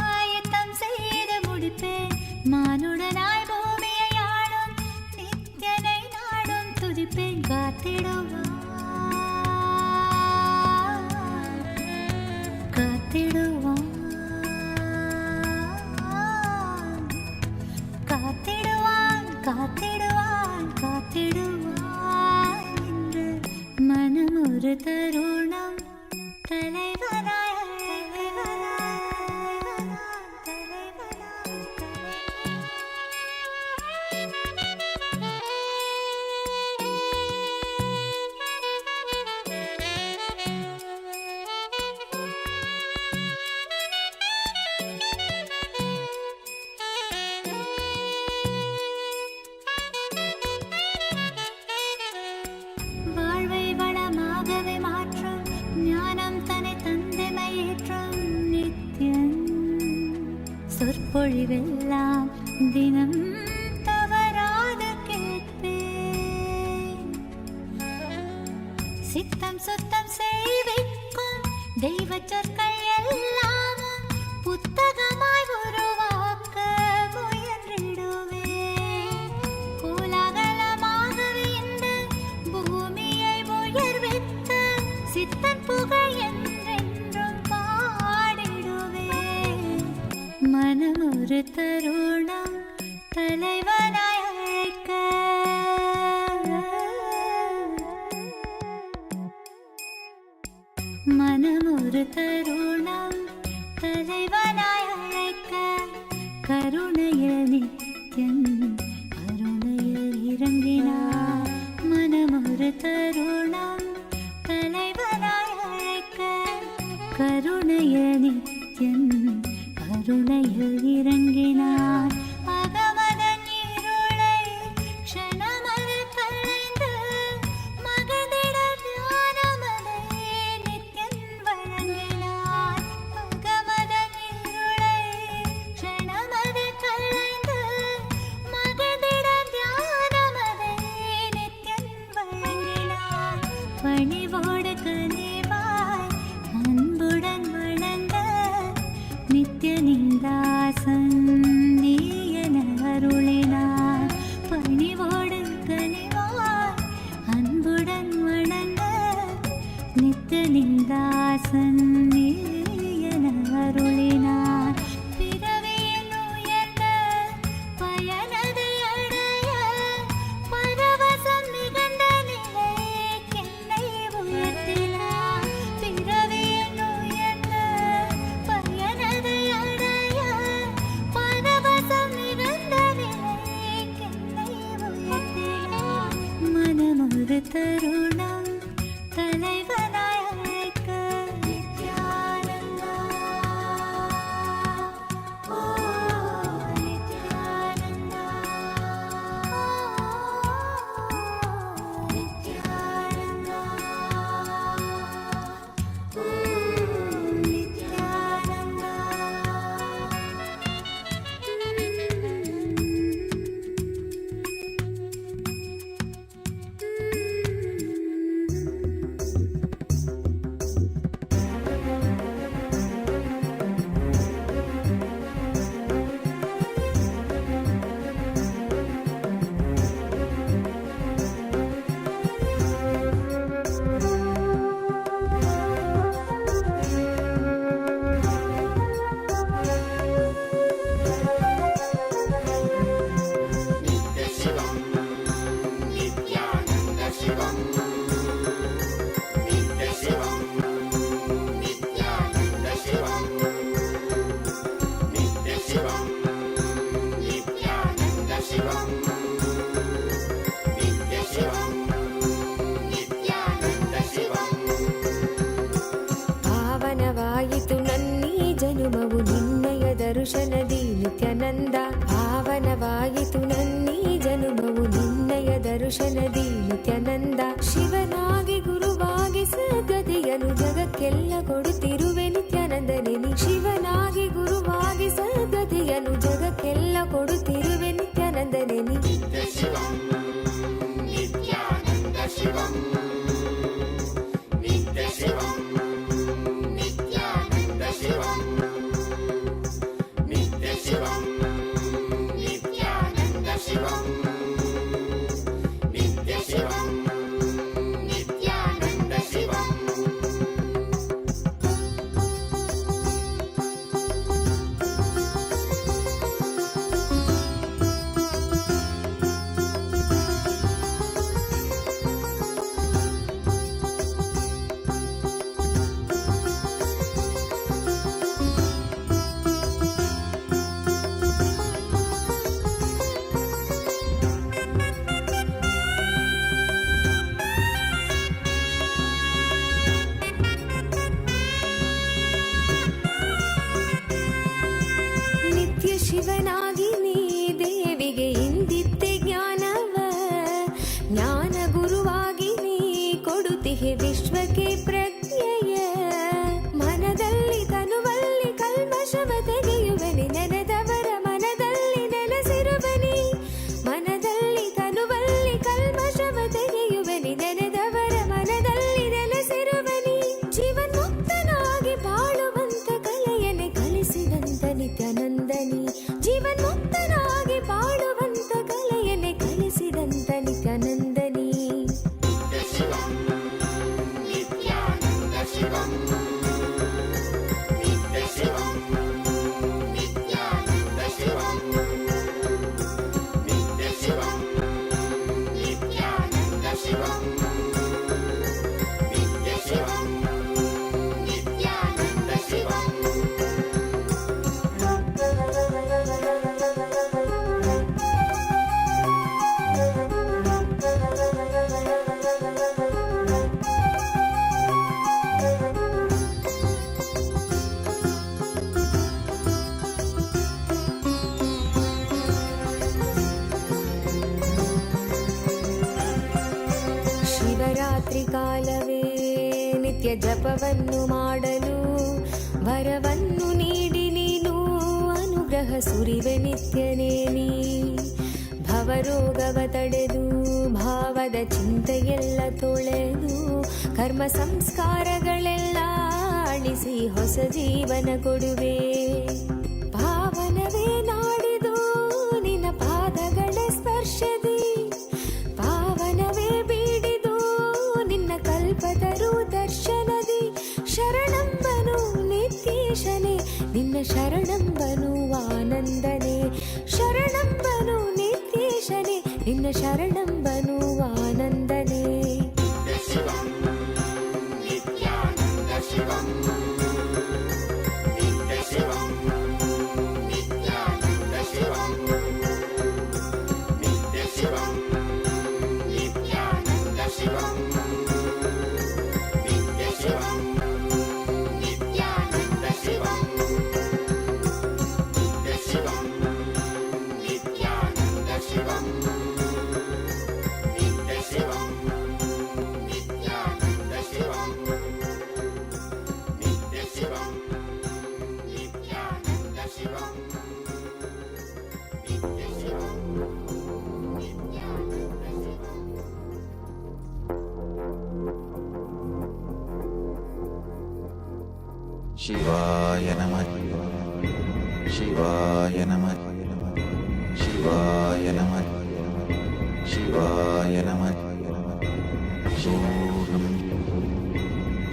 [SPEAKER 4] ஆயத்தம் செய்து முடிப்பேன். மானுடனாய் பூமியை ஆடும் நித்தியனை நாடும் துதிப்பேன். காத்திடுவான் காத்திடுவான் காத்திடுவான் காத்திடுவான் காத்திடுவான் என்று மனம் ஒரு தருணம் தலைவனாய் வாழ்வை வளமாகவே மாற்றும் ஞானம் தன்னை தந்தைமையேற்றும் நித்யம் சொற்பொழிவெல்லாம் தினம் தவறாது கேட்பேன். சித்தம் சுத்தம் செய்விக்கும் தெய்வ சொற்கள் எல்லாமும் புத்தகமாய் உருவாக்க முயன்றிடுவேன். கோலாகலமாகவே இந்த பூமியை உயர்வித்த சித்தன் புகழ் என்றென்றும் பாடிடுவேன். மனம் ஒரு தருணம் தலைவனாய் அழைக்க மனம் ஒரு தருணம் தலைவனாய் அழைக்க கருணைய நித்யம் அருணையில் இறங்கினார். மனம் ஒரு தருணம் தலைவனாய் அழைக்க கருணைய நித்யம் அருணையில் இறங்கினார். அகமதன் இருளை க்ஷணமது கலைந்து மகிழ்ந்திட ஞானமதை நித்யன் வழங்கினார். அகமதன் இருளை க்ஷணமது கலைந்து மகிழ்ந்திட ஞானமதை நித்யன் வழங்கினார். பணிவோடு கனிவாய் அன்புடன் வணங்க நித்யனிந்தாசன் நீயன அருளினார். பணிவோடு கனிவாய் அன்புடன் வணங்க நித்யனிந்தாசன் நீயன அருளினார். பிறவியில் உயர்ந்த பயனதை அடைய பரவசம் மிகுந்த நிலைக்கென்னை உயர்த்தினார். பிறவியில் உயர்ந்த பயனதை அடைய பரவசம் மிகுந்த நிலைக்கென்னை உயர்த்தினார். மனம் ஒரு தருணம் தலைவனாய் அழைக்க நித்யானந்தா ஓ நித்யானந்தா ஓ நித்யானந்தா ஓ நித்யானந்தா.
[SPEAKER 8] ದರ್ಶನದಿ ನಿತ್ಯಾನಂದ. ಶಿವನಾಗಿ ಗುರುವಾಗಿ ಸದ್ಗತಿಯನ್ನು ಜಗಕ್ಕೆಲ್ಲ ಕೊಡುತ್ತಿರುವೆ ನಿತ್ಯಾನಂದನೇ ನೀ. ಶಿವನಾಗಿ ಗುರುವಾಗಿ ಸದ್ಗತಿಯನ್ನು ಜಗಕ್ಕೆಲ್ಲ ಕೊಡುತ್ತಿರುವೆ ನಿತ್ಯಾನಂದನೇ ನೀ. ಶಿವನಾಗಿ ನೀ ದೇವಿಗೆ ಇಂದಿದ್ದೆ ಜ್ಞಾನವ. ಜ್ಞಾನ ಗುರುವಾಗಿ ನೀ ಕೊಡುತ್ತಿಹೆ ವಿಶ್ವಕ್ಕೆ ಪ್ರಜ್ಞೆಯ. ಮನದಲ್ಲಿ ತನುವಲ್ಲಿ ಕಲ್ಮಶವ ತೆಗೆಯುವನಿ ನೆನೆದವರ ಮನದಲ್ಲಿ ನೆಲೆಸಿರುವನಿ. ಮನದಲ್ಲಿ ತನುವಲ್ಲಿ ಕಲ್ಮಶವ ತೆಗೆಯುವನಿ ನೆನೆದವರ ಮನದಲ್ಲಿ ನೆಲೆಸಿರುವನಿ. ಜೀವನ್ಮುಕ್ತನಾಗಿ ಬಾಳುವಂತ ಕಲೆಯನೆ ಕಲಿಸಿದಂತ ನಿತ್ಯಾನಂದನಿ. ಜೀವನ್ಮುಕ್ತನಾಗಿ ಬಾಳುವಂತ ಕಲೆಯನ್ನೇ ಕಲಿಸಿದಂತ ನಿತ್ಯಾನಂದನಿ. ಶಿವರಾತ್ರಿ ಕಾಲವೇ ನಿತ್ಯ ಜಪವನ್ನು ಮಾಡಲು ವರವನ್ನು ನೀಡಿ ನೀನು ಅನುಗ್ರಹ ಸುರಿವೆ ನಿತ್ಯನೇ ನೀ. ಭವರೋಗವ ತಡೆದು ಭಾವದ ಚಿಂತೆಯೆಲ್ಲ ತೊಳೆದು ಕರ್ಮ ಸಂಸ್ಕಾರಗಳೆಲ್ಲ ಅಳಿಸಿ ಹೊಸ ಜೀವನ ಕೊಡುವೆ. ಪಾವನವೇ ನಾಡಿದು ನಿನ್ನ ಪಾದಗಳ ಸ್ಪರ್ಶದಿ. ಪಾವನವೇ ಬೀಡಿದು ನಿನ್ನ ಕಲ್ಪತರು ದರ್ಶನದಿ. ಶರಣಂಬನು ನಿತ್ಯೇಶನೇ ನಿನ್ನ ಶರಣಂಬನು ಆನಂದನೇ. ಶರಣಂಬನು ನಿತ್ಯೇಶನೇ ನಿನ್ನ ಶರಣಂಬನು ಆನಂದನೇ.
[SPEAKER 3] ಶಿವಾಯ ನಮಃ ಶಿವಾಯ ನಮಃ ಶಿವಾಯ ನಮಃ ಶಿವಾಯ ನಮಃ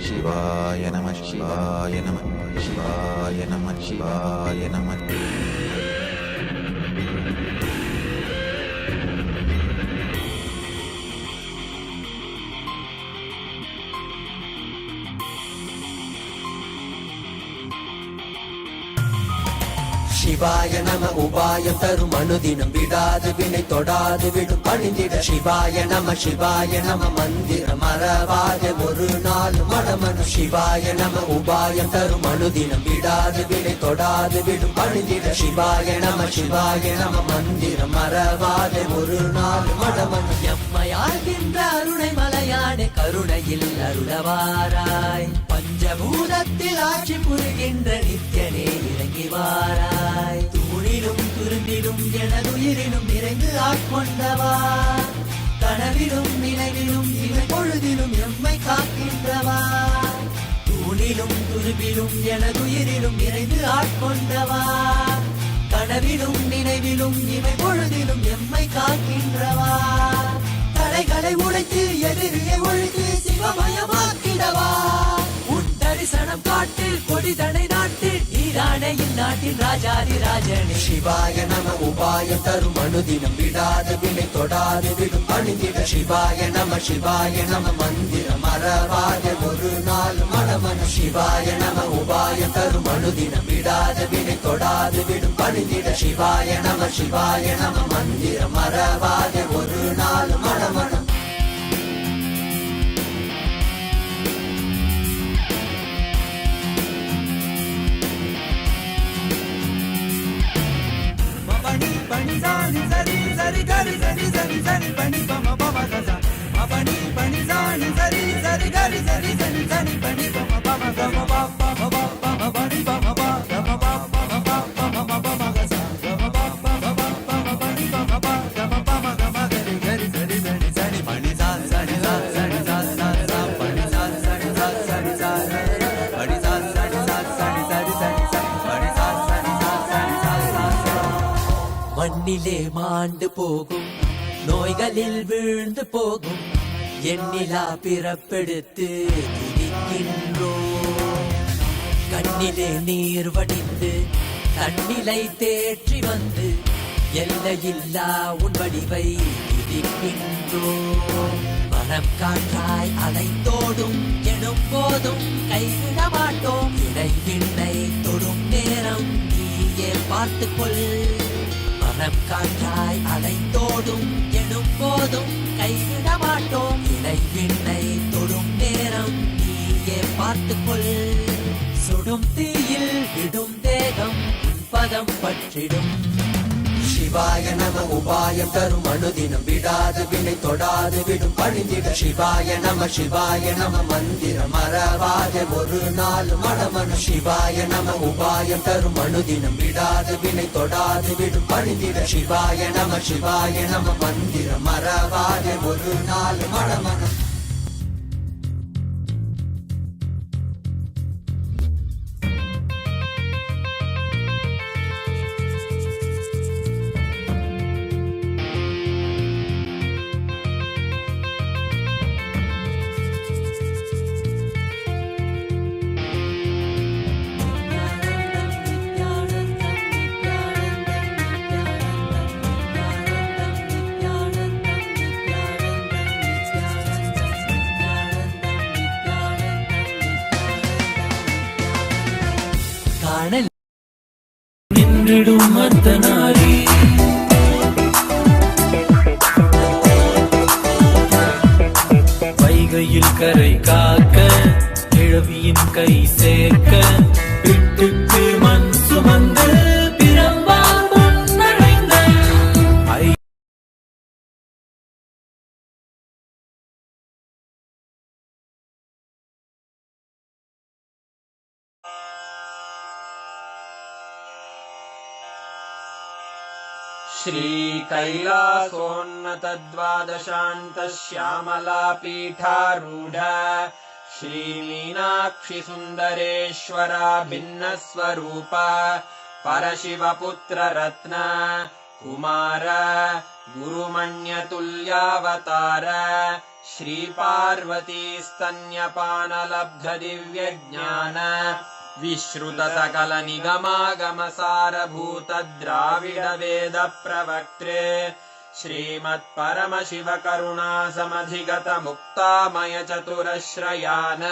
[SPEAKER 3] ಶಿವಾಯ ನಮಃ ಶಿವಾಯ ನಮಃ ಶಿವಾಯ ನಮಃ ಶಿವಾಯ ನಮಃ.
[SPEAKER 7] சிவாய நம உபாயம் தரும் அனுதினம் விடாது வினை தொடாது விடும் பணிந்திட. சிவாய நம மந்திரம் மறவாத ஒரு நாள் மடமனு. சிவாய நம உபாயம் தரும் அனுதினம் விடாது வினை தொடாது விடும் பணிந்திட. சிவாய நம மந்திரம் மறவாத ஒரு நாள் மடமனு. எம்மையா கருணையில் அருளவாராய். பஞ்சபூதத்தில் ஆட்சி புரிகின்ற நித்யனே இறங்கி வாராய். தூணிலும் துரும்பிலும் எனதுயிரிலும் நிறைந்து ஆட்கொண்டவா. கனவிலும் நினைவிலும் இவை பொழுதிலும் எம்மை காக்கின்றவா. தூணிலும் துரும்பிலும் எனதுயிரிலும் நிறைந்து ஆட்கொண்டவா. கனவிலும் நினைவிலும் இவை பொழுதிலும் எம்மை காக்கின்றவா. தடைகளை உடைத்து எதிரியை ஒழித்து சிவமயமாக்கிடவா. உன் தரிசனம் காட்டு கொடிதனை நாட்டு நீரானே இந்நாட்டின் ராஜாதி ராஜனே. சிவாய நம உபாயம் தரும் அனுதினம் விடாத வினை தொடாது விடும் பணிந்திட. சிவாய நம மந்திரம் மறவாத ஒரு நாள் மனமன. சிவாய நம உபாயம் தரும் அனுதினம் விடாத வினை தொடாது விடும் பணிந்திட. சிவாய நம மந்திரம் மறவாத ஒரு நாள் மனமனம்.
[SPEAKER 5] Pani zani zari zari gari zari zari zari pani bama bama gaza. Pani pani zani zari zari gari zari zari zari pani bama bama gama bama bama bama pani bama bama gama bama bama bama gaza. Gama bama bama bama pani bama bama gama bama gama gari gari zari zari zari pani zani zari zari zari zari zari pani zani zari zari zari zari pani zani zari zari zari zari zari pani zani zari zari zari zari.
[SPEAKER 7] மண்ணிலே மாண்டு போகும் நோய்களில் வீழ்ந்து போகும் எண்ணிலா பிறப்பெடுத்து துதிக்கின்றோம். கண்ணிலே நீர் வடிந்து தன்னிலை தேற்றி வந்து எல்லையில்லா உன் வடிவை துதிக்கின்றோம். மனம் காற்றாய் அலைந்தோடும் எனும் போதும் கைவிட மாட்டோம். இணை தொடும் நேரம் நீயே பார்த்துக்கொள். மனம் காற்றாய் அலைந்தோடும் எனும் போதும் கைவிட மாட்டோம். இணை தொடும் நேரம் நீயே பார்த்துக்கொள். சுடும் தீயில் விடும் தேகம் உன் பதம் பற்றிடும். சிவாய நம உபாயம் தரும் அனுதினம் விடாத வினை தொடாது விடும் பணிந்திட. சிவாய நம மந்திரம் மறவாத ஒரு நாள் மனமன. சிவாய நம உபாயம் தரும் அனுதினம் விடாத வினை தொடாது விடும் பணிந்திட. சிவாய நம மந்திரம் மறவாத ஒரு நாள் மனமன.
[SPEAKER 6] நின்றிடும் அர்த்தநாரி வைகையில் கரை காக்க கிழவியின் கை சேர்க்க விட்டுக்கு மண் சுமந்து பிரம்பால் முன்னடைந்த
[SPEAKER 9] श्रीकैलासोन्नतद्वादशान्तश्यामला पीठारूढ श्रीमीनाक्षि सुन्दरेश्वरा भिन्नस्वरूप परशिवपुत्र रत्न कुमार गुरुमण्यतुल्यावतार श्रीपार्वती स्तन्यपानलब्ध दिव्यज्ञान विश्रुत सकल निगमागमसारभूत द्राविड वेद प्रवक्त्रे श्रीमत्परमशिव करुणा समधिगत मुक्तामय चतुरश्रयान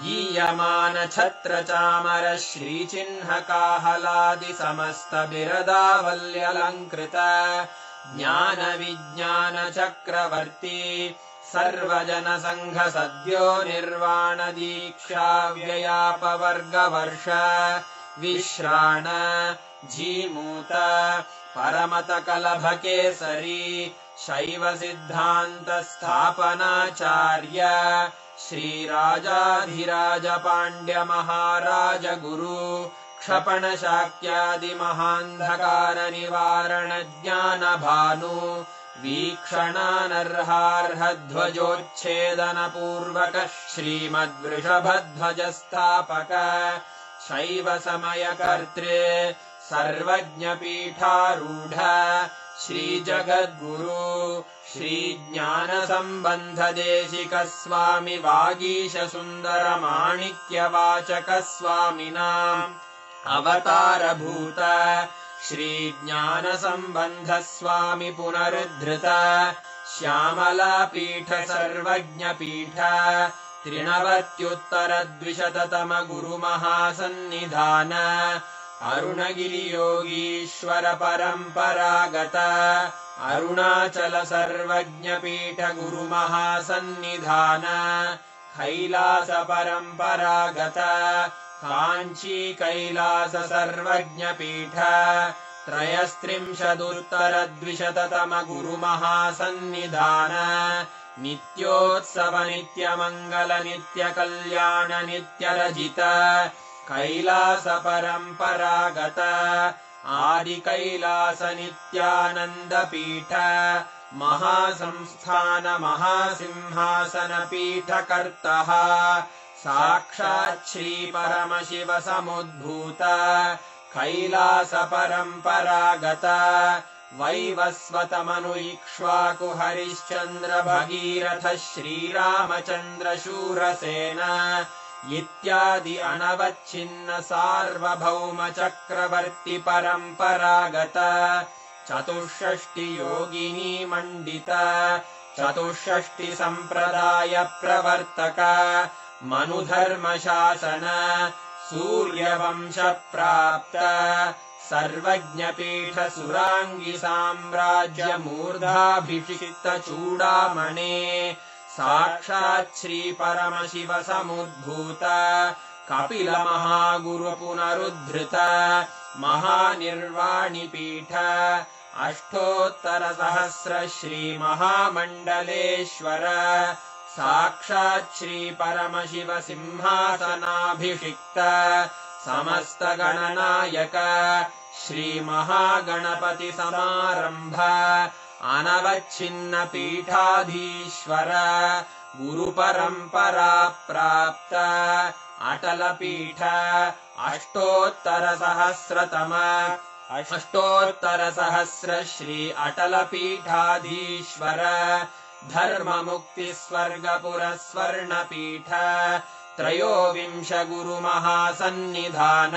[SPEAKER 9] गीयमान छत्र चामर श्रीचिह्न काहलादि समस्त बिरदावल्यलङ्कृत ज्ञान विज्ञान चक्रवर्ती सर्वजन संघ सद्यो निर्वाण दीक्षा व्ययापवर्ग वर्ष विश्राण जीमूत परमत कलभ केसरी शैव सिद्धान्त स्थापनाचार्य श्रीराजाधिराज पाण्ड्य महाराज गुरु क्षपण शाक्यादि महान्धकार निवारण ज्ञान भानु वीक्षणानर्हार्हध्वजोच्छेदन पूर्वक श्रीमद्वृषभध्वज स्थापक शैव समय कर्तृ सर्वज्ञ पीठारूढ श्री जगद्गुरु श्री ज्ञान संबंध देशिक स्वामी वागीश सुंदर माणिक्य वाचक स्वामिनाम् अवतार भूत श्री ज्ञान संबंध स्वामी पुनरुद्धृत श्यामला पीठ सर्वज्ञ पीठ त्रिनवत्युत्तर द्विशततम गुरु महासन्निधान अरुणगिरि योगीश्वर परंपरागत अरुणाचल सर्वज्ञ पीठ गुरु महासन्निधान कैलास परंपरागत कांची कैलास सर्वज्ञ पीठ त्रयस्त्रिंशदुत्तर द्विशततम गुरु महासन्निधान नित्योत्सव नित्य मंगल नित्य कल्याण नित्य रजित कैलास परंपरागत आदि कैलास नित्यानंद पीठ महासंस्थान महासिंहासन पीठ कर्तः साक्षात् श्री परमशिव समुद्भूत कैलास परंपरागत वैवस्वतमनु इक्ष्वाकु हरिश्चंद्र भगीरथ श्रीरामचंद्र शूरसेन इत्यादि अनवच्छिन्न सार्वभौम चक्रवर्ति परंपरागत चतुष्षष्टि योगिनी मंडित चतुष्षष्टि संप्रदाय प्रवर्तक मनुधर्म शासन सूर्यवंश प्राप्त सर्वज्ञ पीठ सुरांगी साम्राज्य मूर्धाभिषिक्त चूड़ामणे साक्षात् श्री परमशिव समुद्भूत कपिल महागुरु पुनरुद्धृत महानिर्वाणि पीठ अष्टोत्तर सहस्र श्री महामंडलेश्वर साक्षात् श्री परमशिव सिंहासनाभिषिक्त समस्त गणनायक श्री महागणपति समारंभ अनवच्छिन्न पीठाधीश्वर गुरु परंपरा प्राप्त अटल पीठ अष्टोत्तर सहस्र श्री अटल पीठाधीश्वर धर्म मुक्ति स्वर्गपुर स्वर्ण पीठ त्रयोविंश गुरु महासन्निधान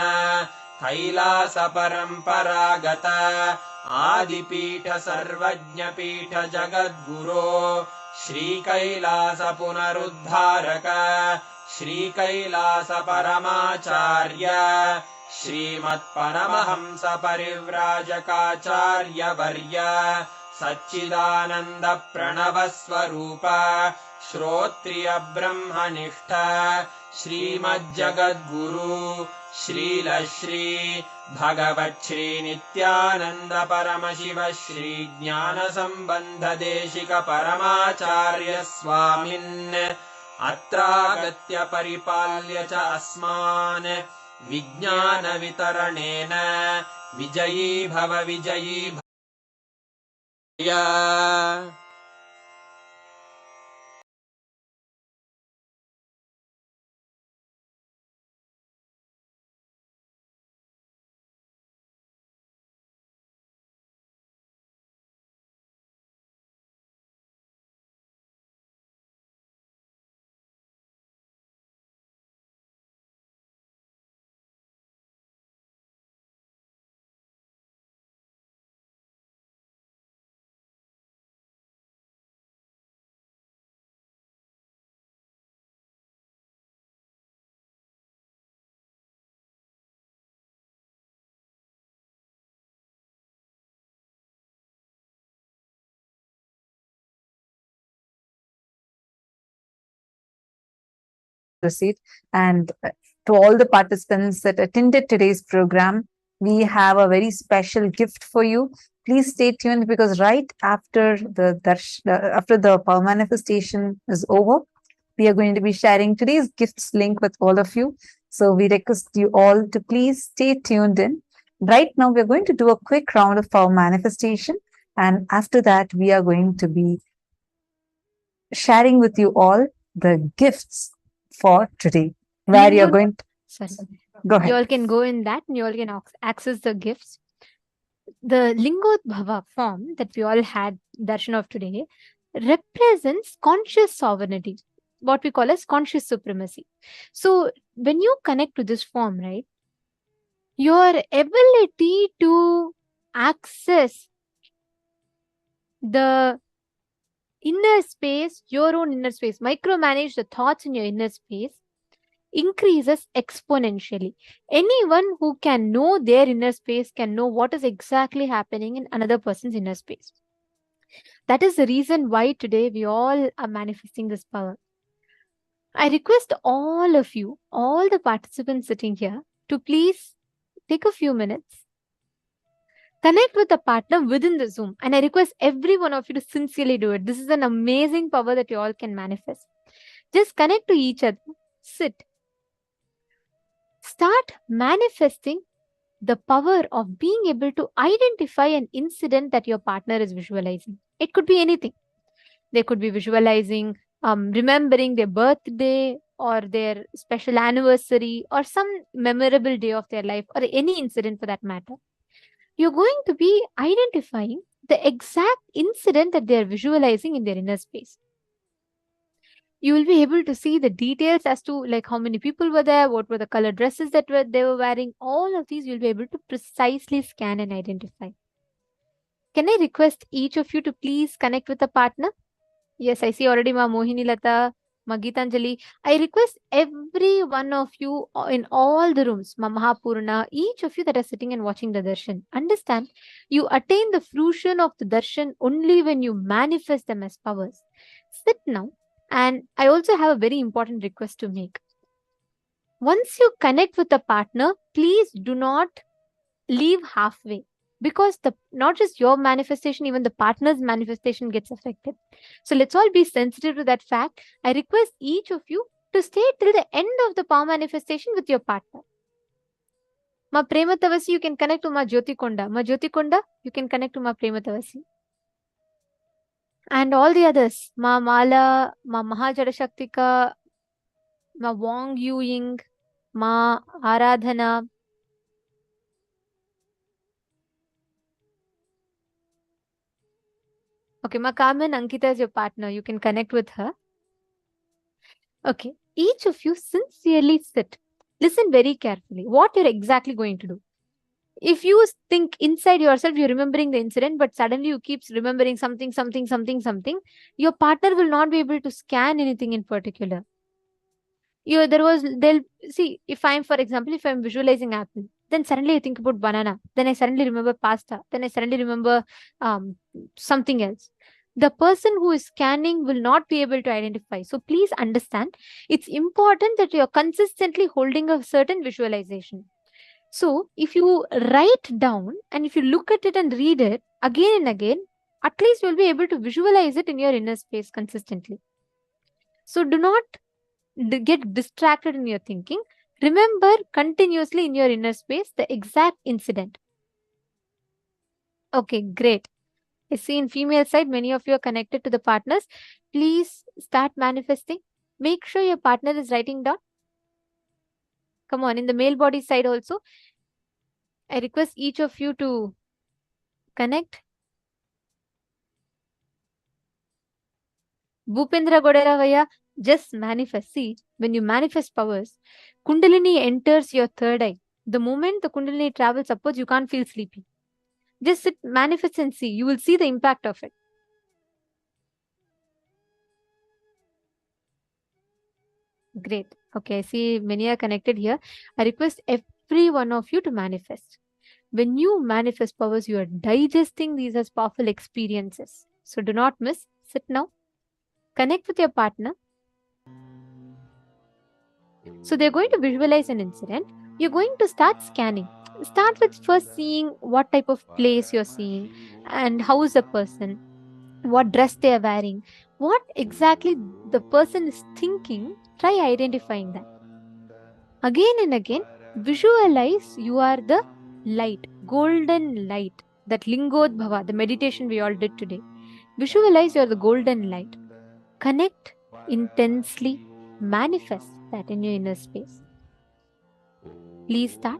[SPEAKER 9] कैलास परंपरागत आदिपीठ सर्वज्ञ पीठ जगद्गुरो श्री कैलास पुनरुद्धारक श्री कैलास परमाचार्य श्रीमत्परमहंस परिव्राजकाचार्य वर्य सच्चिदानंद प्रणव स्वरूप श्रोत्रिय ब्रह्मनिष्ठ श्रीमज्जगद्गुरु श्रील श्री भगवत् श्री नित्यानंद परमशिव श्री ज्ञान संबंध देशिक परमाचार्य स्वामिन् अत्रागत्य परिपाल्य च अस्मान् विज्ञान वितरणेन विजयी भव विजयी भव।
[SPEAKER 1] Proceed. And to all the participants that attended today's program, we have a very special gift for you. please stay tuned, because right after after the power manifestation is over, we are going to be sharing today's gifts link with all of you. So we request you all to please stay tuned in. Right now, we're going to do a quick round of power manifestation. And after that, we are going to be sharing with you all the gifts for today, where you're going to
[SPEAKER 2] Sorry.
[SPEAKER 1] go
[SPEAKER 2] You
[SPEAKER 1] ahead.
[SPEAKER 2] all can go in that and you all can access the gifts. The Lingodbhava form that we all had darshan of today represents conscious sovereignty, what we call as conscious supremacy. So when you connect to this form, right, your ability to access the inner space, your own inner space, micromanage the thoughts in your inner space, increases exponentially. Anyone who can know their inner space can know what is exactly happening in another person's inner space. That is the reason why today we all are manifesting this power. I request all of you, all the participants sitting here, to please take a few minutes, connect with a partner within the Zoom. And I request every one of you to sincerely do it. This is an amazing power that you all can manifest. Just connect to each other, sit. Start manifesting the power of being able to identify an incident that your partner is visualizing. It could be anything. They could be visualizing, remembering their birthday or their special anniversary or some memorable day of their life, or any incident for that matter. You're going to be identifying the exact incident that they're visualizing in their inner space. You will be able to see the details as to like how many people were there, what were the color dresses that they were wearing. All of these you'll be able to precisely scan and identify. Can I request each of you to please connect with a partner? Yes, I see already Ma Mohini Lata, Ma Geetanjali. I request every one of you in all the rooms, Ma Mahapurna, each of you that are sitting and watching the darshan, understand you attain the fruition of the darshan only when you manifest them as powers. Sit now. And I also have a very important request to make. Once you connect with a partner, please do not leave halfway, because not just your manifestation, even the partner's manifestation gets affected. So let's all be sensitive to that fact. I request each of you to stay till the end of the power manifestation with your partner. Ma Prema Tavasi, you can connect to Ma Jyoti Konda. Ma Jyoti Konda, you can connect to Ma Prema Tavasi. And all the others, Ma Mala, Ma Mahajadashaktika, Ma Wong Yu Ying, Ma Aradhana. Okay, Ma Carmen Ankita is your partner. You can connect with her. Okay, each of you sincerely sit. Listen very carefully what you're exactly going to do. If you think inside yourself, you're remembering the incident, but suddenly you keep remembering something, your partner will not be able to scan anything in particular. They'll see, if I'm, for example, if I'm visualizing apple, then suddenly I think about banana, then I suddenly remember pasta, then I suddenly remember something else. The person who is scanning will not be able to identify. So please understand, it's important that you're consistently holding a certain visualization. So if you write down and if you look at it and read it again and again, at least you'll be able to visualize it in your inner space consistently. So do not get distracted in your thinking. Remember continuously in your inner space the exact incident. Okay, great. I see in female side, many of you are connected to the partners. Please start manifesting. Make sure your partner is writing down. Come on, in the male body side also, I request each of you to connect. Bhupendra Godera Vaya, just manifest. See, when you manifest powers, Kundalini enters your third eye. The moment the Kundalini travels upwards, you can't feel sleepy. Just sit, manifest and see. You will see the impact of it. Great. Okay, I see many are connected here. I request every one of you to manifest. When you manifest powers, you are digesting these as powerful experiences. So do not miss. Sit now. Connect with your partner. So they're going to visualize an incident. You're going to start scanning. Start with first seeing what type of place you're seeing and how is the person, what dress they are wearing, what exactly the person is thinking. Try identifying that. Again and again, visualize you are the light, golden light, that Lingodbhava, the meditation we all did today. Visualize you're the golden light. Connect intensely, manifest that in your inner space. Please start.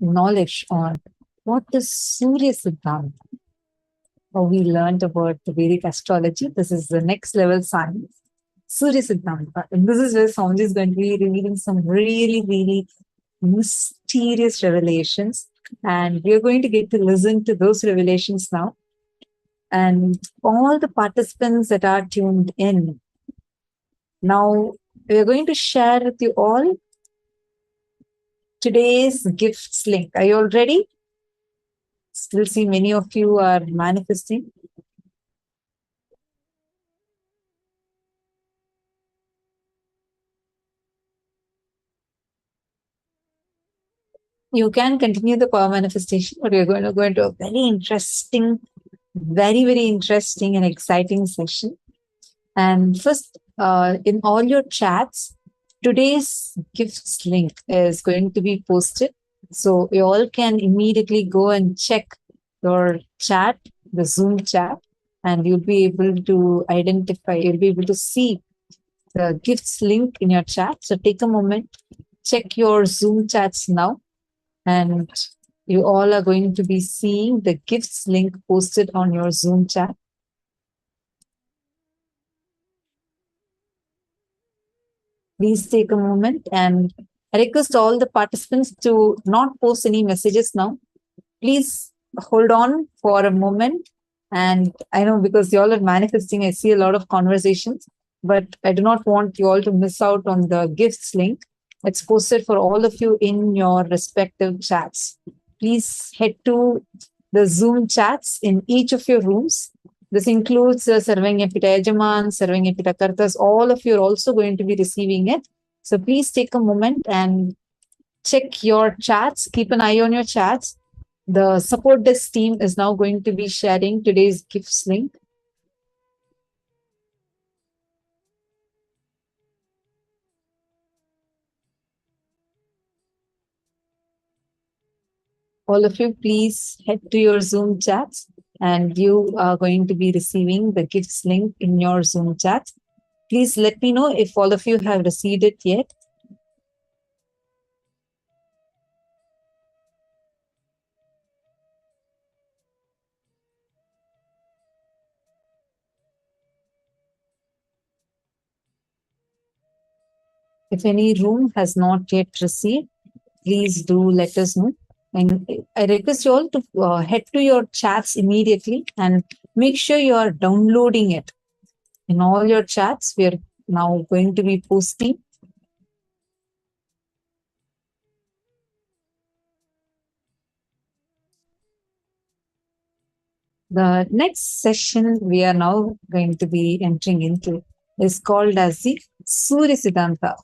[SPEAKER 1] knowledge on what is Surya Siddhanta. We learned about the Vedic astrology. This is the next level science. Surya Siddhanta. And this is where Swamiji is going to be revealing some really, really mysterious revelations. And we are going to get to listen to those revelations now. And all the participants that are tuned in, now we are going to share with you all today's gifts link. Are you all ready? Still see many of you are manifesting. You can continue the power manifestation, but we're going to go into a very interesting, very interesting and exciting session. And first, in all your chats, today's gifts link is going to be posted. So you all can immediately go and check your chat, the Zoom chat, and you'll be able to identify, you'll be able to see the gifts link in your chat. So take a moment, check your Zoom chats now, and you all are going to be seeing the gifts link posted on your Zoom chat. Please take a moment, and I request all the participants to not post any messages now. Please hold on for a moment. And I know because you all are manifesting, I see a lot of conversations, but I do not want you all to miss out on the gifts link. It's posted for all of you in your respective chats. Please head to the Zoom chats in each of your rooms. This includes Sarvanyapita Yajaman, Sarvanyapita Kartas. All of you are also going to be receiving it. So please take a moment and check your chats. Keep an eye on your chats. The support desk team is now going to be sharing today's gifts link. All of you, please head to your Zoom chats, and you are going to be receiving the gifts link in your Zoom chat. Please let me know if all of you have received it yet. If any room has not yet received, please do let us know. And I request you all to head to your chats immediately and make sure you are downloading it. In all your chats, we are now going to be posting. The next session we are now going to be entering into is called as the Surya Siddhanta.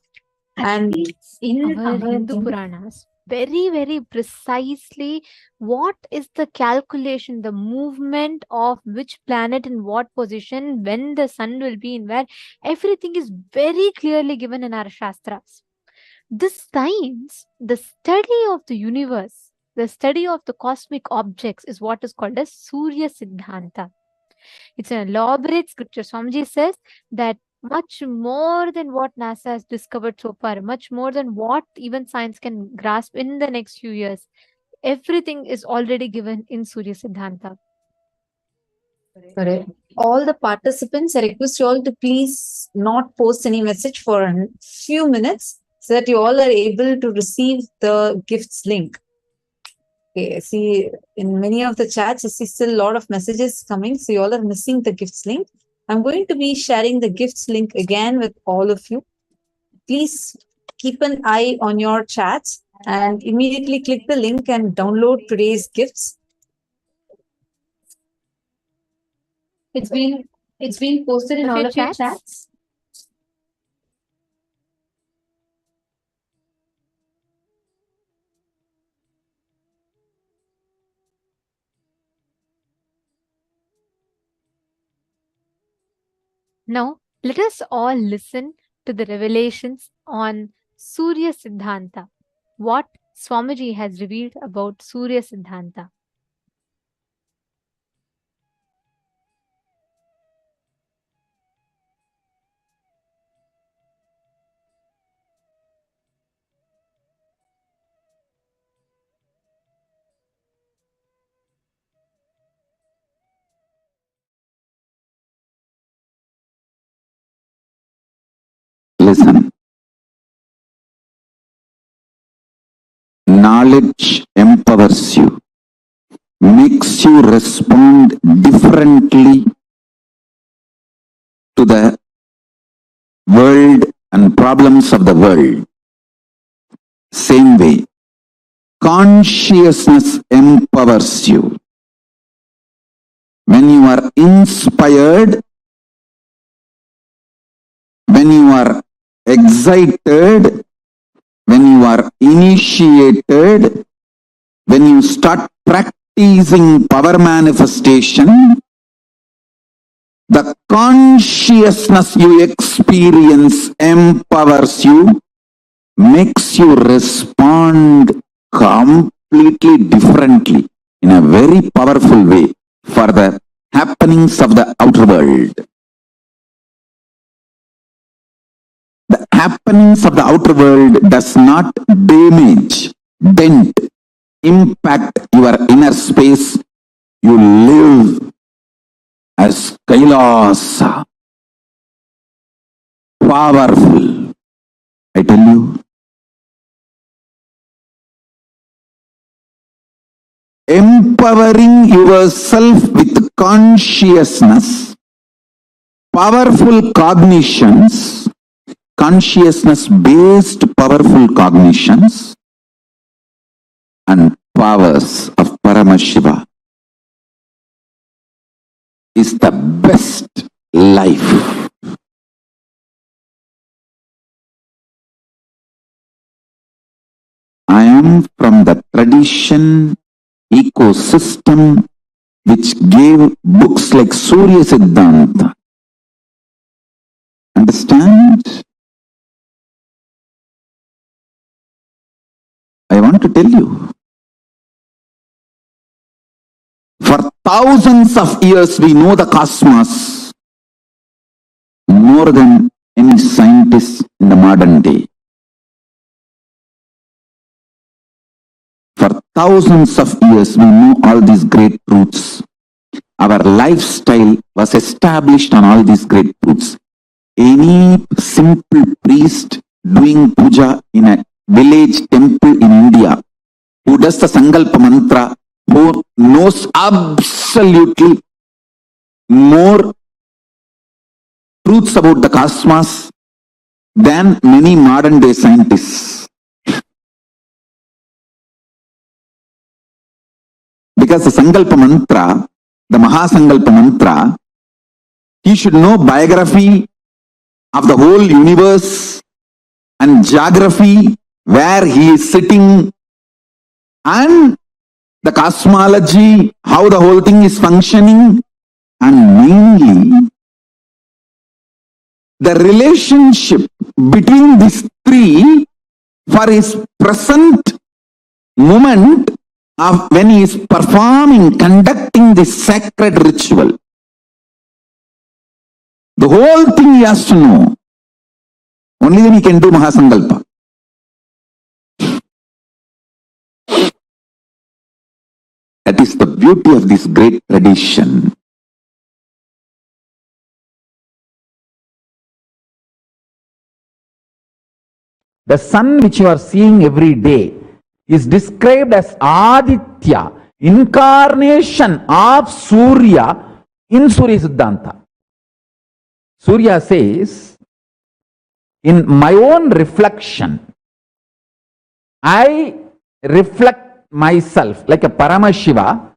[SPEAKER 1] And in
[SPEAKER 2] Our Hindu Puranas, very precisely what is the calculation, the movement of which planet in what position, when the sun will be in where, everything is very clearly given in our Shastras. This science, the study of the universe, the study of the cosmic objects is what is called as Surya Siddhanta. It's an elaborate scripture. Swamiji says that much more than what NASA has discovered so far, much more than what even science can grasp in the next few years, everything is already given in Surya Siddhanta.
[SPEAKER 1] Correct. All the participants, I request you all to please not post any message for a few minutes so that you all are able to receive the gifts link. Okay, see, in many of the chats, I see still a lot of messages coming, so you all are missing the gifts link. I'm going to be sharing the gifts link again with all of you. Please keep an eye on your chats and immediately click the link and download today's gifts. It's been posted in all of your chats.
[SPEAKER 2] Now, let us all listen to the revelations on Surya Siddhanta, what Swamiji has revealed about Surya Siddhanta.
[SPEAKER 3] listen. Knowledge empowers you, makes you respond differently to the world and problems of the world. Same way, consciousness empowers you. When you are inspired, when you are excited, when you are initiated, when you start practicing power manifestation, the consciousness you experience empowers you, makes you respond completely differently in a very powerful way for the happenings of the outer world. The happenings of the outer world does not damage, dent, impact your inner space. You live as Kailasa. Powerful, I tell you. Empowering yourself with consciousness, powerful cognitions, consciousness-based powerful cognitions and powers of Paramashiva is the best life. I am from the tradition, ecosystem which gave books like Surya Siddhanta. Understand? I want to tell you, for thousands of years we know the cosmos more than any scientist in the modern day. For thousands of years we know all these great truths. Our lifestyle was established on all these great truths. Any simple priest doing puja in a village temple in India, who does the Sankalpa mantra, who knows absolutely more truths about the cosmos than many modern day scientists. Because the Sankalpa mantra, the Mahasankalpa mantra, he should know biography of the whole universe and geography, where he is sitting, and the cosmology, how the whole thing is functioning, and mainly the relationship between these three for his present moment of when he is performing, conducting this sacred ritual. The whole thing he has to know. Only then he can do Mahasankalpa. That is the beauty of this great tradition. The sun which you are seeing every day is described as Aditya, incarnation of Surya in Surya Siddhanta. Surya says, in my own reflection, I reflect myself like a Paramashiva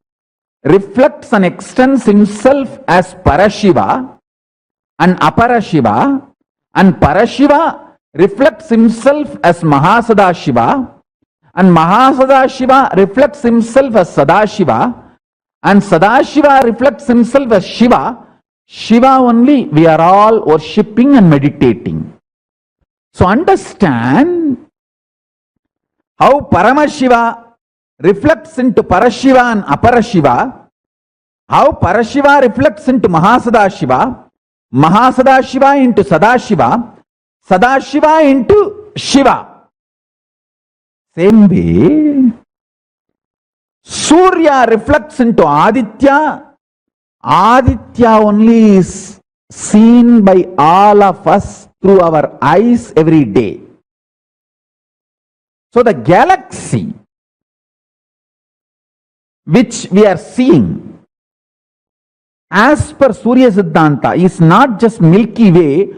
[SPEAKER 3] reflects and extends himself as Parashiva and Aparashiva, and Parashiva reflects himself as Mahasadashiva, and Mahasadashiva reflects himself as Sadashiva, and Sadashiva reflects himself as Shiva. Shiva only we are all worshipping and meditating. So understand how Paramashiva reflects into Parashiva and Aparashiva, how Parashiva reflects into Mahasadashiva, Mahasadashiva into Sadashiva, Sadashiva into Shiva. Same way, Surya reflects into Aditya. Aditya only is seen by all of us through our eyes every day. So the galaxy which we are seeing as per Surya Siddhanta is not just Milky Way,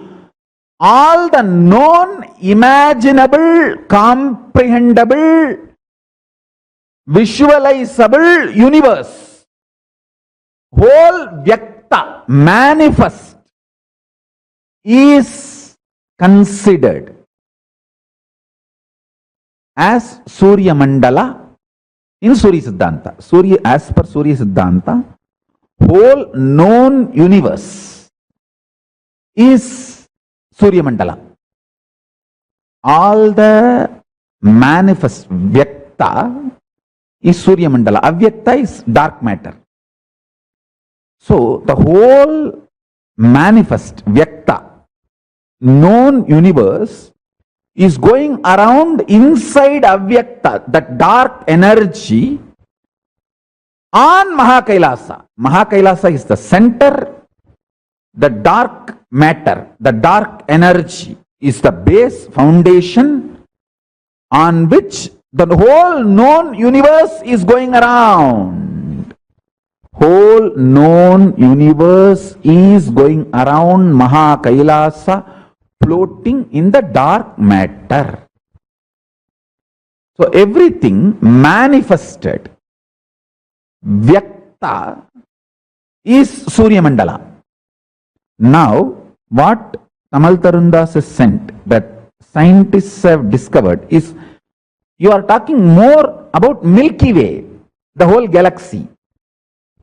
[SPEAKER 3] all the known, imaginable, comprehensible, visualizable universe, whole Vyakta, manifest, is considered as Surya Mandala in Surya Siddhanta. Surya, as per Surya Siddhanta, whole known universe is Surya Mandala. All the manifest Vyakta is Surya Mandala. Avyakta is dark matter. So the whole manifest Vyakta, known universe, is going around inside Avyakta, that dark energy, on Mahakailasa. Mahakailasa is the center, the dark matter, the dark energy is the base, foundation, on which the whole known universe is going around. Whole known universe is going around Mahakailasa, floating in the dark matter. So everything manifested, Vyakta, is Surya Mandala. Now, what Tamal Tarundas has sent, that scientists have discovered, is you are talking more about Milky Way, the whole galaxy.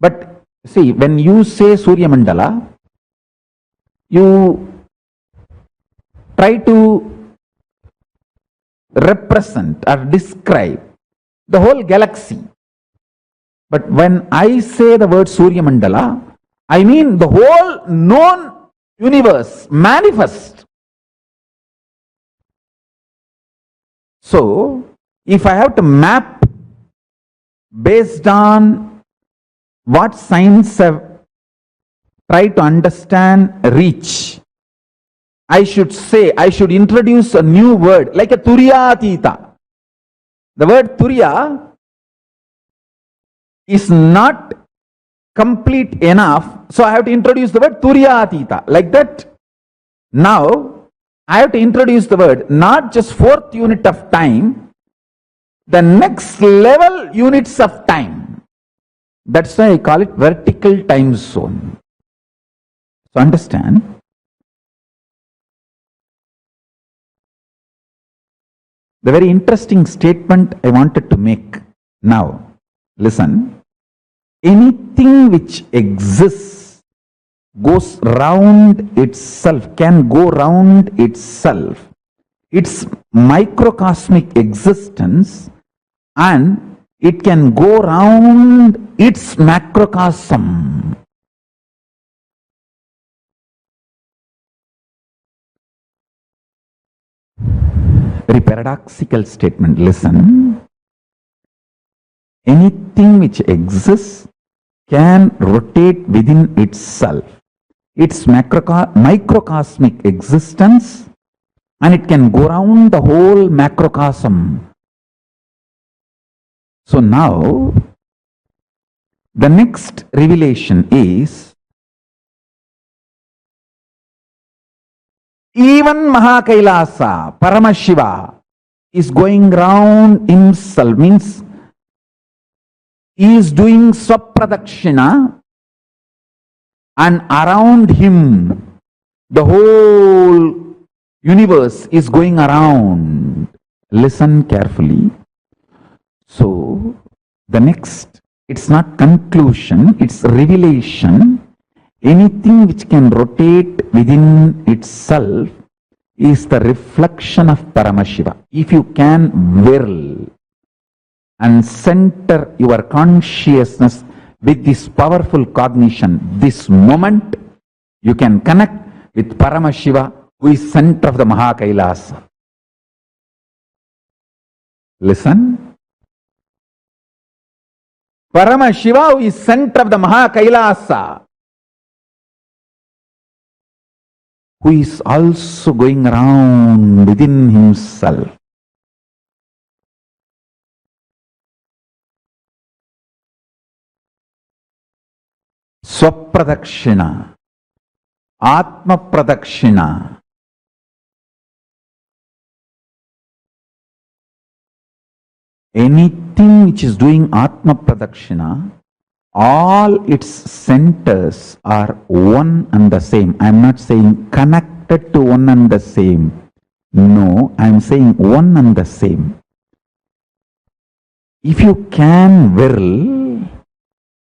[SPEAKER 3] But see, when you say Surya Mandala, you try to represent or describe the whole galaxy. But when I say the word Surya Mandala, I mean the whole known universe, manifest. So, if I have to map based on what science have tried to understand, reach, I should introduce a new word, like a Turyatita. The word Turya is not complete enough, so I have to introduce the word Turyatita. Like that, now I have to introduce the word not just fourth unit of time, the next level units of time. That's why I call it vertical time zone. So understand, the very interesting statement I wanted to make now. Listen, anything which exists goes round itself, can go round itself, its microcosmic existence, and it can go round its macrocosm. Very paradoxical statement. Listen. Anything which exists can rotate within itself, its microcosmic existence, and it can go around the whole macrocosm. So now, the next revelation is, even Mahakailasa, Paramashiva, is going round himself, means he is doing Swapradakshina, and around him the whole universe is going around. Listen carefully. So, the next, it's not conclusion, it's revelation. Anything which can rotate within itself is the reflection of Paramashiva. If you can whirl and center your consciousness with this powerful cognition, this moment, you can connect with Paramashiva, who is center of the Mahakailasa. Listen. Paramashiva, who is center of the Mahakailasa. who is also going around within himself. Swapradakshina, Atma Pradakshina. Anything which is doing Atma Pradakshina, all its centers are one and the same. I am not saying connected to one and the same. No, I am saying one and the same. If you can will,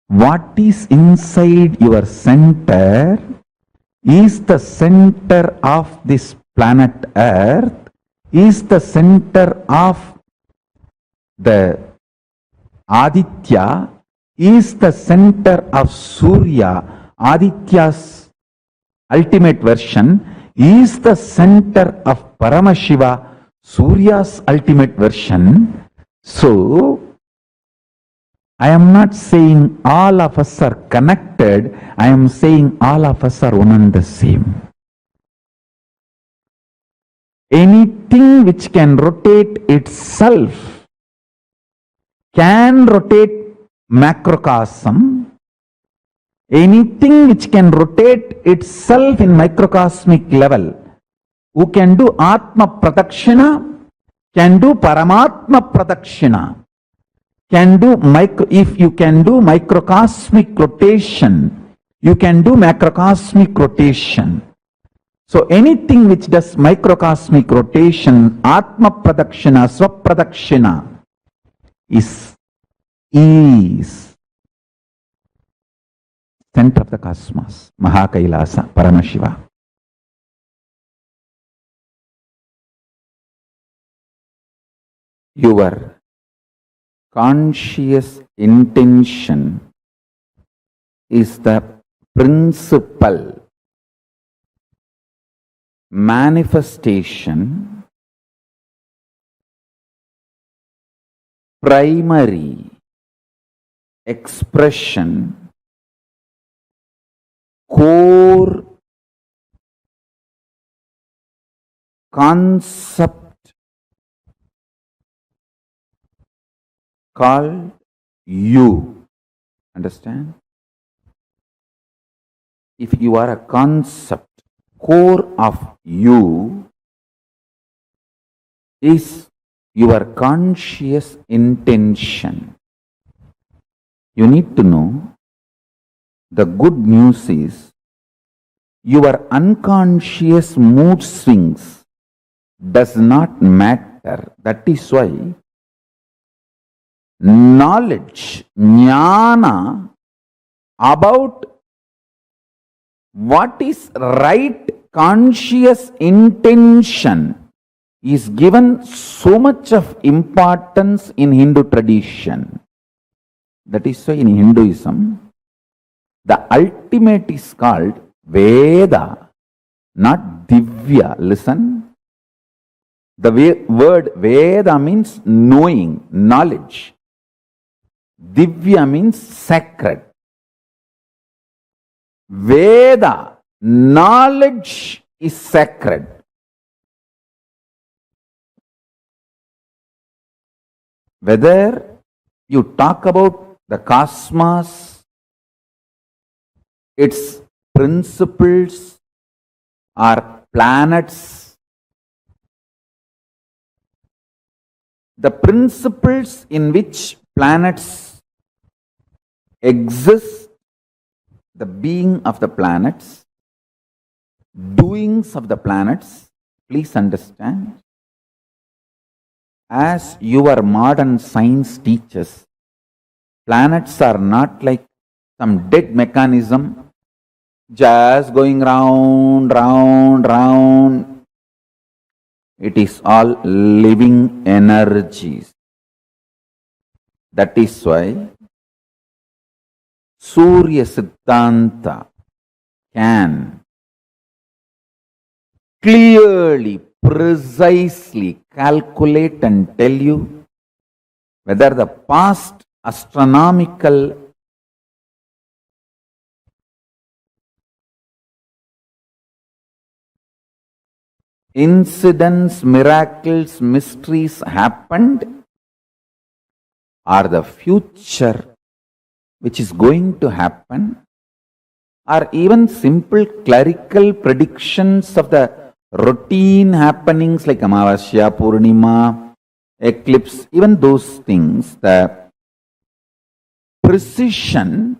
[SPEAKER 3] what is inside your center is the center of this planet Earth, is the center of the Aditya, is the center of Surya, Aditya's ultimate version, is the center of Paramashiva, Surya's ultimate version. So, I am not saying all of us are connected, I am saying all of us are one and the same. Anything which can rotate itself can rotate macrocosm. Anything which can rotate itself in microcosmic level, who can do Atma Pradakshina, can do Paramatma Pradakshina, can do if you can do microcosmic rotation, you can do macrocosmic rotation. So anything which does microcosmic rotation, Atma Pradakshina, Swapradakshina, is center of the cosmos, Mahakailasa, Paramashiva. Your conscious intention is the principal manifestation, primary expression, core concept called you. Understand? If you are a concept, core of you is your conscious intention. You need to know, the good news is your unconscious mood swings does not matter. That is why knowledge, jnana, about what is right conscious intention is given so much of importance in Hindu tradition. That is why in Hinduism, the ultimate is called Veda, not Divya. Listen. The word Veda means knowing, knowledge. Divya means sacred. Veda, knowledge is sacred. Whether you talk about the cosmos, its principles, or planets, the principles in which planets exist, the being of the planets, doings of the planets, please understand, as your modern science teaches, planets are not like some dead mechanism just going round, round, round. It is all living energies. That is why Surya Siddhanta can clearly, precisely calculate and tell you whether the past astronomical incidents, miracles, mysteries happened, or the future which is going to happen, or even simple clerical predictions of the routine happenings like Amavasya, Purnima, eclipse, even those things, the precision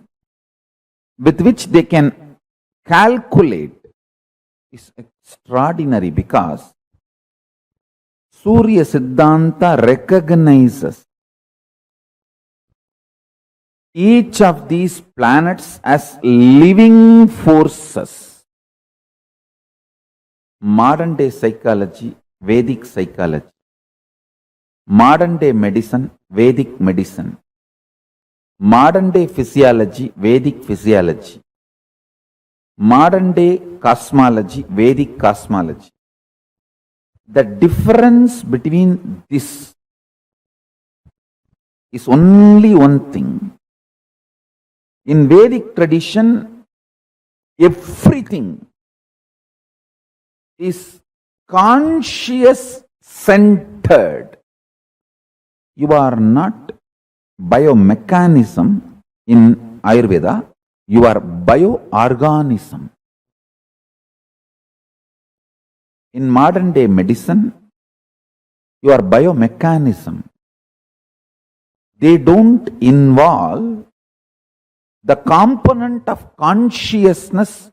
[SPEAKER 3] with which they can calculate is extraordinary, because Surya Siddhanta recognizes each of these planets as living forces. Modern day psychology, Vedic psychology. Modern day medicine, Vedic medicine. Modern day physiology, Vedic physiology. Modern day cosmology, Vedic cosmology. The difference between this is only one thing. In Vedic tradition, everything is conscious centered. You are not biomechanism in Ayurveda, you are bioorganism. In modern day medicine, you are biomechanism. They don't involve the component of consciousness,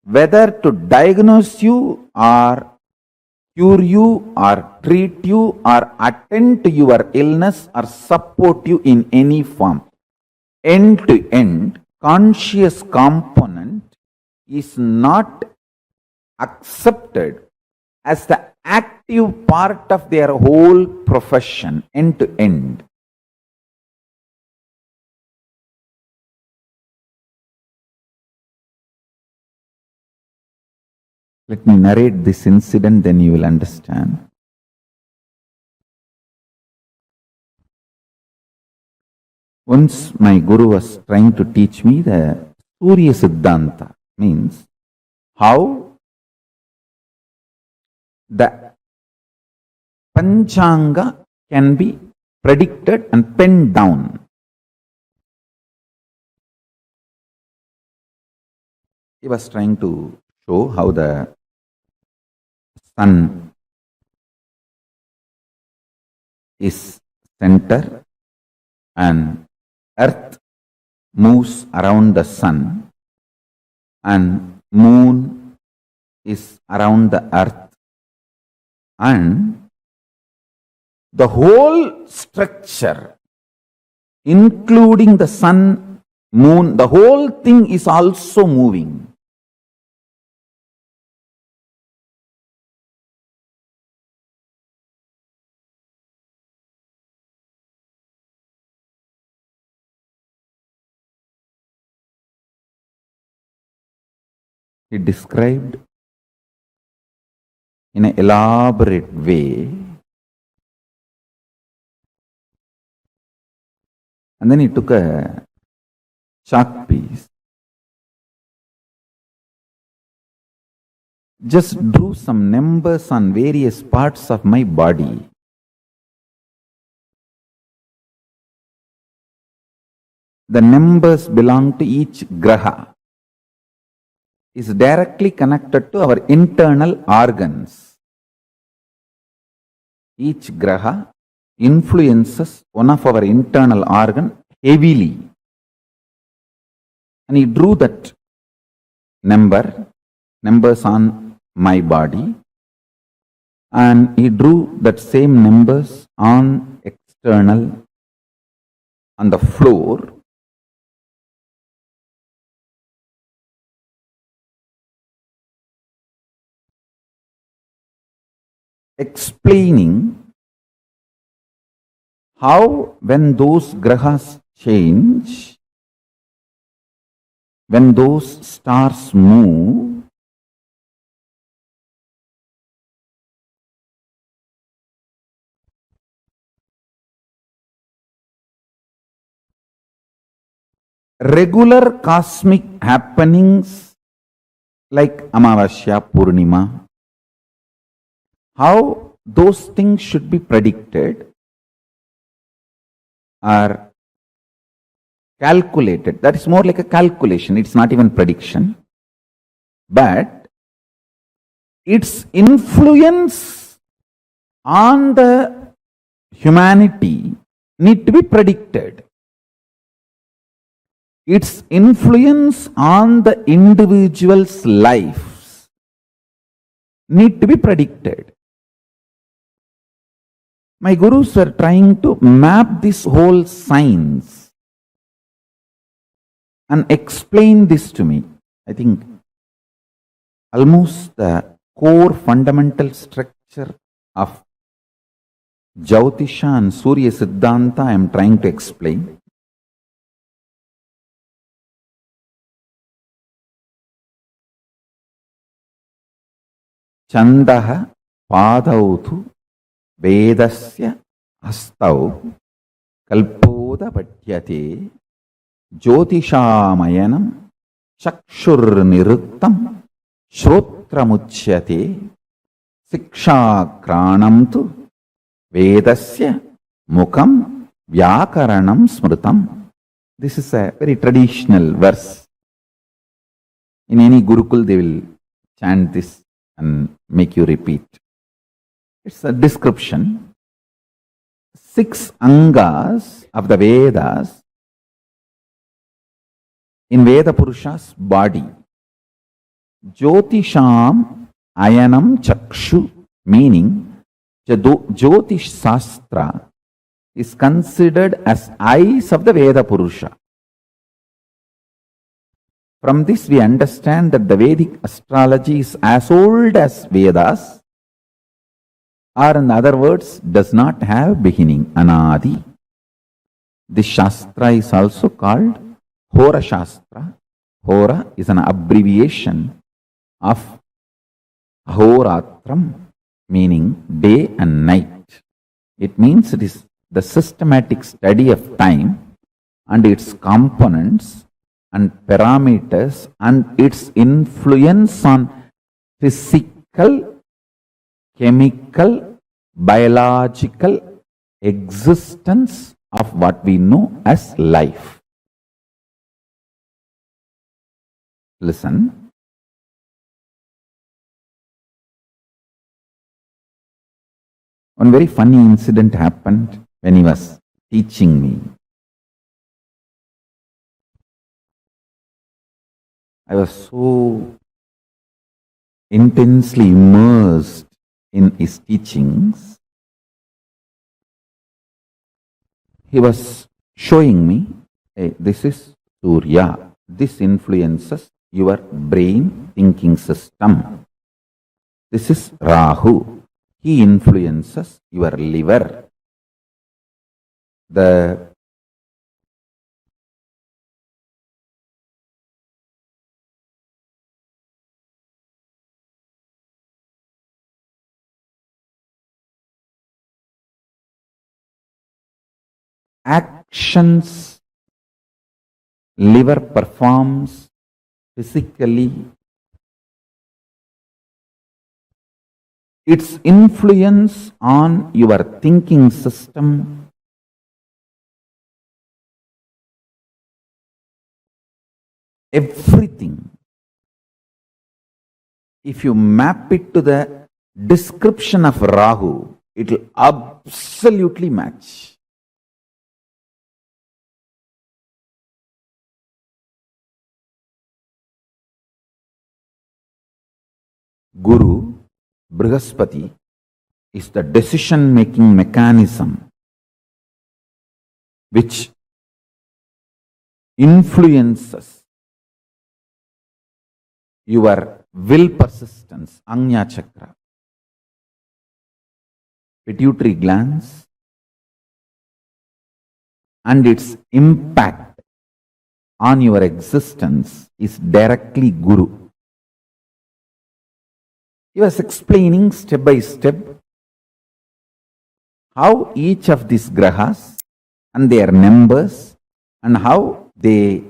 [SPEAKER 3] whether to diagnose you or cure you or treat you or attend to your illness or support you in any form. End to end, conscious component is not accepted as the active part of their whole profession, end to end. Let me narrate this incident, then you will understand. Once my guru was trying to teach me the Surya Siddhanta, means how the Panchanga can be predicted and penned down. He was trying to show how the sun is center and earth moves around the sun and moon is around the earth, and the whole structure, including the sun, moon, the whole thing is also moving. He described in an elaborate way, and then he took a chalk piece, just drew some numbers on various parts of my body. The numbers belong to each graha, is directly connected to our internal organs. Each graha influences one of our internal organ heavily. And he drew that numbers on my body, and he drew that same numbers on external, on the floor. Explaining how when those grahas change, when those stars move, regular cosmic happenings like Amavasya, Purnima, how those things should be predicted or calculated. That is more like a calculation. It's not even prediction. But its influence on the humanity need to be predicted. Its influence on the individual's lives need to be predicted. My gurus were trying to map this whole science and explain this to me. I think almost the core fundamental structure of Jyotisha and Surya Siddhanta I am trying to explain. Chandaha padautu vedasya astau kalpoda patyate jyotishaamayanam chakshur niruttam shrotramuchyate sikshakranam tu vedasya mukam vyakaranam smrutam. This is a very traditional verse. In any Gurukul they will chant this and make you repeat. It's a description. 6 angas of the Vedas in Veda Purusha's body. Jyotisham ayanam chakshu, meaning Jyotish Shastra is considered as eyes of the Veda Purusha. From this we understand that the Vedic astrology is as old as Vedas, or in other words, does not have beginning, anadi. This Shastra is also called Hora Shastra. Hora is an abbreviation of Ahoratram, meaning day and night. It means it is the systematic study of time and its components and parameters and its influence on physical, chemical, biological existence of what we know as life. Listen. One very funny incident happened when he was teaching me. I was so intensely immersed in his teachings. He was showing me, hey, this is Surya. This influences your brain thinking system. This is Rahu. He influences your liver. The actions liver performs physically, its influence on your thinking system, everything, if you map it to the description of Rahu, it will absolutely match. Guru, Brihaspati, is the decision-making mechanism which influences your will persistence, Agnya Chakra. Pituitary glands and its impact on your existence is directly Guru. He was explaining step by step how each of these grahas and their numbers and how they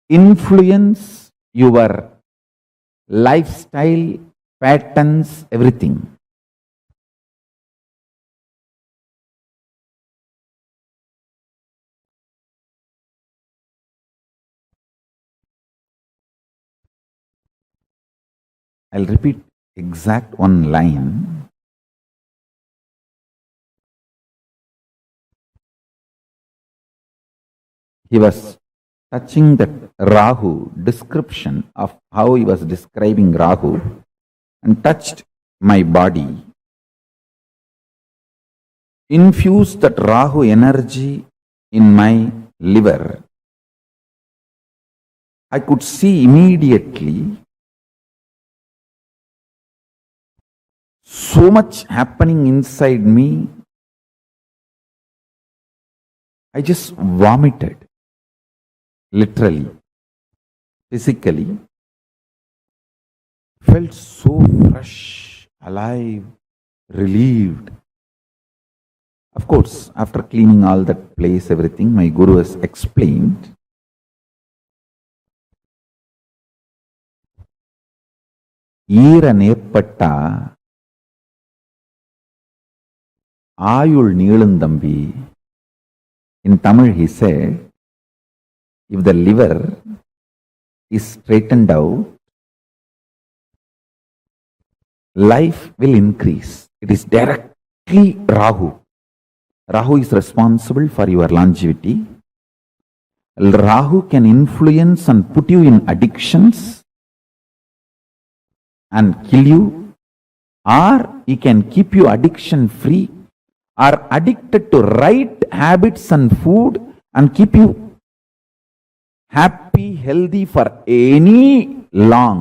[SPEAKER 3] influence your lifestyle, patterns, everything. I'll repeat exact one line. He was touching that Rahu description of how he was describing Rahu and touched my body. Infused that Rahu energy in my liver. I could see immediately so much happening inside me. I just vomited, literally, physically. Felt so fresh, alive, relieved. Of course, after cleaning all that place, everything, my guru has explained. ஈர நேர்பட்டா ஆயுள் நீளும் தம்பி. In Tamil he said, if the liver is straightened out, life will increase. It is directly Rahu. Rahu is responsible for your longevity. Rahu can influence and put you in addictions and kill you, or he can keep you addiction free, or addicted to right habits and food and keep you happy, healthy for any long.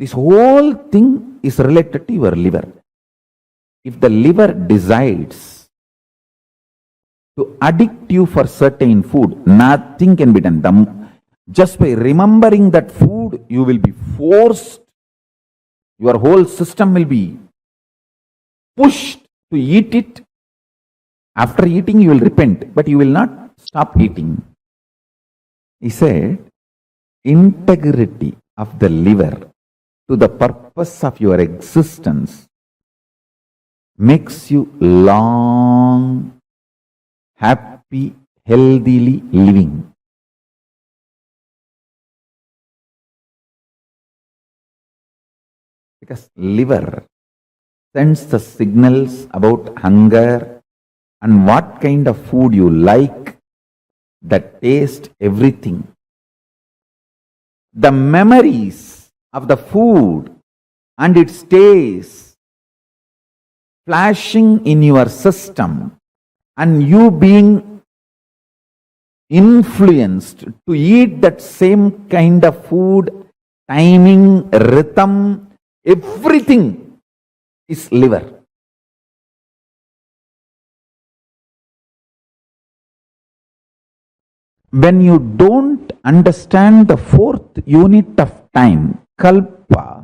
[SPEAKER 3] This whole thing is related to your liver. If the liver decides to addict you for certain food, nothing can be done. Just by remembering that food, you will be forced, your whole system will be pushed to eat it. After eating, you will repent, but you will not stop eating. He said, integrity of the liver to the purpose of your existence makes you long, happy, healthily living. Because liver sends the signals about hunger and what kind of food you like, the taste, everything. The memories of the food and its taste flashing in your system and you being influenced to eat that same kind of food, timing, rhythm, everything is liver. When you don't understand the fourth unit of time, kalpa,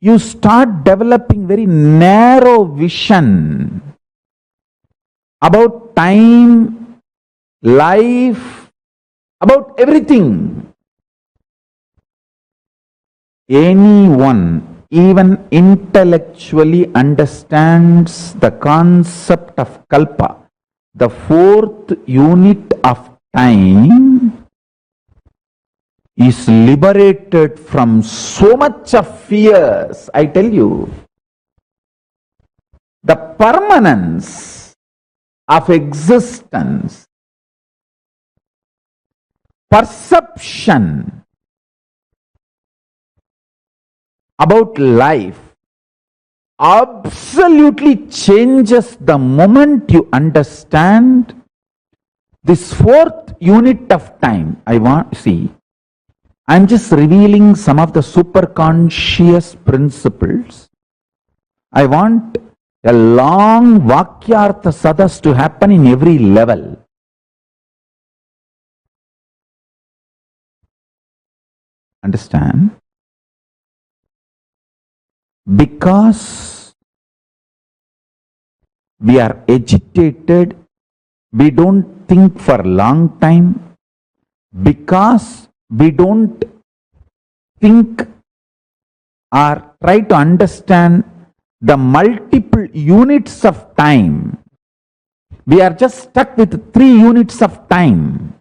[SPEAKER 3] you start developing very narrow vision about time, life, about everything. Anyone, even intellectually, understands the concept of kalpa, the fourth unit of time, is liberated from so much of fears. I tell you, the permanence of existence, perception about life absolutely changes the moment you understand this fourth unit of time. I'm just revealing some of the superconscious principles. I want a long Vakyartha Sadas to happen in every level. Understand? Because we are agitated, we don't think for a long time, because we don't think or try to understand the multiple units of time. We are just stuck with 3 units of time.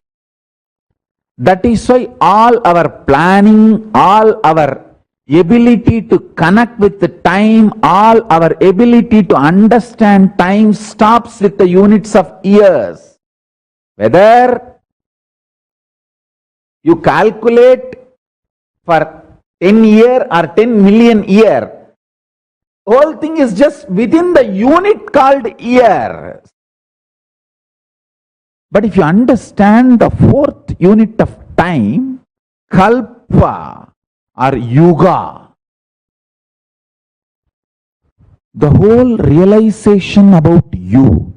[SPEAKER 3] That is why all our planning, all our ability to connect with the time, all our ability to understand time stops with the units of years. Whether you calculate for 10 year or 10 million year, whole thing is just within the unit called year. But if you understand the 4th unit of time, kalpa or yuga, the whole realization about you,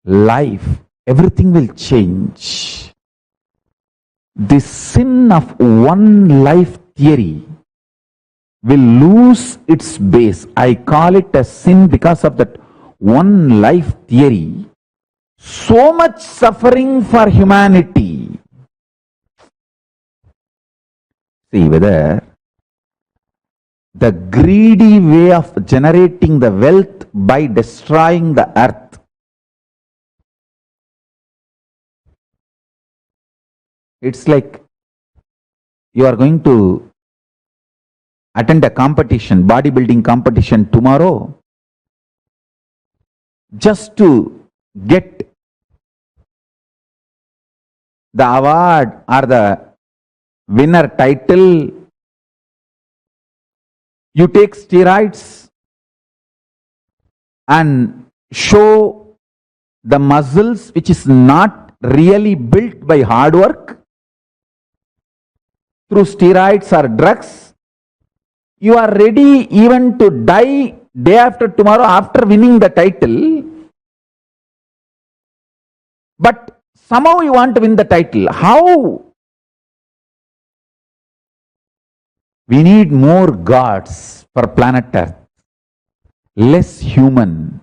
[SPEAKER 3] life, everything will change. The sin of one life theory will lose its base. I call it a sin because of that one life theory. So much suffering for humanity. See whether the greedy way of generating the wealth by destroying the earth. It's like you are going to attend a competition, bodybuilding competition tomorrow, just to get the award or the winner title. You take steroids and show the muscles which is not really built by hard work through steroids or drugs. You are ready even to die day after tomorrow after winning the title. But somehow you want to win the title. How? We need more gods for planet Earth, less human.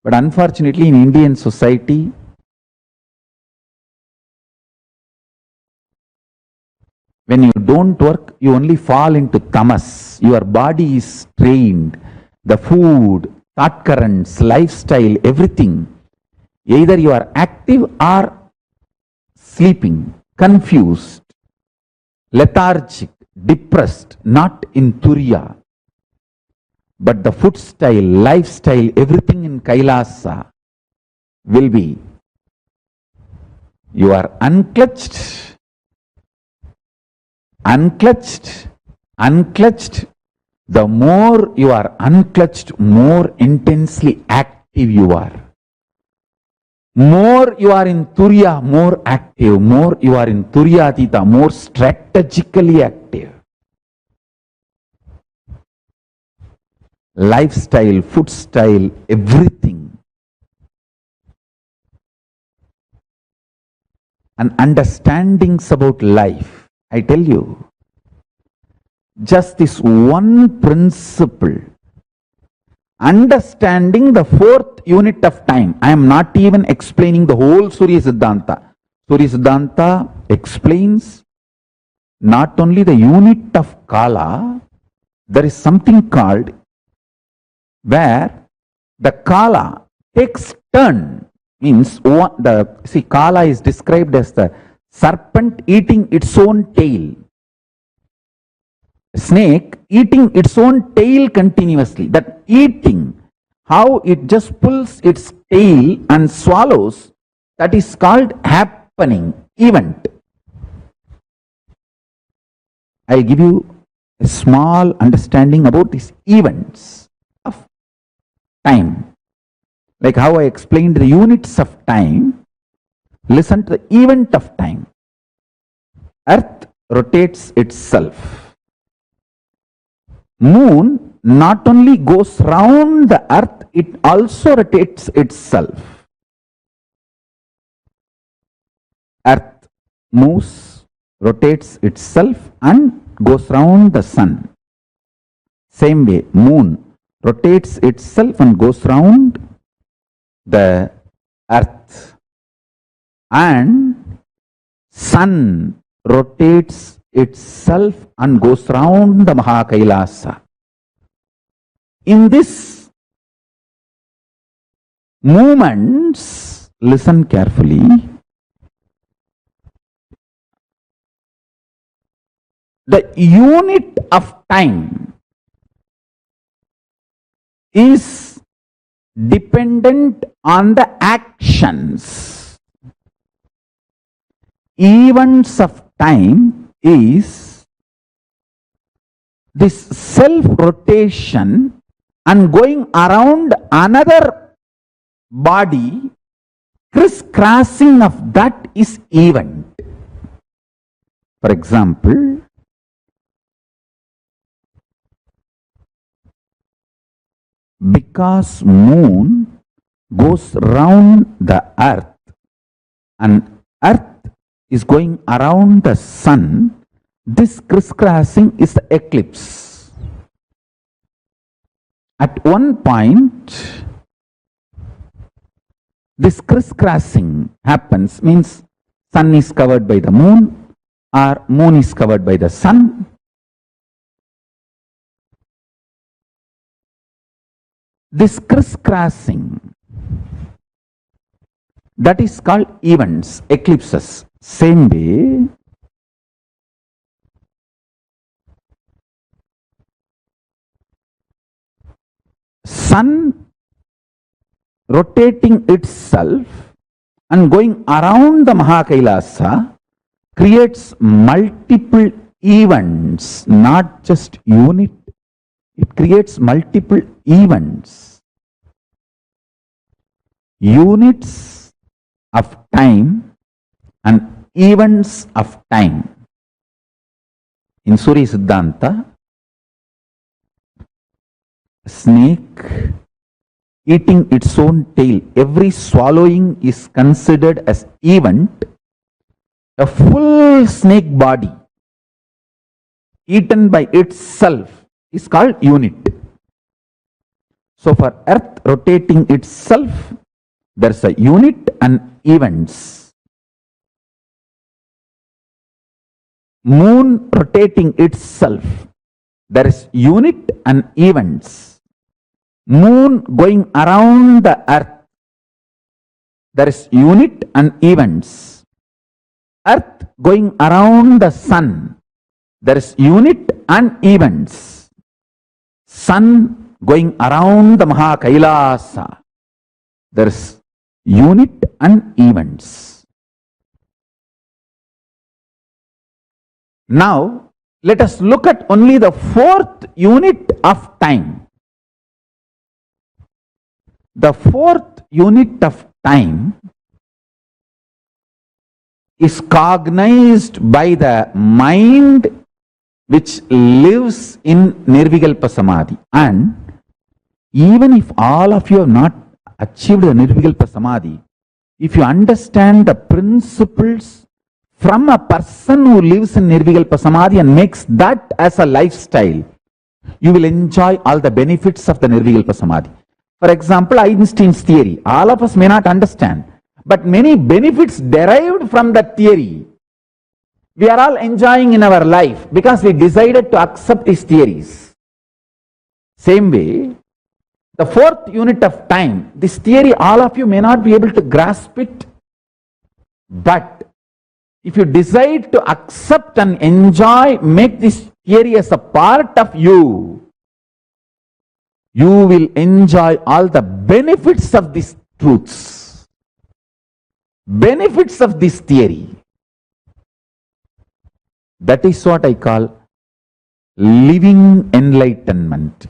[SPEAKER 3] But unfortunately, in Indian society, when you don't work, you only fall into tamas. Your body is trained. The food, thought currents, lifestyle, everything. Either you are active or sleeping, confused, lethargic, depressed, not in Turiya. But the food style, lifestyle, everything in Kailasa will be, you are unclutched, unclutched, unclutched. The more you are unclutched, more intensely active you are. More you are in Turiya, more active. More you are in Turyatita, more strategically active. Lifestyle, food style, everything. And understandings about life. I tell you, just this one principle, understanding the 4th unit of time. I am not even explaining the whole Surya Siddhanta. Surya Siddhanta explains not only the unit of Kala, there is something called where the Kala takes turn. Means Kala is described as the serpent eating its own tail. Snake eating its own tail continuously. That eating, how it just pulls its tail and swallows, that is called happening, event. I'll give you a small understanding about these events of time. Like how I explained the units of time, listen to the event of time. Earth rotates itself. Moon not only goes round the earth, it also rotates itself. Earth moves, rotates itself and goes round the sun. Same way, moon rotates itself and goes round the earth. And sun rotates itself and goes round the Mahakailasa. In this movements, listen carefully, the unit of time is dependent on the actions. Events of time is this self-rotation and going around another body, crisscrossing of that is event. For example, because moon goes round the earth and earth is going around the sun, this crisscrossing is the eclipse. At one point, this crisscrossing happens, means sun is covered by the moon or moon is covered by the sun. This crisscrossing, that is called events, eclipses. Same way, sun rotating itself and going around the Mahakailasa creates multiple events, not just unit. It creates multiple events. Units of time and events of time. In Surya Siddhanta, snake eating its own tail, every swallowing is considered as event. A full snake body eaten by itself is called unit. So for earth rotating itself, there is a unit and events. Moon rotating itself, there is unit and events. Moon going around the earth, there is unit and events. Earth going around the sun, there is unit and events. Sun going around the Mahakailasa, there is unit and events. Now, let us look at only the fourth unit of time. The fourth unit of time is cognized by the mind which lives in Nirvikalpa Samadhi. And even if all of you have not achieved the Nirvikalpa Samadhi, if you understand the principles from a person who lives in Nirvikalpa Samadhi and makes that as a lifestyle, you will enjoy all the benefits of the Nirvikalpa Samadhi. For example, Einstein's theory, all of us may not understand, but many benefits derived from that theory, we are all enjoying in our life because we decided to accept his theories. Same way, the fourth unit of time, this theory, all of you may not be able to grasp it, but if you decide to accept and enjoy, make this theory as a part of you, you will enjoy all the benefits of these truths, benefits of this theory. That is what I call living enlightenment.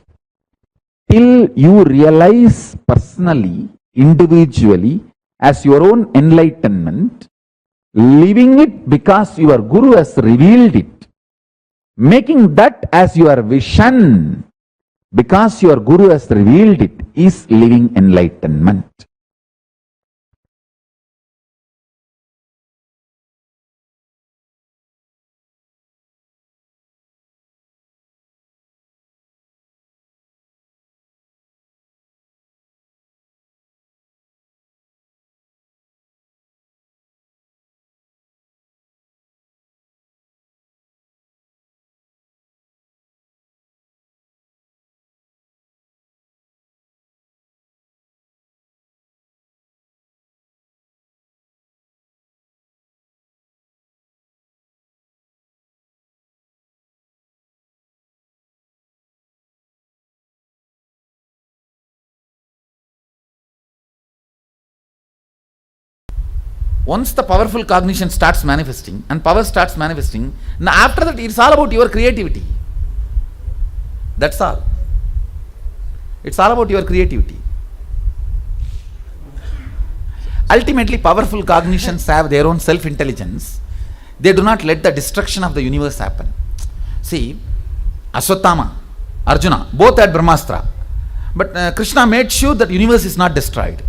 [SPEAKER 3] Till you realize personally, individually, as your own enlightenment, living it because your Guru has revealed it, making that as your vision because your Guru has revealed it, is living enlightenment. Once the powerful cognition starts manifesting and power starts manifesting, now after that it's all about your creativity. That's all. It's all about your creativity. Ultimately, powerful cognitions have their own self-intelligence. They do not let the destruction of the universe happen. See, Aswathama, Arjuna, both had Brahmastra. But Krishna made sure that universe is not destroyed.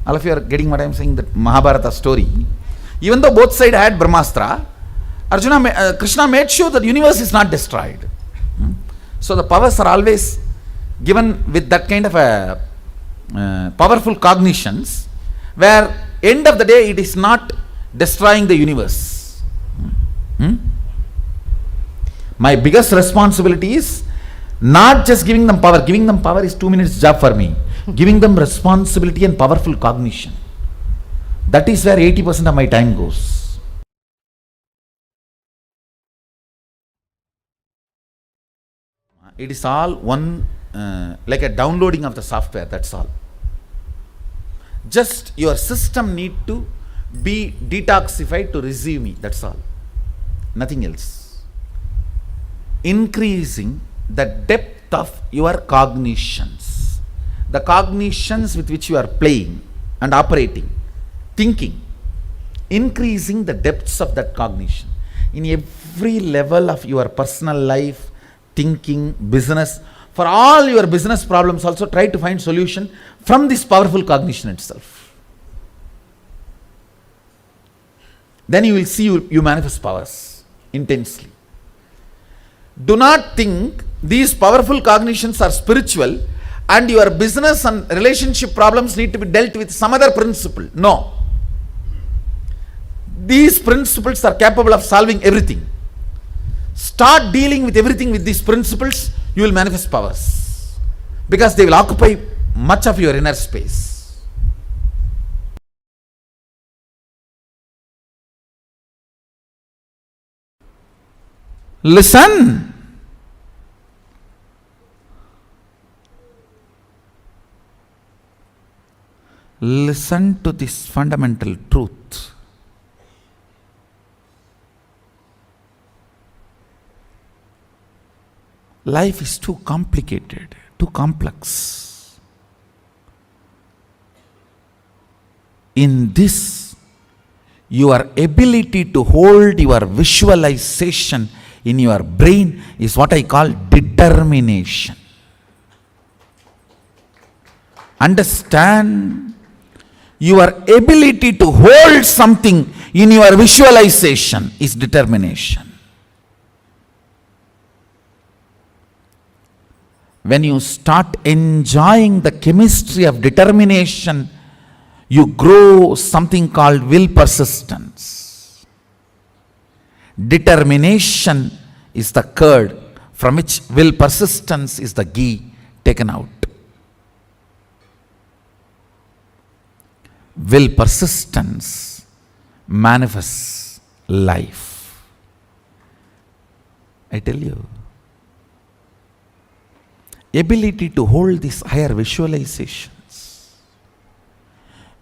[SPEAKER 3] All of you are getting what I am saying, that Mahabharata story. Even though both sides had Brahmastra, Krishna made sure that universe is not destroyed. So the powers are always given with that kind of a powerful cognitions, where end of the day it is not destroying the universe. My biggest responsibility is not just giving them power. Giving them power is 2 minutes job for me. Giving them responsibility and powerful cognition, that is where 80% of my time goes. It is all one, like a downloading of the software, that's all. Just your system need to be detoxified to receive me, that's all. Nothing else. Increasing the depth of your cognitions, the cognitions with which you are playing and operating, thinking, increasing the depths of that cognition in every level of your personal life, thinking, business. For all your business problems also, try to find solution from this powerful cognition itself. Then you will see you manifest powers intensely. Do not think these powerful cognitions are spiritual and your business and relationship problems need to be dealt with some other principle. No. These principles are capable of solving everything. Start dealing with everything with these principles, you will manifest powers, because they will occupy much of your inner space. Listen. Listen to this fundamental truth. Life is too complicated, too complex. In this, your ability to hold your visualization in your brain is what I call determination. Understand, your ability to hold something in your visualization is determination. When you start enjoying the chemistry of determination, you grow something called will persistence. Determination is the curd from which will persistence is the ghee taken out. Will persistence manifests life. I tell you, ability to hold these higher visualizations,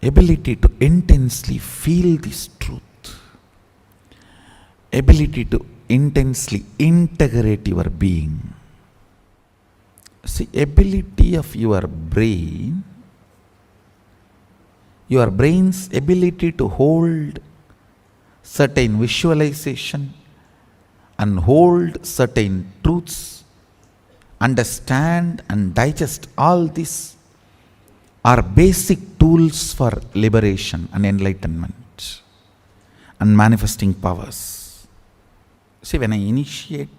[SPEAKER 3] ability to intensely feel this truth, ability to intensely integrate your being. See, ability of your brain, your brain's ability to hold certain visualization and hold certain truths, understand and digest all this, are basic tools for liberation and enlightenment and manifesting powers. See, when I initiate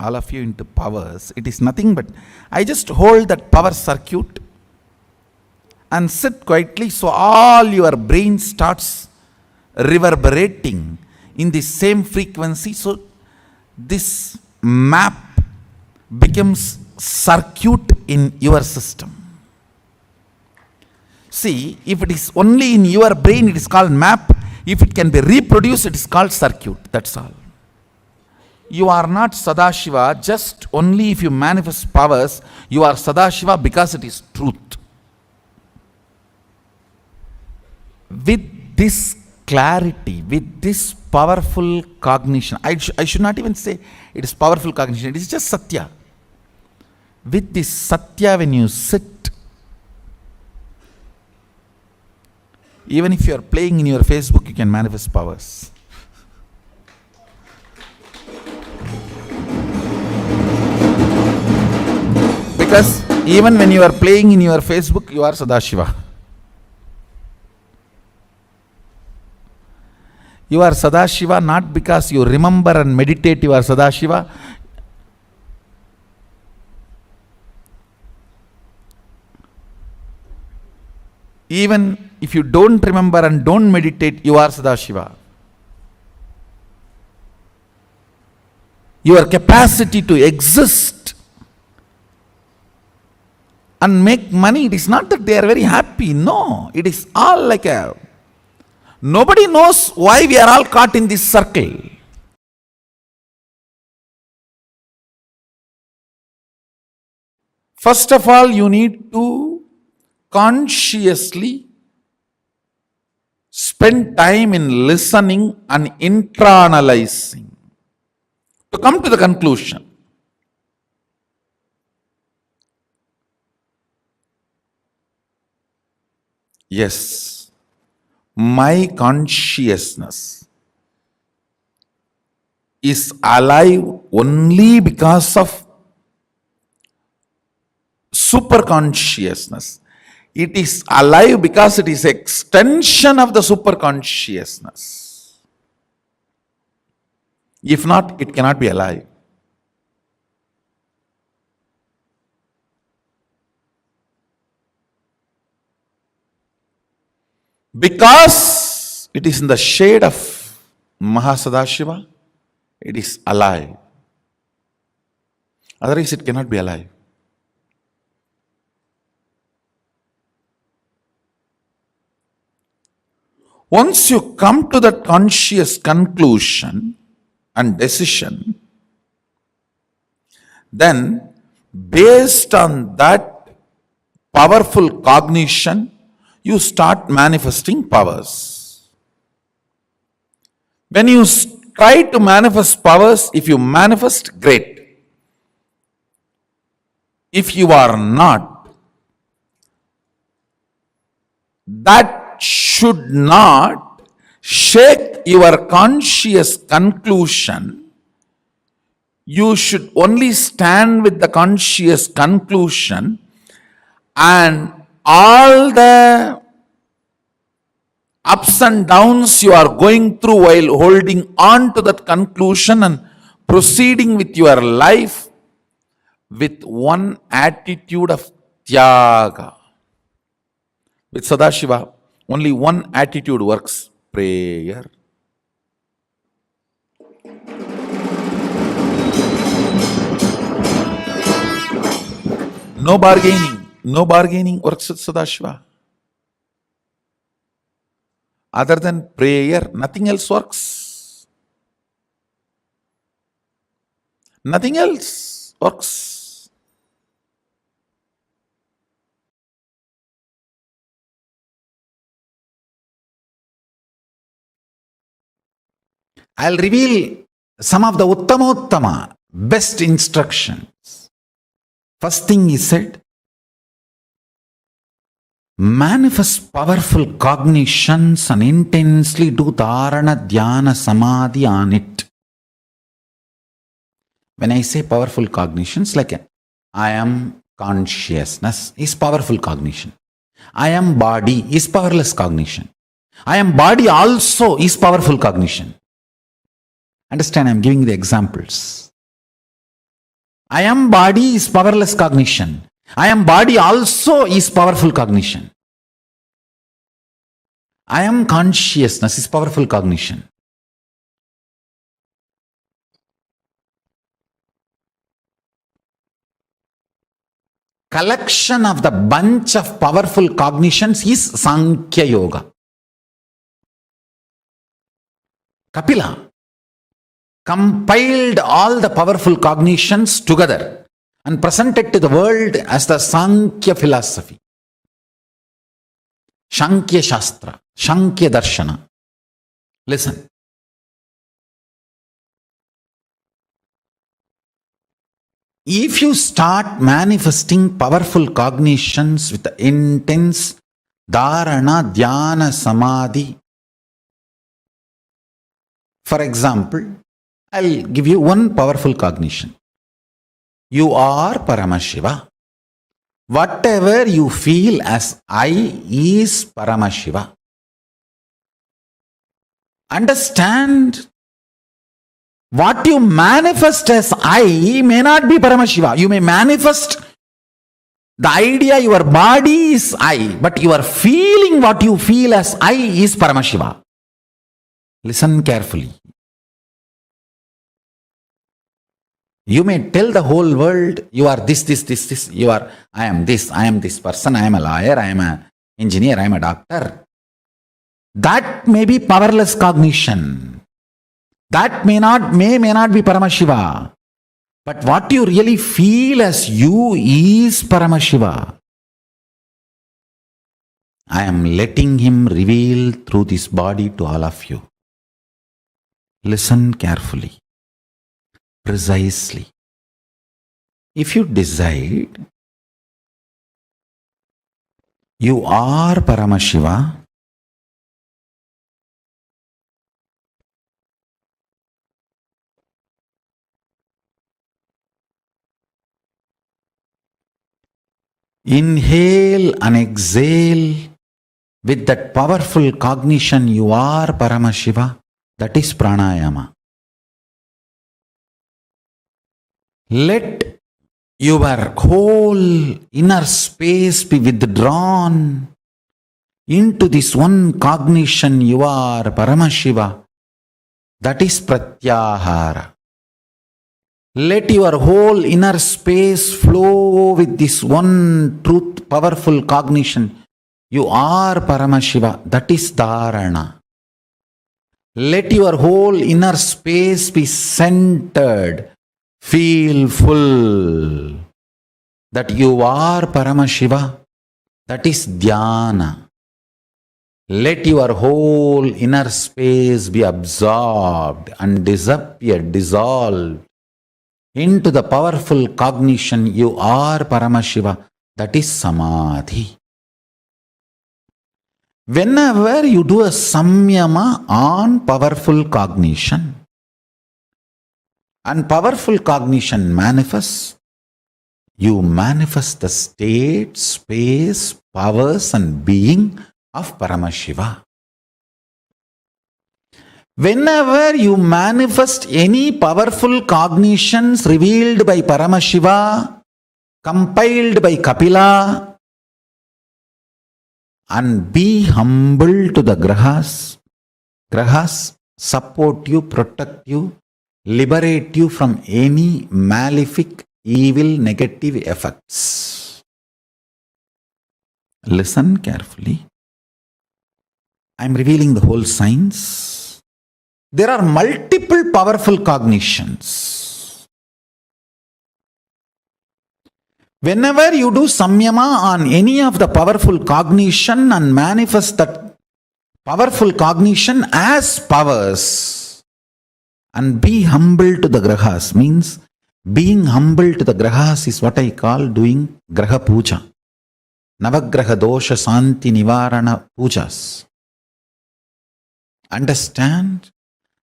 [SPEAKER 3] all of you into powers, it is nothing but I just hold that power circuit and sit quietly, so all your brain starts reverberating in the same frequency. So this map becomes circuit in your system. See, if it is only in your brain, it is called map. If it can be reproduced, it is called circuit. That's all. You are not Sadashiva just only if you manifest powers. You are Sadashiva because it is truth.
[SPEAKER 10] with this clarity, with this powerful cognition, I should not even say it is powerful cognition, it is just Satya. With this Satya, when you sit, even if you are playing in your Facebook, you can manifest powers. Because even when you are playing in your Facebook, you are Sadashiva. You are Sadashiva not because you remember and meditate you are Sadashiva. Even if you don't remember and don't meditate, you are Sadashiva. Your capacity to exist and make money, it is not that they are very happy. No, it is all like a... Nobody knows why we are all caught in this circle. First of all, you need to consciously spend time in listening and internalizing to come to the conclusion. Yes, my consciousness is alive only because of superconsciousness. It is alive because it is extension of the superconsciousness. If not, it cannot be alive. Because it is in the shade of Mahasadashiva, it is alive. Otherwise, it cannot be alive. Once you come to that conscious conclusion and decision, then based on that powerful cognition, you start manifesting powers. When you try to manifest powers, if you manifest, great. If you are not, that should not shake your conscious conclusion. You should only stand with the conscious conclusion, and all the ups and downs you are going through while holding on to that conclusion and proceeding with your life with one attitude of Tyaga. With Sadashiva, only one attitude works: prayer. No bargaining. No bargaining works with Sadashiva. Other than prayer, nothing else works. Nothing else works. I'll reveal some of the Uttama, best instructions. First thing he said, manifest powerful cognitions and intensely do Dharana, Dhyana, Samadhi on it. When I say powerful cognitions, like I am consciousness is powerful cognition. I am body is powerless cognition. I am body also is powerful cognition. Understand, I am giving the examples. I am body is powerless cognition. I am body also is powerful cognition. I am consciousness is powerful cognition. Collection of the bunch of powerful cognitions is Sankhya Yoga. Kapila compiled all the powerful cognitions together and presented to the world as the Sankhya philosophy. Shankya Shastra, Shankya Darshana. Listen. If you start manifesting powerful cognitions with intense dharana, dhyana, samadhi, for example, I'll give you one powerful cognition. You are Paramashiva. Whatever you feel as I is Paramashiva. Understand, what you manifest as I may not be Paramashiva. You may manifest the idea your body is I, but you are feeling what you feel as I is Paramashiva. Listen carefully. You may tell the whole world you are this. You are, I am this person, I am a lawyer, I am an engineer, I am a doctor. That may be powerless cognition. That may not be Paramashiva. But what you really feel as you is Paramashiva. I am letting him reveal through this body to all of you. Listen carefully, precisely. If you decide you are Paramashiva, inhale and exhale with that powerful cognition you are Paramashiva. That is pranayama. Let your whole inner space be withdrawn into this one cognition you are Paramashiva. That is pratyahara. Let your whole inner space flow with this one truth, powerful cognition. You are Paramashiva. That is dharana. Let your whole inner space be centered. Feel full. That you are Paramashiva. That is dhyana. Let your whole inner space be absorbed and disappear, dissolved into the powerful cognition you are Paramashiva. That is Samadhi. Whenever you do a samyama on powerful cognition, and powerful cognition manifests, you manifest the state, space, powers and being of Paramashiva. Whenever you manifest any powerful cognitions revealed by Paramashiva, compiled by Kapila, and be humble to the grahas. Grahas support you, protect you, liberate you from any malefic, evil, negative effects. Listen carefully. I am revealing the whole science. There are multiple powerful cognitions. Whenever you do samyama on any of the powerful cognition and manifest that powerful cognition as powers, and be humble to the grahas, means being humble to the grahas is what I call doing graha puja. Navagraha dosha santi nivarana pujas. Understand?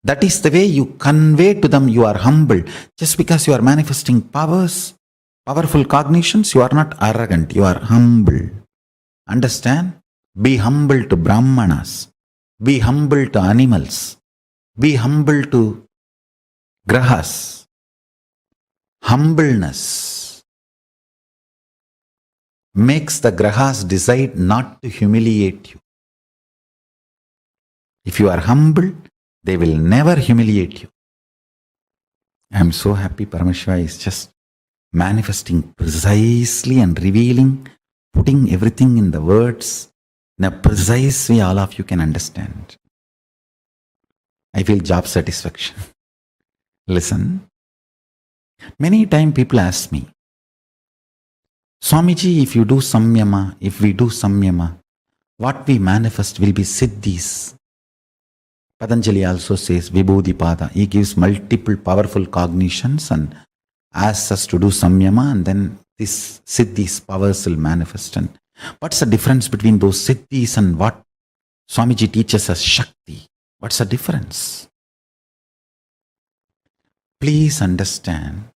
[SPEAKER 10] That is the way you convey to them you are humble. Just because you are manifesting powers, powerful cognitions, you are not arrogant, you are humble. Understand? Be humble to brahmanas. Be humble to animals. Be humble to grahas. Humbleness makes the grahas decide not to humiliate you. If you are humble, they will never humiliate you. I am so happy Paramashiva is just manifesting precisely and revealing, putting everything in the words in a precise way all of you can understand. I feel job satisfaction. Listen. Many times people ask me, Swamiji, if we do samyama, what we manifest will be siddhis. Patanjali also says Vibhudipada. He gives multiple powerful cognitions and asks us to do samyama, and then this siddhis powers will manifest. And what's the difference between those siddhis and what Swamiji teaches us Shakti? What's the difference? Please understand,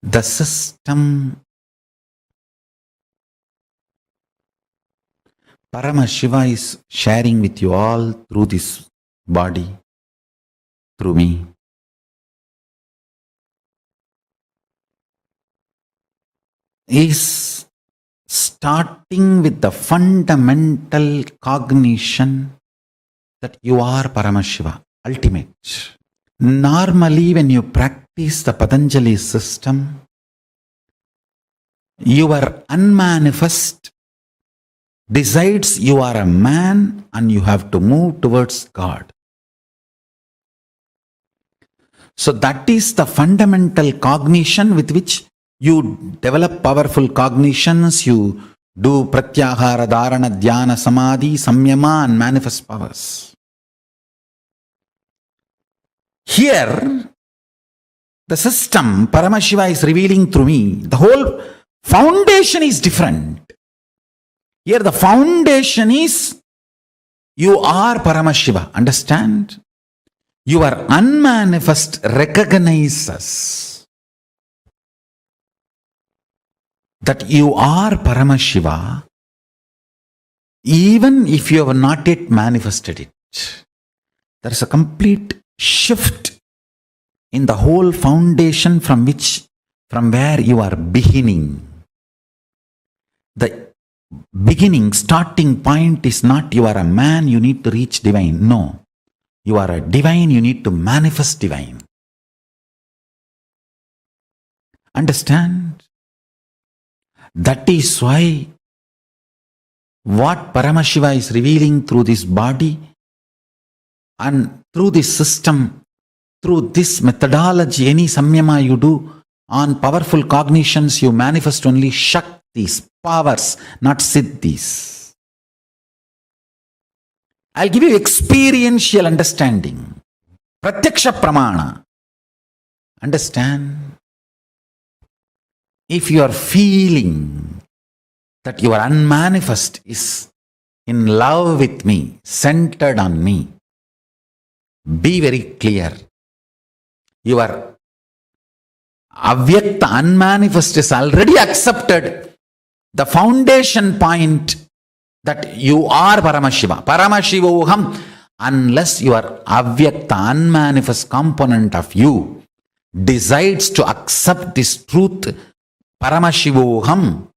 [SPEAKER 10] the system Paramashiva is sharing with you all through this body, through me. Is starting with the fundamental cognition that you are Paramashiva, ultimate. Normally, when you practice the Patanjali system, your unmanifest decides you are a man and you have to move towards God. So that is the fundamental cognition with which you develop powerful cognitions, you do pratyahara, dharana, dhyana, samadhi, samyama and manifest powers. Here, the system Paramashiva is revealing through me. The whole foundation is different. Here the foundation is you are Paramashiva. Understand? Your unmanifest recognizes that you are Paramashiva even if you have not yet manifested it. There is a complete shift in the whole foundation from where you are beginning. The beginning, starting point is not you are a man, you need to reach divine. No. You are a divine, you need to manifest divine. Understand? That is why what Paramashiva is revealing through this body and through this system, through this methodology, any samyama you do on powerful cognitions, you manifest only Shaktis, powers, not siddhis. I'll give you experiential understanding. Pratyaksha pramana. Understand? If you are feeling that your unmanifest is in love with me, centered on me, be very clear. Your avyakta, unmanifest is already accepted the foundation point that you are Paramashiva. Paramashivoham, unless your avyakta, unmanifest component of you decides to accept this truth, Paramashivoham,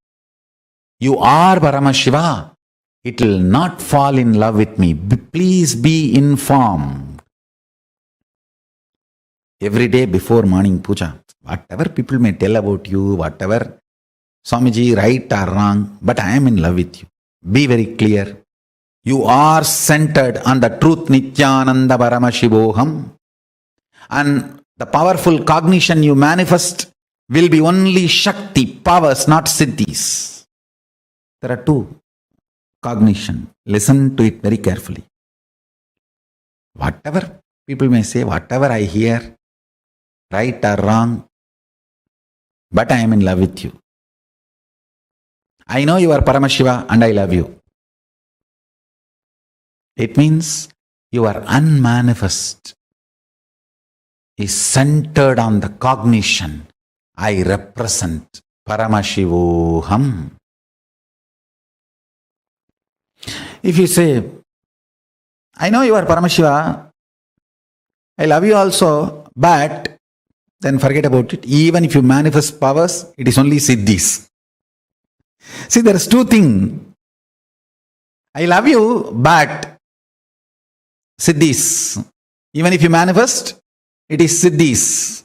[SPEAKER 10] you are Paramashiva, it will not fall in love with me. Please be informed. Every day before morning puja, whatever people may tell about you, whatever Swamiji, right or wrong, but I am in love with you. Be very clear. You are centered on the truth Nityananda Paramashivoham, and the powerful cognition you manifest will be only Shakti, powers, not siddhis. There are two cognition. Listen to it very carefully. Whatever people may say, whatever I hear, right or wrong, but I am in love with you. I know you are Paramashiva and I love you. It means your unmanifest is centered on the cognition. I represent Paramashivoham. If you say, I know you are Paramashiva, I love you also, but then forget about it. Even if you manifest powers, it is only siddhis. See, there is two things. I love you, but siddhis. Even if you manifest, it is siddhis.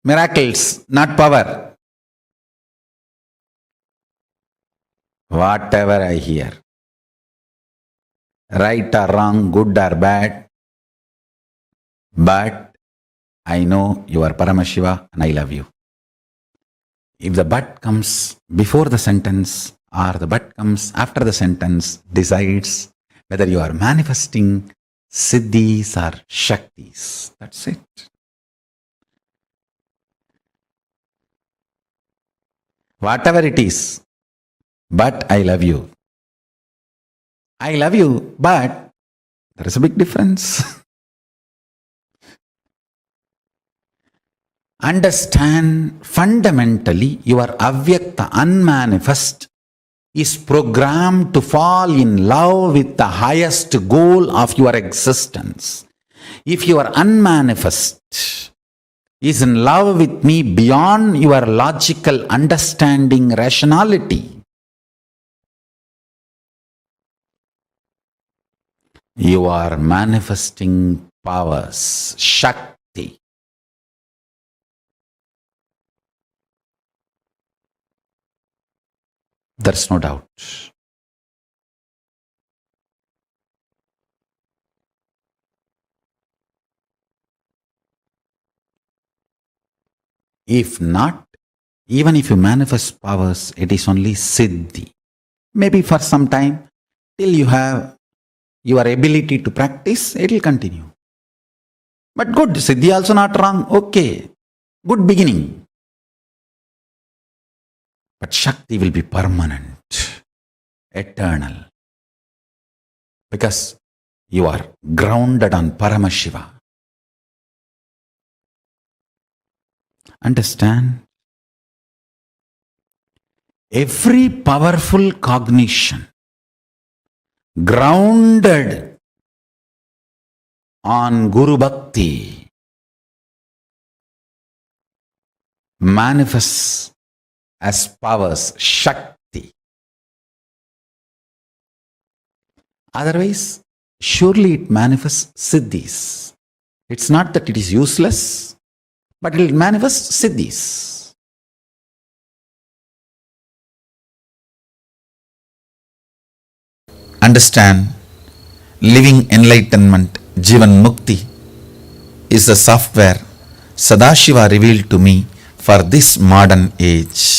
[SPEAKER 10] Miracles, not power. Whatever I hear, right or wrong, good or bad, but I know you are Paramashiva and I love you. If the but comes before the sentence or the but comes after the sentence, decides whether you are manifesting siddhis or shaktis. That's it. Whatever it is, but I love you. I love you, but there is a big difference. Understand fundamentally your avyakta, unmanifest, is programmed to fall in love with the highest goal of your existence. If your unmanifest is in love with me beyond your logical understanding, rationality, you are manifesting powers, Shakti. There's no doubt. If not, even if you manifest powers, it is only siddhi. Maybe for some time, till you have your ability to practice, it will continue. But good, siddhi also not wrong. Okay, good beginning. But Shakti will be permanent, eternal. Because you are grounded on Paramashiva. Understand? Every powerful cognition grounded on Guru Bhakti manifests as powers, Shakti. Otherwise, surely it manifests siddhis. It's not that it is useless, but it will manifest siddhis. Understand, living enlightenment, Jivan Mukti, is the software Sadashiva revealed to me for this modern age.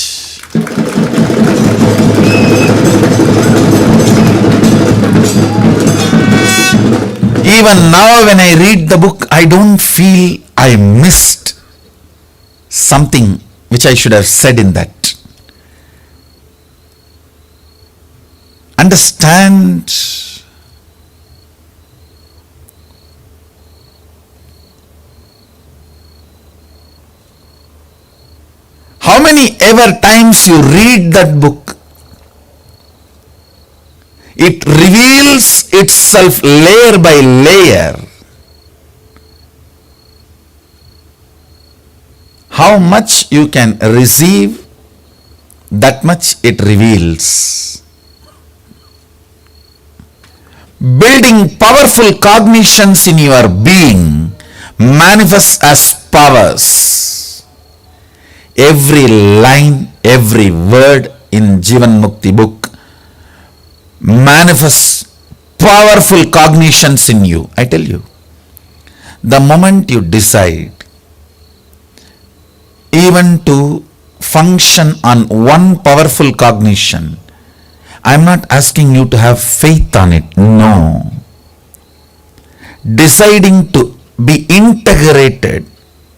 [SPEAKER 10] Even now when I read the book, I don't feel I missed something which I should have said in that. Understand, how many ever times you read that book, it reveals itself layer by layer. How much you can receive, that much it reveals. Building powerful cognitions in your being manifests as powers. Every line, every word in Jivan Mukti book manifests powerful cognitions in you. I tell you, the moment you decide even to function on one powerful cognition, I am not asking you to have faith on it. No. Deciding to be integrated.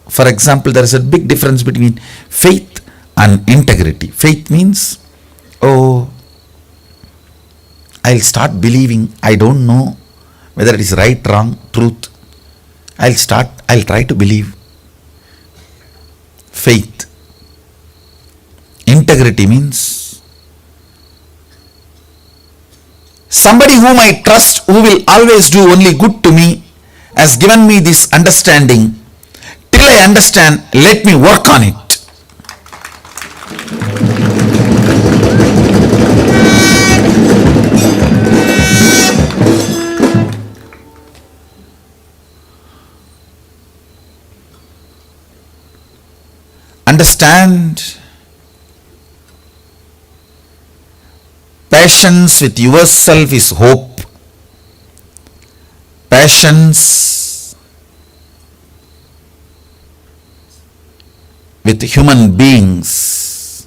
[SPEAKER 10] For example, there is a big difference between faith and integrity. Faith means, oh, I'll start believing. I don't know whether it is right, wrong, truth. I'll try to believe. Faith. Integrity means somebody whom I trust, who will always do only good to me, has given me this understanding. Till I understand, let me work on it. Understand, patience with yourself is hope. Patience with human beings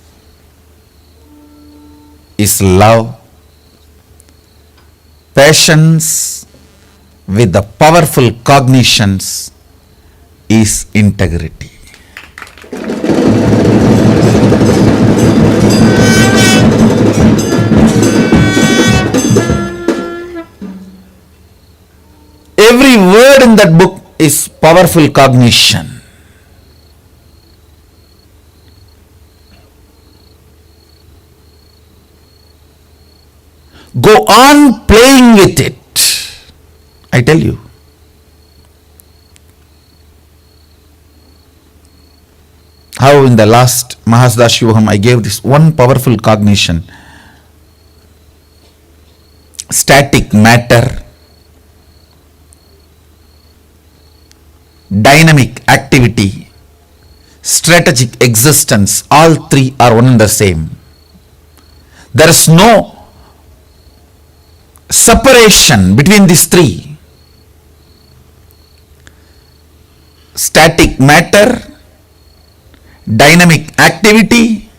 [SPEAKER 10] is love. Patience with the powerful cognitions is integrity. Every word in that book is powerful cognition. Go on playing with it. I tell you. How in the last Mahasdashivaham I gave this one powerful cognition. Static matter, dynamic activity, strategic existence, all three are one and the same. There is no separation between these three. Static matter, dynamic activity,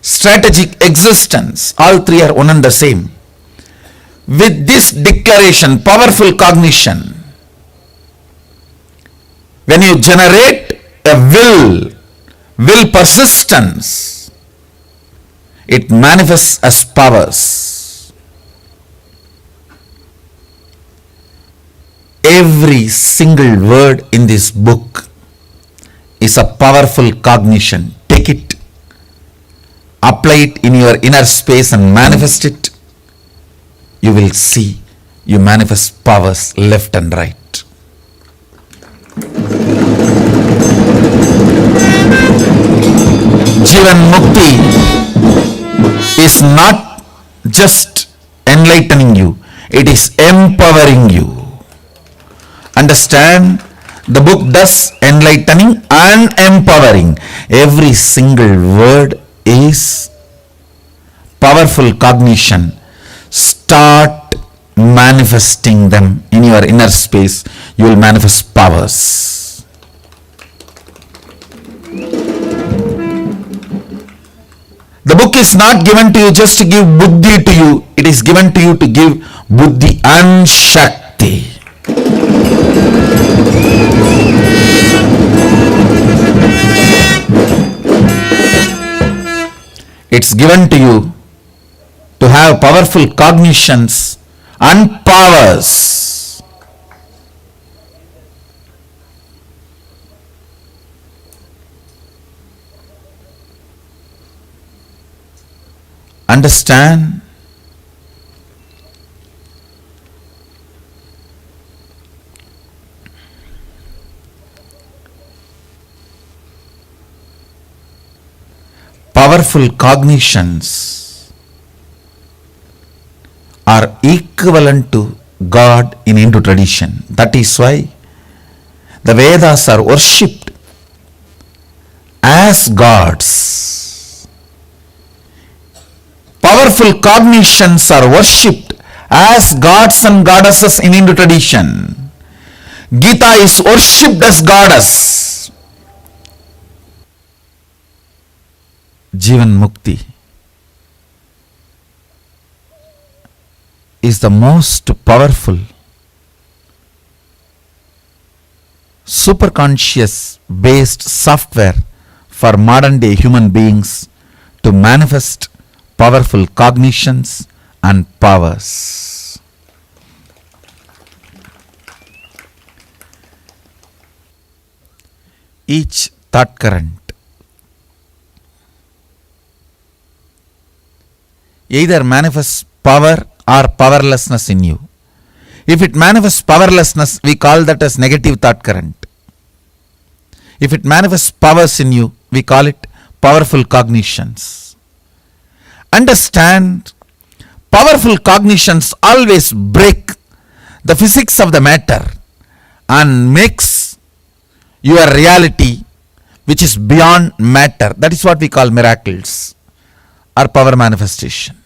[SPEAKER 10] strategic existence, all three are one and the same. With this declaration, powerful cognition, when you generate a will persistence, it manifests as powers. Every single word in this book is a powerful cognition. Take it, apply it in your inner space and manifest it. You will see you manifest powers left and right. Jivan Mukti is not just enlightening you, it is empowering you. Understand, the book does enlightening and empowering. Every single word is powerful cognition. Start manifesting them in your inner space. You will manifest powers. The book is not given to you just to give buddhi to you. It is given to you to give buddhi and shakti. It's given to you to have powerful cognitions and powers. Understand? Powerful cognitions are equivalent to God in Hindu tradition. That is why the Vedas are worshipped as gods. Powerful cognitions are worshipped as gods and goddesses in Hindu tradition. Gita is worshipped as goddess. Jivan Mukti is the most powerful superconscious based software for modern day human beings to manifest powerful cognitions and powers. Each thought current either manifests power or powerlessness in you. If it manifests powerlessness, we call that as negative thought current. If it manifests powers in you, we call it powerful cognitions. Understand, powerful cognitions always break the physics of the matter and makes your reality which is beyond matter. That is what we call miracles or power manifestation.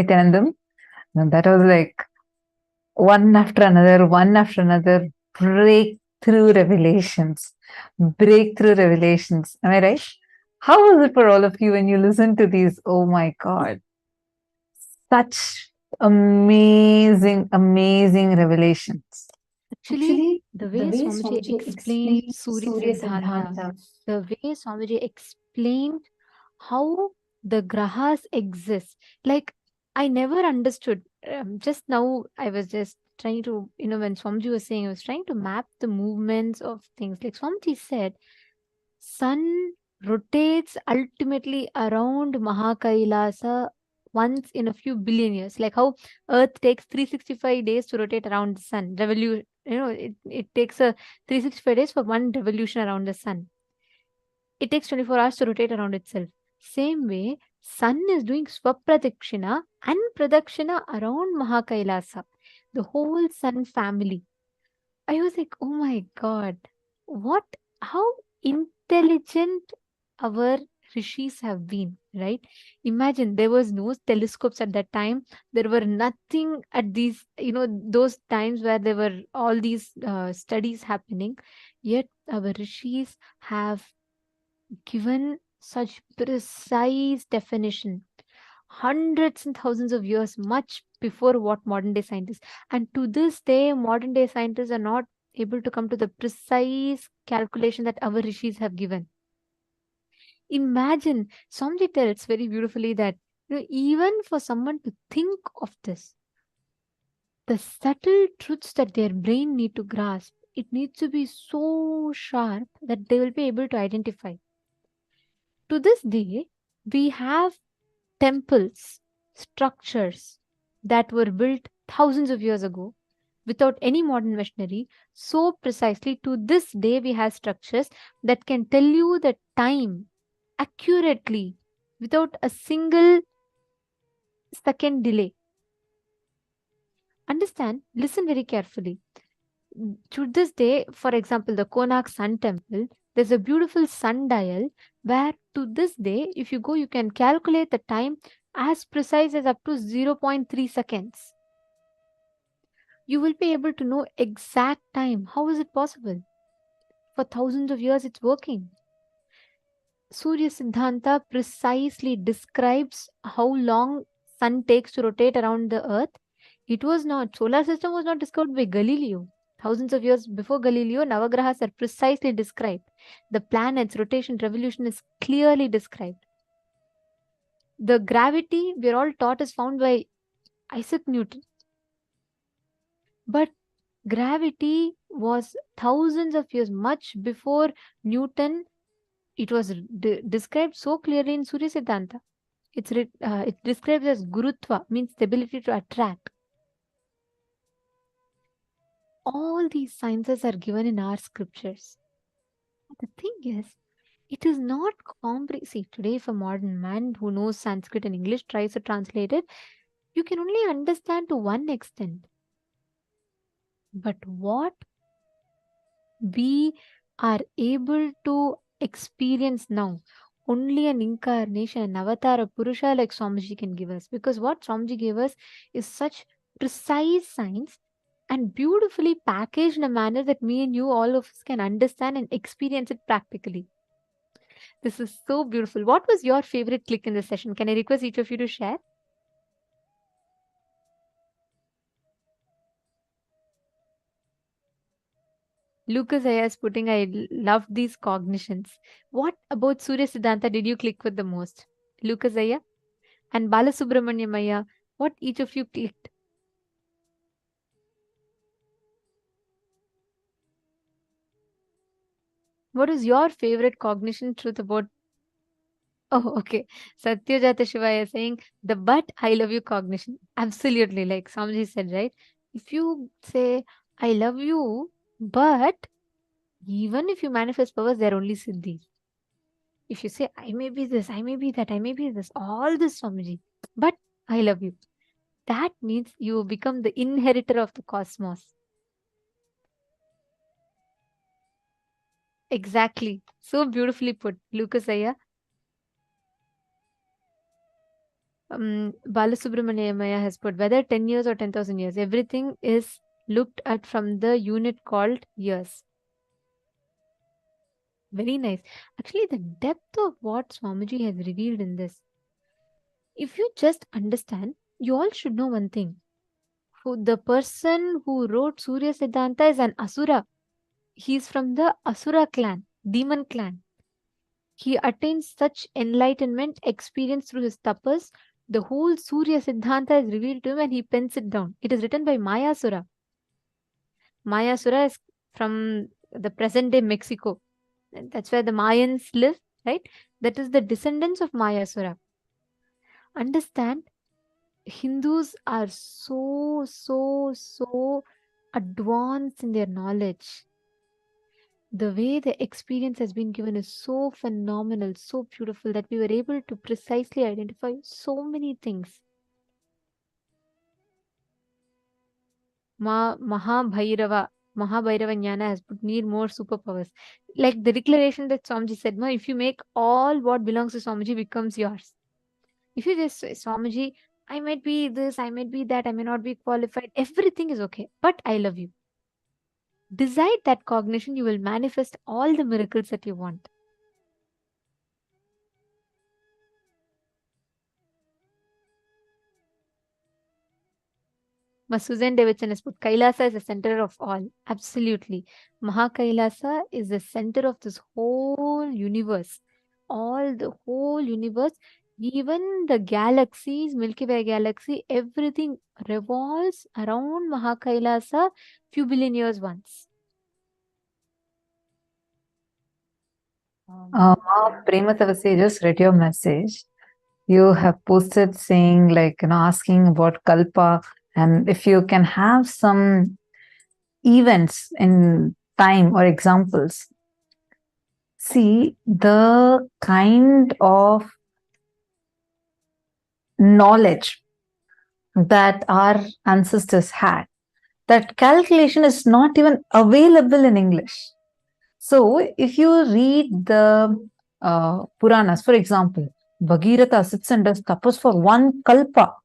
[SPEAKER 1] Nityanandam. And that was like one after another, breakthrough revelations. Breakthrough revelations. Am I right? How was it for all of you when you listen to these? Oh my God. Such amazing, amazing revelations.
[SPEAKER 2] Actually, the way Swamiji explained Surya Siddhanta, the way Swamiji explained how the grahas exist, like I never understood. Just now, I was just trying to, when Swamiji was saying, I was trying to map the movements of things. Like Swamiji said, sun rotates ultimately around Mahakailasa once in a few billion years. Like how Earth takes 365 days to rotate around the sun. It takes a 365 days for one revolution around the sun. It takes 24 hours to rotate around itself. Same way, sun is doing Swapradakshina and Pradakshina around Mahakailasa, the whole sun family. I was like, oh my God, how intelligent our rishis have been, right? Imagine there was no telescopes at that time. There were nothing at these, those times where there were all these studies happening. Yet our rishis have given such precise definition hundreds and thousands of years, much before what modern day scientists. And to this day, modern day scientists are not able to come to the precise calculation that our rishis have given. Imagine, Swamiji tells very beautifully that even for someone to think of this, the subtle truths that their brain need to grasp, it needs to be so sharp that they will be able to identify. To this day, we have temples, structures that were built thousands of years ago without any modern machinery. So precisely to this day, we have structures that can tell you the time accurately without a single second delay. Understand, listen very carefully. To this day, for example, the Konark Sun Temple, there's a beautiful sundial where to this day, if you go, you can calculate the time as precise as up to 0.3 seconds. You will be able to know exact time. How is it possible? For thousands of years, it's working. Surya Siddhanta precisely describes how long sun takes to rotate around the earth. It was not, solar system was not discovered by Galileo. Thousands of years before Galileo, Navagrahas are precisely described. The planets, rotation, revolution is clearly described. The gravity we're all taught is found by Isaac Newton. But gravity was thousands of years, much before Newton. It was described so clearly in Surya Siddhanta. It describes as Gurutva, means the ability to attract. All these sciences are given in our scriptures. The thing is, it is not See, today if a modern man who knows Sanskrit and English tries to translate it, you can only understand to one extent. But what we are able to experience now, only an incarnation, an avatar, a Purusha like Swamiji can give us. Because what Swamiji gave us is such precise science and beautifully packaged in a manner that me and you, all of us, can understand and experience it practically. This is so beautiful. What was your favorite click in the session? Can I request each of you to share? Lucas Ayas putting, I love these cognitions. What about Surya Siddhanta did you click with the most? Lucas Ayya and Balasubramanyam Ayya, what each of you clicked? What is your favorite cognition truth about? Oh, okay. Satyajata Shivaya saying the but I love you cognition. Absolutely, like Swamiji said, right? If you say I love you, but even if you manifest powers, they're only siddhis. If you say I may be this, I may be that, I may be this, all this Swamiji, but I love you, that means you become the inheritor of the cosmos. Exactly. So beautifully put, Lucas Ayya. Balasubramaniamaya has put, whether 10 years or 10,000 years, everything is looked at from the unit called years. Very nice. Actually, the depth of what Swamiji has revealed in this, if you just understand, you all should know one thing. The person who wrote Surya Siddhanta is an Asura. He's from the Asura clan, demon clan. He attains such enlightenment experience through his tapas. The whole Surya Siddhanta is revealed to him and he pens it down. It is written by Mayasura. Mayasura is from the present day Mexico. That's where the Mayans live, right? That is the descendants of Mayasura. Understand, Hindus are so advanced in their knowledge. The way the experience has been given is so phenomenal, so beautiful that we were able to precisely identify so many things. Mahabhairava Jnana has put, need more superpowers. Like the declaration that Swamiji said, if you make all what belongs to Swamiji becomes yours. If you just say, Swamiji, I might be this, I might be that, I may not be qualified, everything is okay, but I love you. Decide that cognition, you will manifest all the miracles that you want. Susan Davidson has put, Kailasa is the center of all. Absolutely. Mahakailasa is the center of this whole universe. The whole universe, even the galaxies, Milky Way galaxy, everything revolves around Mahakailasa few billion years once.
[SPEAKER 1] Prematavasi, just read your message. You have posted saying, like, asking about Kalpa, and if you can have some events in time or examples. See, the kind of knowledge that our ancestors had, that calculation is not even available in English. So, if you read the Puranas, for example, Bhagirath sits and does tapas for one kalpa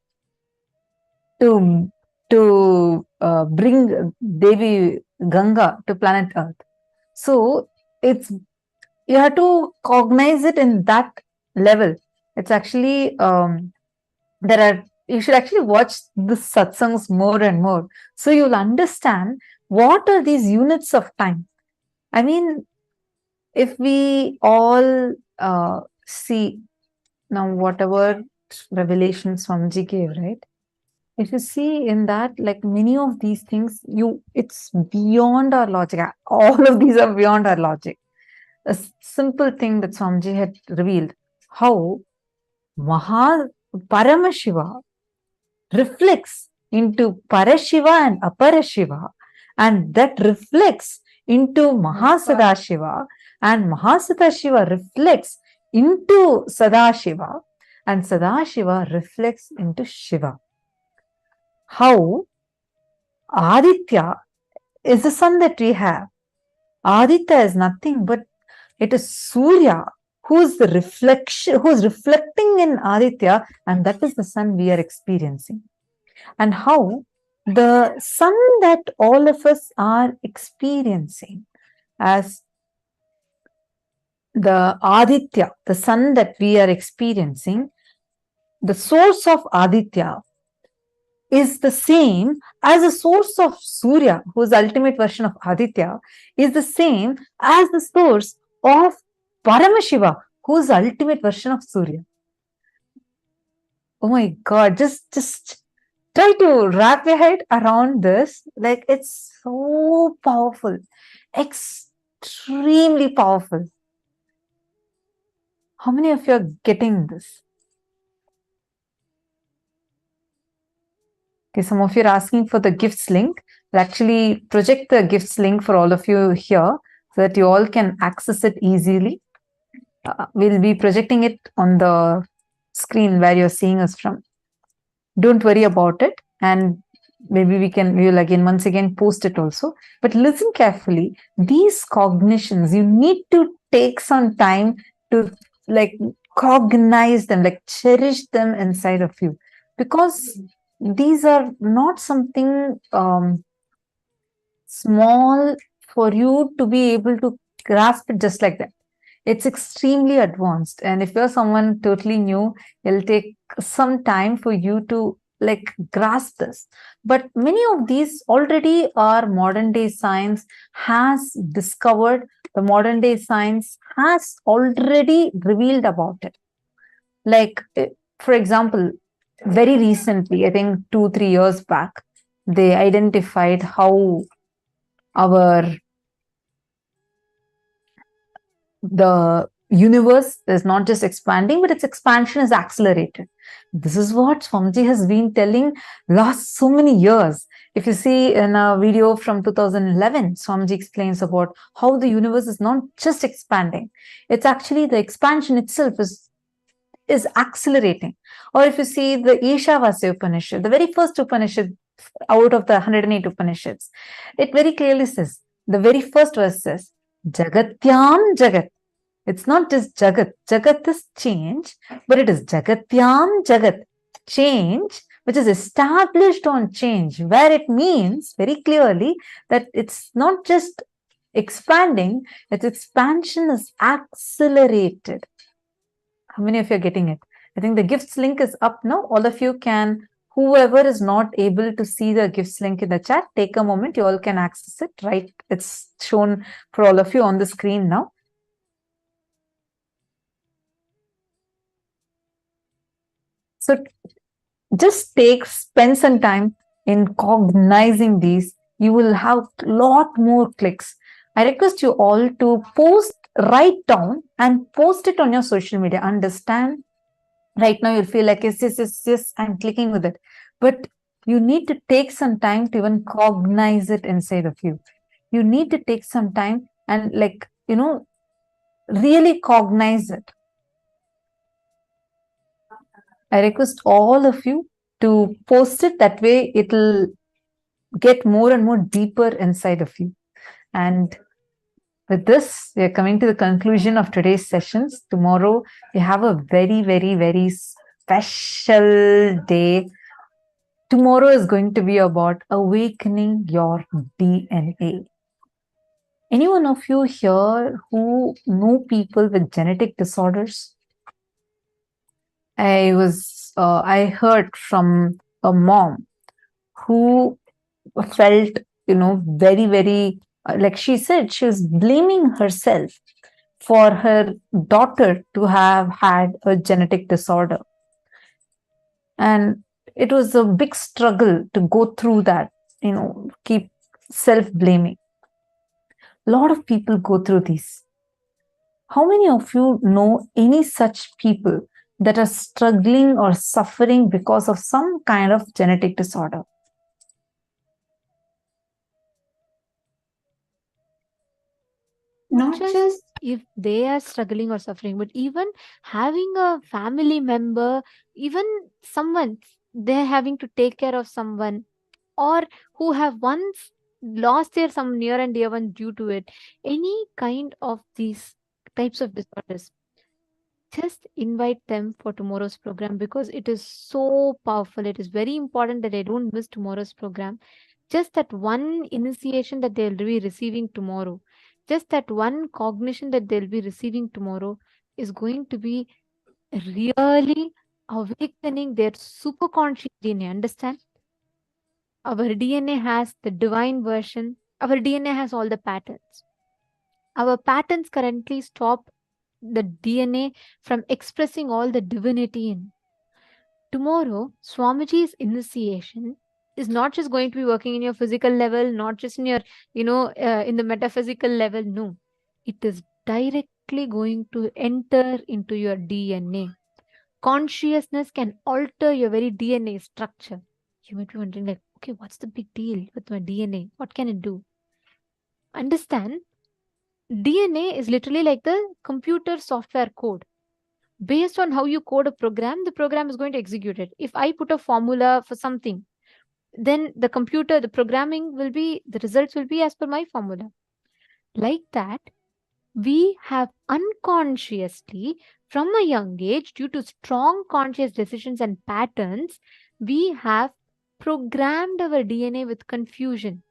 [SPEAKER 1] to bring Devi Ganga to planet Earth. So, you have to cognize it in that level. It's actually, you should actually watch the satsangs more and more. So, you'll understand what are these units of time. I mean, if we all see now whatever revelations Swamiji gave, right? If you see in that, like many of these things, it's beyond our logic. All of these are beyond our logic. A simple thing that Swamiji had revealed, how Paramashiva reflects into Parashiva and Aparashiva, and that reflects into Mahasadashiva, and Mahasadashiva reflects into Sadashiva, and Sadashiva reflects into Shiva. How Aditya is the sun that we have. Aditya is nothing but it is Surya who is reflecting in Aditya, and that is the sun we are experiencing. And how the sun that all of us are experiencing as the Aditya, the sun that we are experiencing, the source of Aditya is the same as the source of Surya, whose ultimate version of Aditya is the same as the source of Paramashiva, whose ultimate version of Surya. Oh my God, just try to wrap your head around this. Like, it's so powerful, extremely powerful. How many of you are getting this? Okay, some of you are asking for the gifts link. I'll actually project the gifts link for all of you here so that you all can access it easily. We'll be projecting it on the screen where you're seeing us from. Don't worry about it, and maybe we will again once again post it also. But listen carefully. These cognitions, you need to take some time to cognize them, like cherish them inside of you, because these are not something small for you to be able to grasp it just like that. It's extremely advanced, and if you're someone totally new, it'll take some time for you to like grasp this. But many of these already are modern day science has discovered, the modern day science has already revealed about it. Like, for example, very recently, I think 2 3 years back, they identified how our the universe is not just expanding, but its expansion is accelerated. This is what Swamiji has been telling last so many years. If you see in a video from 2011, Swamiji explains about how the universe is not just expanding, it's actually the expansion itself is accelerating. Or if you see the Ishavasya Upanishad, the very first Upanishad out of the 108 Upanishads, it very clearly says, the very first verse says, Jagatyam Jagat. It's not just Jagat. Jagat is change, but it is Jagatyam Jagat. Change, which is established on change, where it means very clearly that it's not just expanding, its expansion is accelerated. How many of you are getting it? I think the gifts link is up now. All of you can, whoever is not able to see the gifts link in the chat, take a moment. You all can access it, right? It's shown for all of you on the screen now. So just spend some time in cognizing these. You will have a lot more clicks. I request you all to write down and post it on your social media. Understand? Right now you'll feel like, yes, I'm clicking with it. But you need to take some time to even cognize it inside of you. You need to take some time and really cognize it. I request all of you to post it. That way it'll get more and more deeper inside of you. And with this, we are coming to the conclusion of today's sessions. Tomorrow, we have a very, very, very special day. Tomorrow is going to be about awakening your DNA. Any one of you here who know people with genetic disorders? I heard from a mom who felt, very, very, like she said, she was blaming herself for her daughter to have had a genetic disorder. And it was a big struggle to go through that, keep self-blaming. A lot of people go through these. How many of you know any such people that are struggling or suffering because of some kind of genetic disorder?
[SPEAKER 2] Not just if they are struggling or suffering, but even having a family member, even someone, they're having to take care of someone, or who have once lost their some near and dear one due to it. Any kind of these types of disorders, just invite them for tomorrow's program, because it is so powerful. It is very important that they don't miss tomorrow's program. Just that one initiation that they'll be receiving tomorrow, just that one cognition that they'll be receiving tomorrow is going to be really awakening their superconscious DNA. Understand? Our DNA has the divine version. Our DNA has all the patterns. Our patterns currently stop the DNA from expressing all the divinity in. Tomorrow, Swamiji's initiation is not just going to be working in your physical level, not just in your, in the metaphysical level. No, it is directly going to enter into your DNA. Consciousness can alter your very DNA structure. You might be wondering, like, okay, what's the big deal with my DNA? What can it do? Understand, DNA is literally like the computer software code. Based on how you code a program, the program is going to execute it. If I put a formula for something, then the computer, the programming will be, the results will be as per my formula. Like that, we have unconsciously From a young age, due to strong conscious decisions and patterns, we have programmed our DNA with confusion.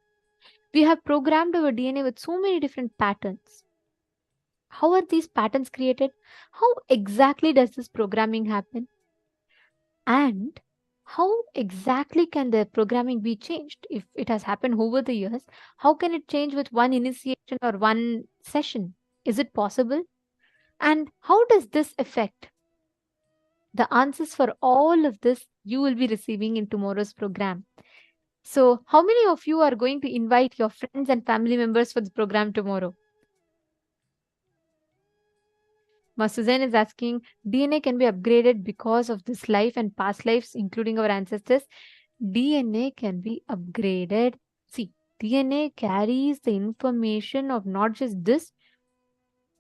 [SPEAKER 2] We have programmed our DNA with so many different patterns. How are these patterns created? How exactly does this programming happen? And how exactly can the programming be changed? If it has happened over the years, how can it change with one initiation or one session? Is it possible? And how does this affect? The answers for all of this you will be receiving in tomorrow's program. So, how many of you are going to invite your friends and family members for the program tomorrow? Ma Suzanne is asking, DNA can be upgraded because of this life and past lives, including our ancestors. DNA can be upgraded. See, DNA carries the information of not just this,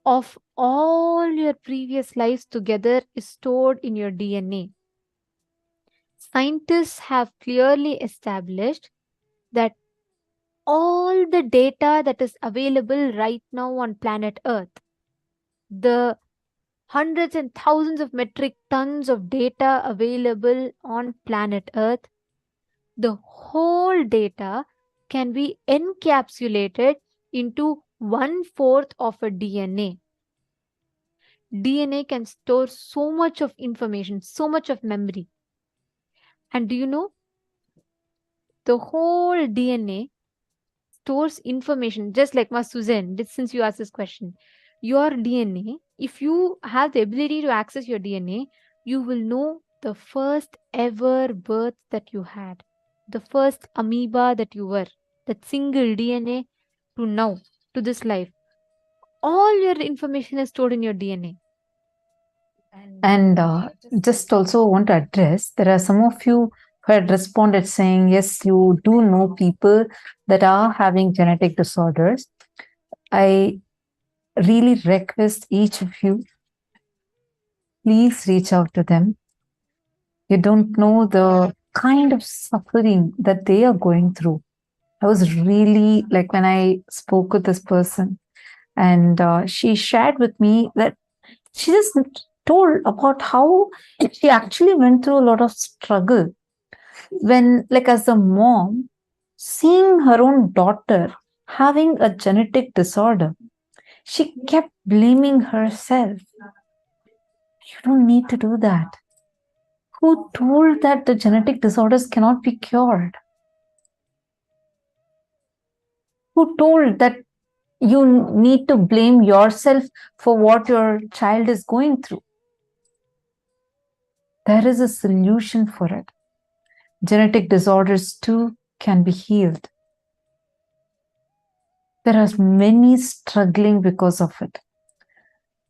[SPEAKER 2] of all your previous lives together is stored in your DNA. Scientists have clearly established that all the data that is available right now on planet Earth, the hundreds and thousands of metric tons of data available on planet Earth, the whole data can be encapsulated into 1/4 of a DNA. DNA can store so much of information, so much of memory. And do you know? The whole DNA stores information, just like Ma Suzanne, since you asked this question. Your DNA, if you have the ability to access your DNA, you will know the first ever birth that you had, the first amoeba that you were, that single DNA to now, to this life. All your information is stored in your DNA.
[SPEAKER 1] And just also want to address, there are some of you who had responded saying, yes, you do know people that are having genetic disorders. I really request each of you, please reach out to them. You don't know the kind of suffering that they are going through. I was really, like, when I spoke with this person, and she shared with me that she just told about how she actually went through a lot of struggle when, like, as a mom, seeing her own daughter having a genetic disorder, she kept blaming herself. You don't need to do that. Who told that the genetic disorders cannot be cured? Who told that you need to blame yourself for what your child is going through? There is a solution for it. Genetic disorders too can be healed. There are many struggling because of it.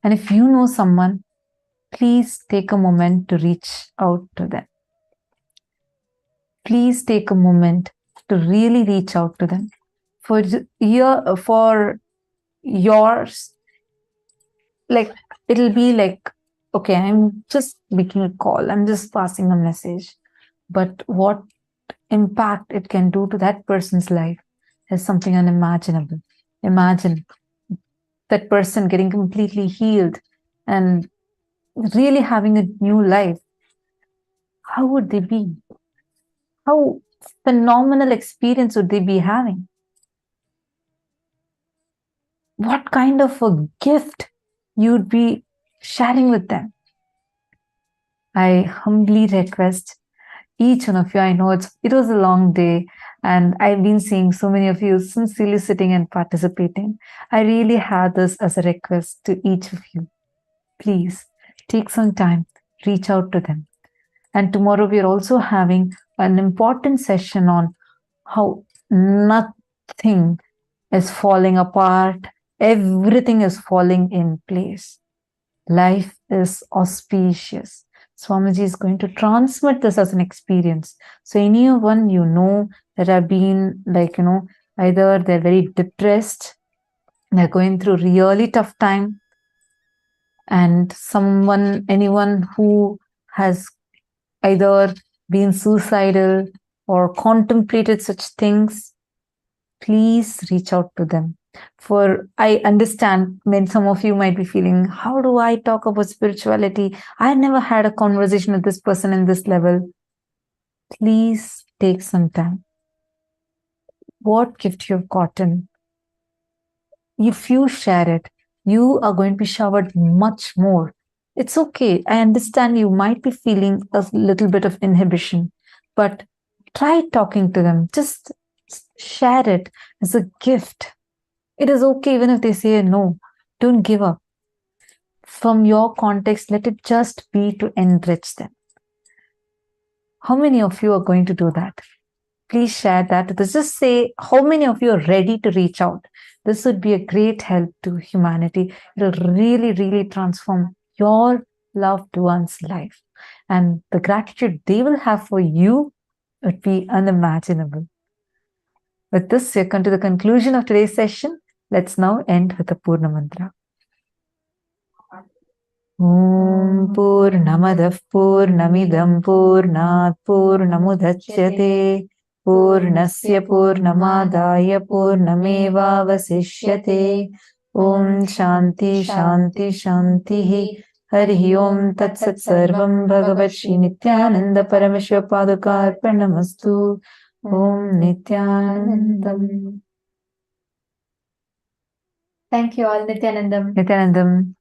[SPEAKER 1] And if you know someone, please take a moment to reach out to them. Please take a moment to really reach out to them. For yours, like, it'll be like, okay, I'm just making a call, I'm just passing a message. But what impact it can do to that person's life is something unimaginable. Imagine that person getting completely healed and really having a new life. How would they be? How phenomenal experience would they be having? What kind of a gift you'd be sharing with them? I humbly request each one of you. I know it was a long day, and I've been seeing so many of you sincerely sitting and participating. I really have this as a request to each of you. Please take some time, reach out to them. And tomorrow we are also having an important session on how nothing is falling apart, everything is falling in place. Life is auspicious. Swamiji is going to transmit this as an experience. So anyone you know that have been, like, either they're very depressed, they're going through really tough time, and anyone who has either been suicidal or contemplated such things, please reach out to them. For I understand when some of you might be feeling, how do I talk about spirituality? I never had a conversation with this person in this level. Please take some time. What gift you've gotten, if you share it, you are going to be showered much more. It's okay. I understand you might be feeling a little bit of inhibition, but try talking to them. Just share it as a gift. It is okay even if they say no. Don't give up. From your context, let it just be to enrich them. How many of you are going to do that? Please share that with us. Just say how many of you are ready to reach out. This would be a great help to humanity. It will really, really transform your loved one's life. And the gratitude they will have for you would be unimaginable. With this, we come to the conclusion of today's session. Let's now end with the Purna Mantra. Om Purnamadav Purnamidam Purnat Purnamudachyate Purnasya Purnamadaya Purnameva Vasishyate Om Shanti Shanti Shanti Hari Om Tat Sat Sarvam Bhagavat Shri Nityananda Parameshwar Padukarpanamastu Om Nityanandam.
[SPEAKER 2] Thank you all, Nityanandam.
[SPEAKER 1] Nityanandam.